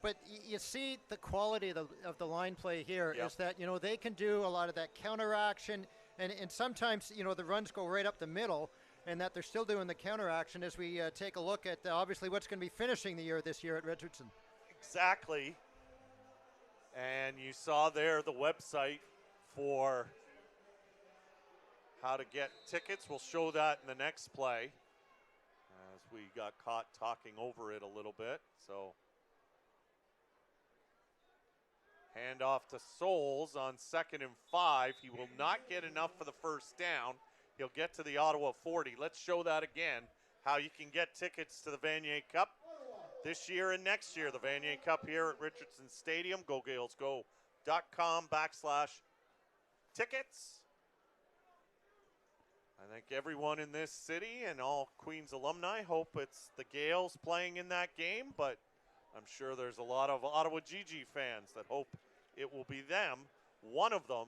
But you see the quality of the line play here is that, they can do a lot of that counteraction. And sometimes, the runs go right up the middle, and that they're still doing the counteraction as we take a look at, obviously, what's going to be finishing the year this year at Richardson. Exactly. And you saw there the website for how to get tickets. We'll show that in the next play as we got caught talking over it a little bit. So hand off to Souls on 2nd and 5. He will not get enough for the first down. He'll get to the Ottawa 40. Let's show that again, how you can get tickets to the Vanier Cup this year and next year. The Vanier Cup here at Richardson Stadium. GoGaelsGo.com/tickets. I think everyone in this city and all Queens alumni hope it's the Gaels playing in that game, but I'm sure there's a lot of Ottawa GG fans that hope it will be them. One of them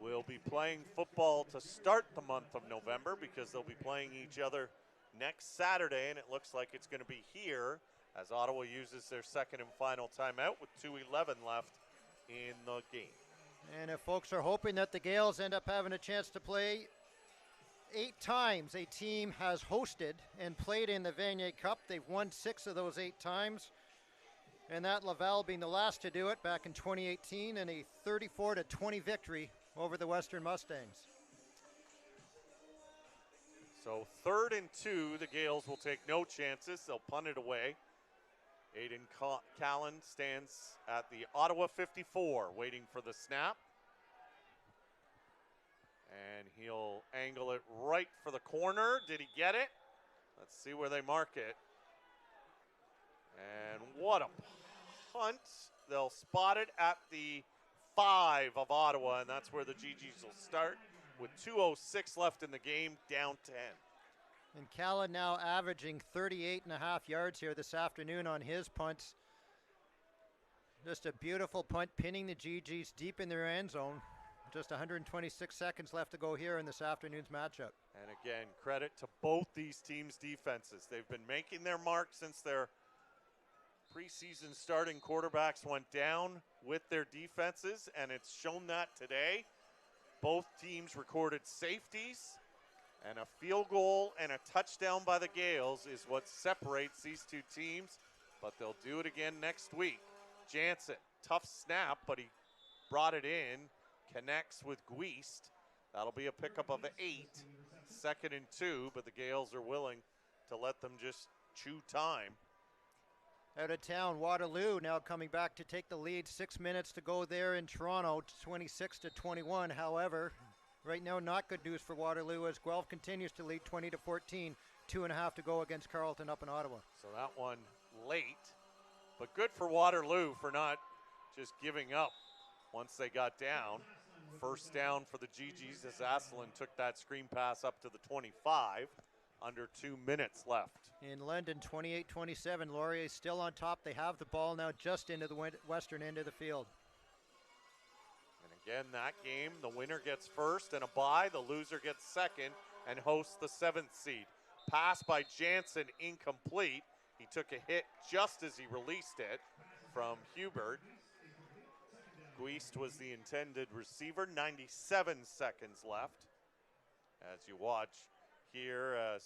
will be playing football to start the month of November because they'll be playing each other next Saturday, and it looks like it's going to be here as Ottawa uses their second and final timeout with 2:11 left in the game. And if folks are hoping that the Gaels end up having a chance to play 8 times a team has hosted and played in the Vanier Cup. They've won 6 of those 8 times. And that Laval being the last to do it back in 2018 in a 34-20 victory over the Western Mustangs. So 3rd and 2, the Gaels will take no chances. They'll punt it away. Aiden Callan stands at the Ottawa 54 waiting for the snap. And he'll angle it right for the corner. Did he get it? Let's see where they mark it. And what a punt. They'll spot it at the 5 of Ottawa, and that's where the GGs will start with 2:06 left in the game, down 10. And Callan now averaging 38.5 yards here this afternoon on his punts. Just a beautiful punt, pinning the GGs deep in their end zone. Just 126 seconds left to go here in this afternoon's matchup. And again, credit to both these teams' defenses. They've been making their mark since their preseason starting quarterbacks went down with their defenses, and it's shown that today. Both teams recorded safeties, And a field goal and a touchdown by the Gaels is what separates these two teams, but they'll do it again next week. Jansen, tough snap, but he brought it in, connects with Guist. That'll be a pickup of 8, 2nd and 2, but the Gaels are willing to let them just chew time. Out of town, Waterloo now coming back to take the lead. 6 minutes to go there in Toronto, 26-21. However, right now, not good news for Waterloo as Guelph continues to lead 20-14. 2.5 to go against Carleton up in Ottawa. So that one late, but good for Waterloo for not just giving up once they got down. First down for the GGs as Asselin took that screen pass up to the 25. Under 2 minutes left. In London, 28-27. Laurier still on top. They have the ball now just into the western end of the field. And again, that game, the winner gets first and a bye. The loser gets second and hosts the 7th seed. Pass by Jansen, incomplete. He took a hit just as he released it from Hubert. Guist was the intended receiver. 97 seconds left. As you watch here, as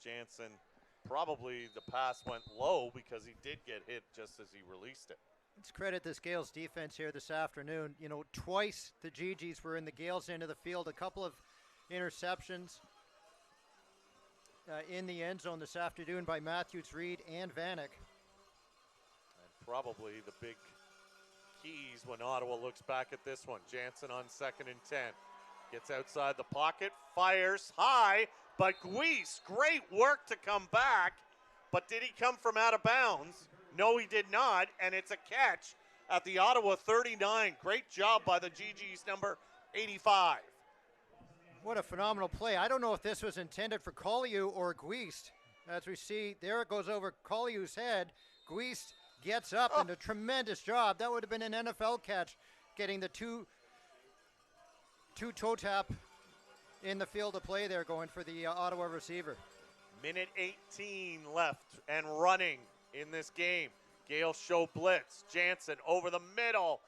Jansen, probably the pass went low because he did get hit just as he released it. Let's credit this Gaels defense here this afternoon. You know, twice the GGs were in the Gaels end of the field. A couple of interceptions in the end zone this afternoon by Matthews, Reed, and Vanek. And probably the big keys when Ottawa looks back at this one. Jansen on 2nd and 10. Gets outside the pocket, fires high, but Guist, great work to come back. But did he come from out of bounds? No, he did not, and it's a catch at the Ottawa 39. Great job by the GG's number 85. What a phenomenal play. I don't know if this was intended for Collieu or Guist. As we see, there it goes over Collieu's head. Guist gets up and a tremendous job. That would have been an NFL catch, getting the two toe tap in the field of play there, going for the Ottawa receiver. Minute 18 left and running in this game. Gaels show blitz. Jansen over the middle,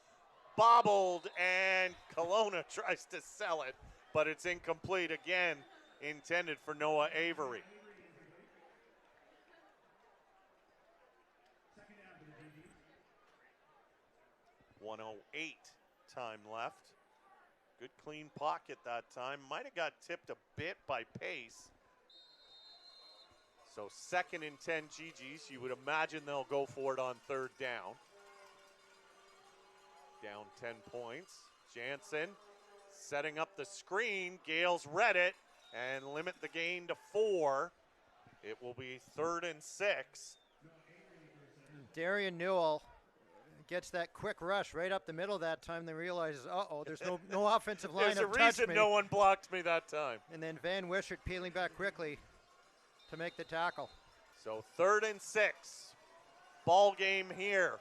bobbled, and Kelowna tries to sell it, but it's incomplete again, intended for Noah Avery. .108 time left. Good clean pocket that time. Might have got tipped a bit by pace. So 2nd and 10 GGs. You would imagine they'll go for it on 3rd down. Down 10 points. Jansen setting up the screen. Gaels read it and limit the gain to 4. It will be 3rd and 6. Darian Newell gets that quick rush right up the middle that time. Then realizes, uh-oh, there's no offensive line. There's a reason no one blocked me that time. And then Van Wishart peeling back quickly to make the tackle. So 3rd and 6. Ball game here.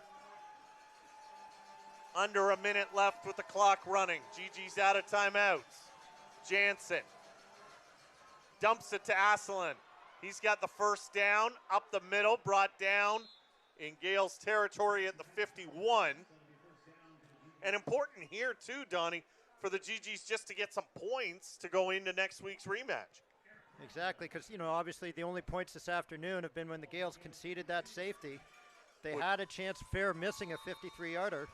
Under a minute left with the clock running. GG's out of timeouts. Jansen dumps it to Asselin. He's got the first down, up the middle, brought down in Gaels territory at the 51. And important here too, Donnie, for the GGs just to get some points to go into next week's rematch. Exactly, because, you know, obviously the only points this afternoon have been when the Gaels conceded that safety. They had a chance fair missing a 53-yarder.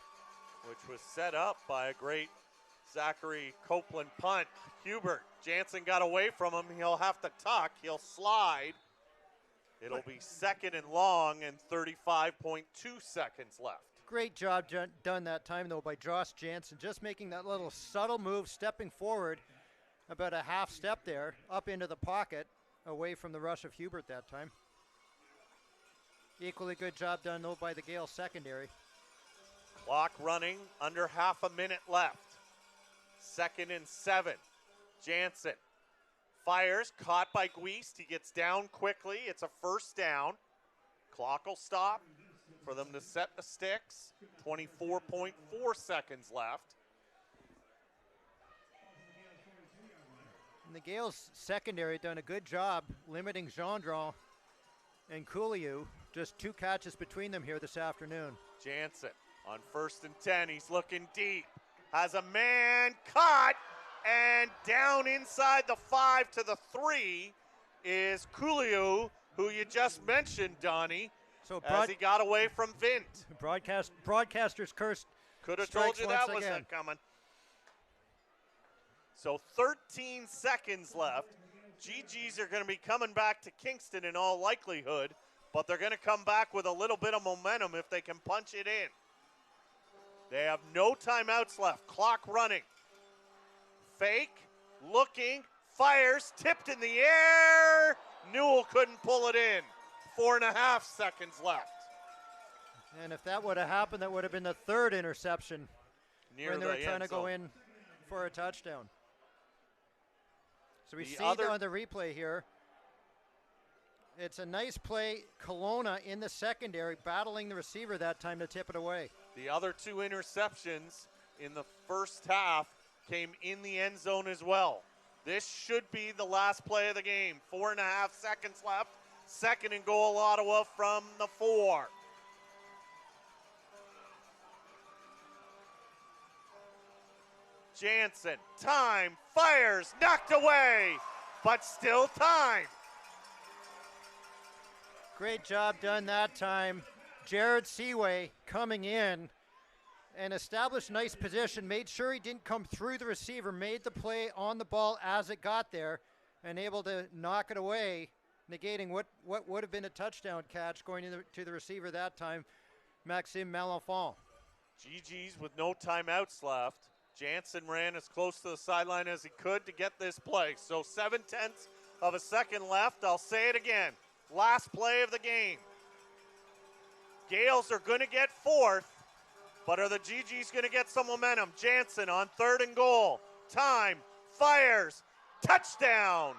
Which was set up by a great Zachary Copeland punt. Hubert, Jansen got away from him. He'll have to tuck. He'll slide. It'll be 2nd and long and 35.2 seconds left. Great job done that time, though, by Josh Jansen. Just making that little subtle move, stepping forward about a half step there, up into the pocket, away from the rush of Hubert that time. Equally good job done, though, by the Gaels secondary. Clock running, under half a minute left. 2nd and 7. Jansen fires, caught by Guist. He gets down quickly. It's a first down. Clock will stop for them to set the sticks. 24.4 seconds left. And the Gaels secondary done a good job limiting Gendron and Couliou. Just 2 catches between them here this afternoon. Jansen on 1st and 10. He's looking deep. Has a man caught and down inside the 5 to the 3 is Coolio, who you just mentioned, Donnie, So as he got away from Vint. broadcaster's curse. Could have told you that once was again. coming. So 13 seconds left. GGs are going to be coming back to Kingston in all likelihood, but they're going to come back with a little bit of momentum if they can punch it in. They have no timeouts left. Clock running. Fake, looking, fires, tipped in the air. Newell couldn't pull it in. 4.5 seconds left. And if that would have happened, that would have been the third interception Near when they the were trying end to go zone. in for a touchdown. So we The see other- on the replay here, it's a nice play. Kelowna in the secondary battling the receiver that time to tip it away. The other 2 interceptions in the first half came in the end zone as well. This should be the last play of the game. 4.5 seconds left. 2nd and goal, Ottawa from the 4. Jansen, time, fires, knocked away, but still time. Great job done that time. Jared Seaway coming in and established nice position, made sure he didn't come through the receiver, made the play on the ball as it got there, and able to knock it away, negating what would have been a touchdown catch going to the receiver that time, Maxime Malenfant. GG's with no timeouts left. Jansen ran as close to the sideline as he could to get this play. So 0.7 of a second left. I'll say it again. Last play of the game. Gaels are going to get 4th, but are the GGs going to get some momentum? Jansen on 3rd and goal. Time, fires, touchdown.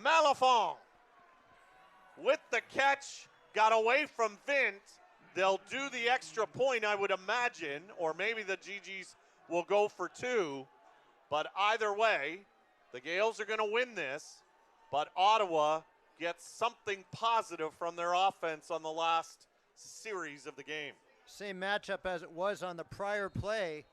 Malenfant with the catch, got away from Vint. They'll do the extra point, I would imagine, or maybe the GGs will go for 2. But either way, the Gaels are going to win this, but Ottawa gets something positive from their offense on the last series of the game. Same matchup as it was on the prior play.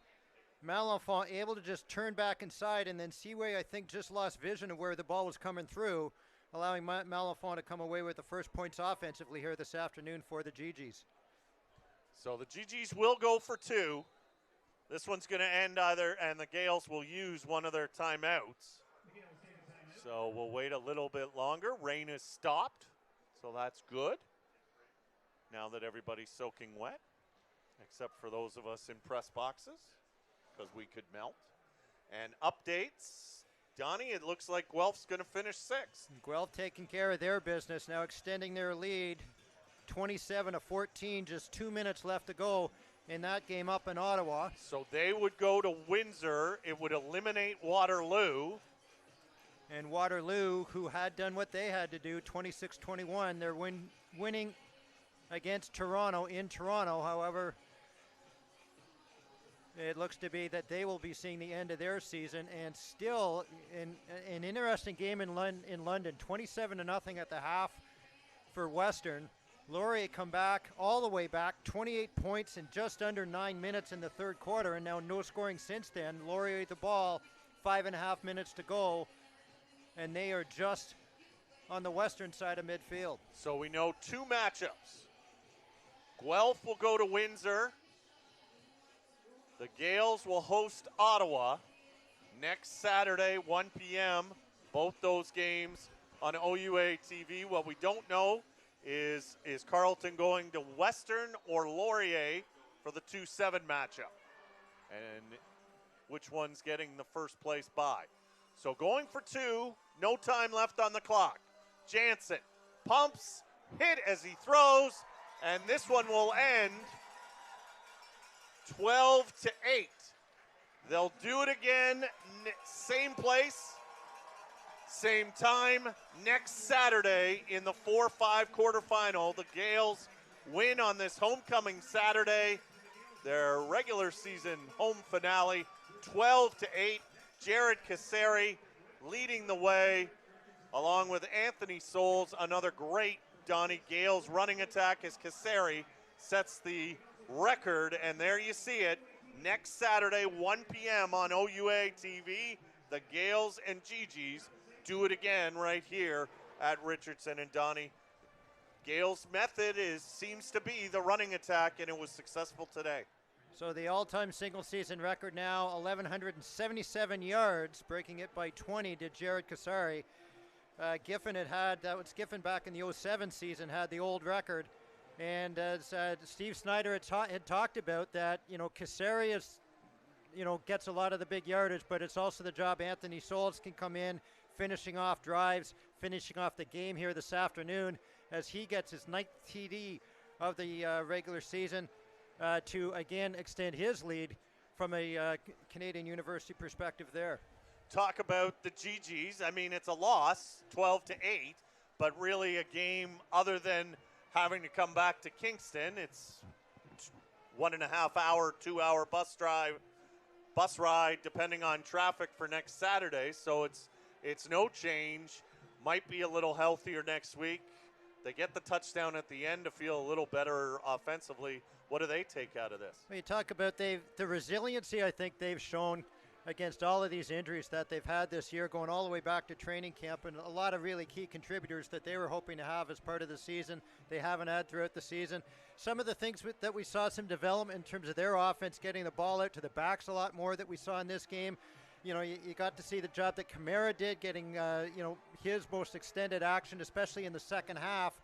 Malenfant able to just turn back inside, and then Seaway, I think, just lost vision of where the ball was coming through, allowing Malenfant to come away with the first points offensively here this afternoon for the GGs. So the GGs will go for 2. This one's going to end either, and the Gaels will use one of their timeouts. So we'll wait a little bit longer. Rain has stopped, so that's good. Now that everybody's soaking wet, except for those of us in press boxes, because we could melt. And updates, Donnie, it looks like Guelph's going to finish 6th. Guelph taking care of their business, now extending their lead 27-14, just 2 minutes left to go in that game up in Ottawa. So they would go to Windsor. It would eliminate Waterloo. And Waterloo, who had done what they had to do, 26-21, they're winning against Toronto in Toronto. However, it looks to be that they will be seeing the end of their season, and still in an interesting game in London, 27-0 at the half for Western. Laurier come back all the way back, 28 points in just under 9 minutes in the third quarter, and now no scoring since then. Laurier the ball, 5.5 minutes to go, and they are just on the western side of midfield. So we know 2 matchups. Guelph will go to Windsor. The Gaels will host Ottawa next Saturday, 1 p.m. Both those games on OUA TV. What we don't know is Carleton going to Western or Laurier for the 2-7 matchup, and which one's getting the first place bye. So going for 2, no time left on the clock. Jansen pumps, hit as he throws, and this one will end 12-8. They'll do it again, same place, same time, next Saturday in the 4-5 quarterfinal. The Gaels win on this homecoming Saturday, their regular season home finale, 12-8. Jared Kasseri leading the way, along with Anthony Souls. Another great Donnie Gaels running attack as Kasseri sets the record, and there you see it. next Saturday, 1 p.m. on OUA TV. The Gaels and Gigi's do it again right here at Richardson. And Donnie, Gaels' method seems to be the running attack, and it was successful today. So the all-time single-season record now, 1,177 yards, breaking it by 20 to Jared Kasari. Giffen that was Giffen back in the 07 season, had the old record. And as Steve Snyder had talked about that, Kasari is, gets a lot of the big yardage, but it's also the job Anthony Souls can come in, finishing off drives, finishing off the game here this afternoon as he gets his 9th TD of the regular season to, again, extend his lead from a Canadian University perspective there. Talk about the GGs. I mean, it's a loss, 12-8, but really a game other than having to come back to Kingston. It's 1.5 hour, 2 hour bus ride, depending on traffic for next Saturday. So it's no change. Might be a little healthier next week. They get the touchdown at the end to feel a little better offensively. What do they take out of this? When you talk about the resiliency I think they've shown against all of these injuries that they've had this year, going all the way back to training camp, and a lot of really key contributors that they were hoping to have as part of the season they haven't had throughout the season. Some of the things that we saw some development in terms of their offense, getting the ball out to the backs a lot more that we saw in this game. You got to see the job that Kamara did, getting his most extended action, especially in the second half.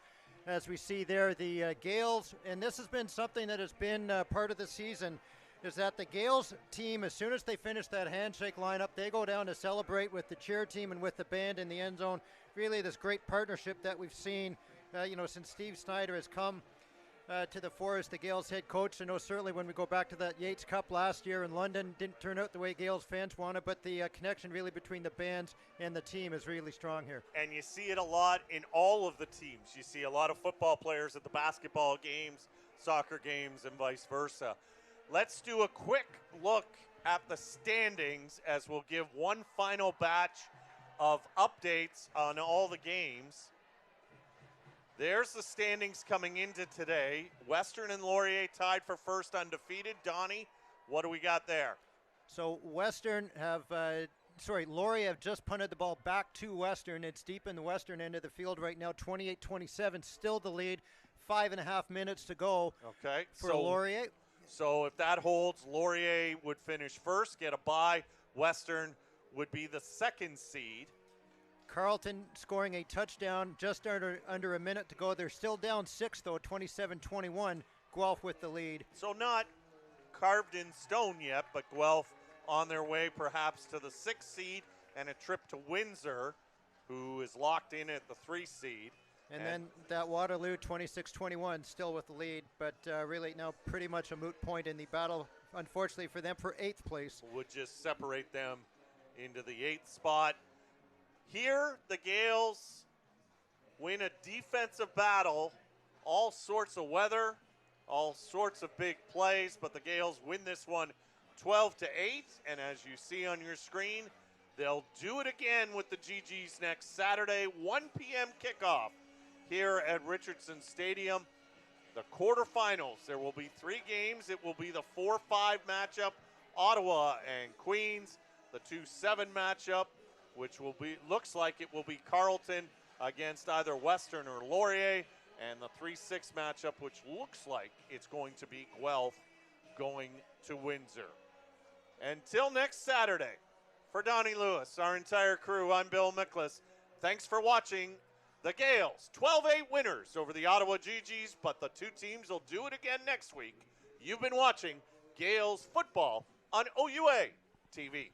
As we see there, the Gaels, and this has been something that has been part of the season, is that the Gaels team, as soon as they finish that handshake lineup, they go down to celebrate with the cheer team and with the band in the end zone. Really this great partnership that we've seen, since Steve Snyder has come to the fore as the Gaels head coach. I know certainly when we go back to that Yates Cup last year in London, didn't turn out the way Gaels fans wanted, but the connection really between the bands and the team is really strong here. And you see it a lot in all of the teams. You see a lot of football players at the basketball games, soccer games, and vice versa. Let's do a quick look at the standings as we'll give one final batch of updates on all the games. There's the standings coming into today. Western and Laurier tied for first undefeated. Donnie, what do we got there? So Western Laurier have just punted the ball back to Western. It's deep in the Western end of the field right now, 28-27, still the lead. 5.5 minutes to go for Laurier. So if that holds, Laurier would finish first, get a bye. Western would be the second seed. Carleton scoring a touchdown just under a minute to go. They're still down 6, though, 27-21. Guelph with the lead. So not carved in stone yet, but Guelph on their way perhaps to the 6th seed and a trip to Windsor, who is locked in at the 3 seed. And then that Waterloo 26-21 still with the lead, but really now pretty much a moot point in the battle, unfortunately for them, for 8th place. Would just separate them into the 8th spot. Here, the Gaels win a defensive battle, all sorts of weather, all sorts of big plays, but the Gaels win this one 12-8, and as you see on your screen, they'll do it again with the GGs next Saturday, 1 p.m. kickoff. Here at Richardson Stadium, the quarterfinals. There will be 3 games. It will be the 4-5 matchup, Ottawa and Queens. The 2-7 matchup, which looks like it will be Carleton against either Western or Laurier, and the 3-6 matchup, which looks like it's going to be Guelph going to Windsor. Until next Saturday, for Donnie Lewis, our entire crew, I'm Bill Miklas. Thanks for watching. The Gaels, 12-8 winners over the Ottawa GGs, but the 2 teams will do it again next week. You've been watching Gaels football on OUA TV.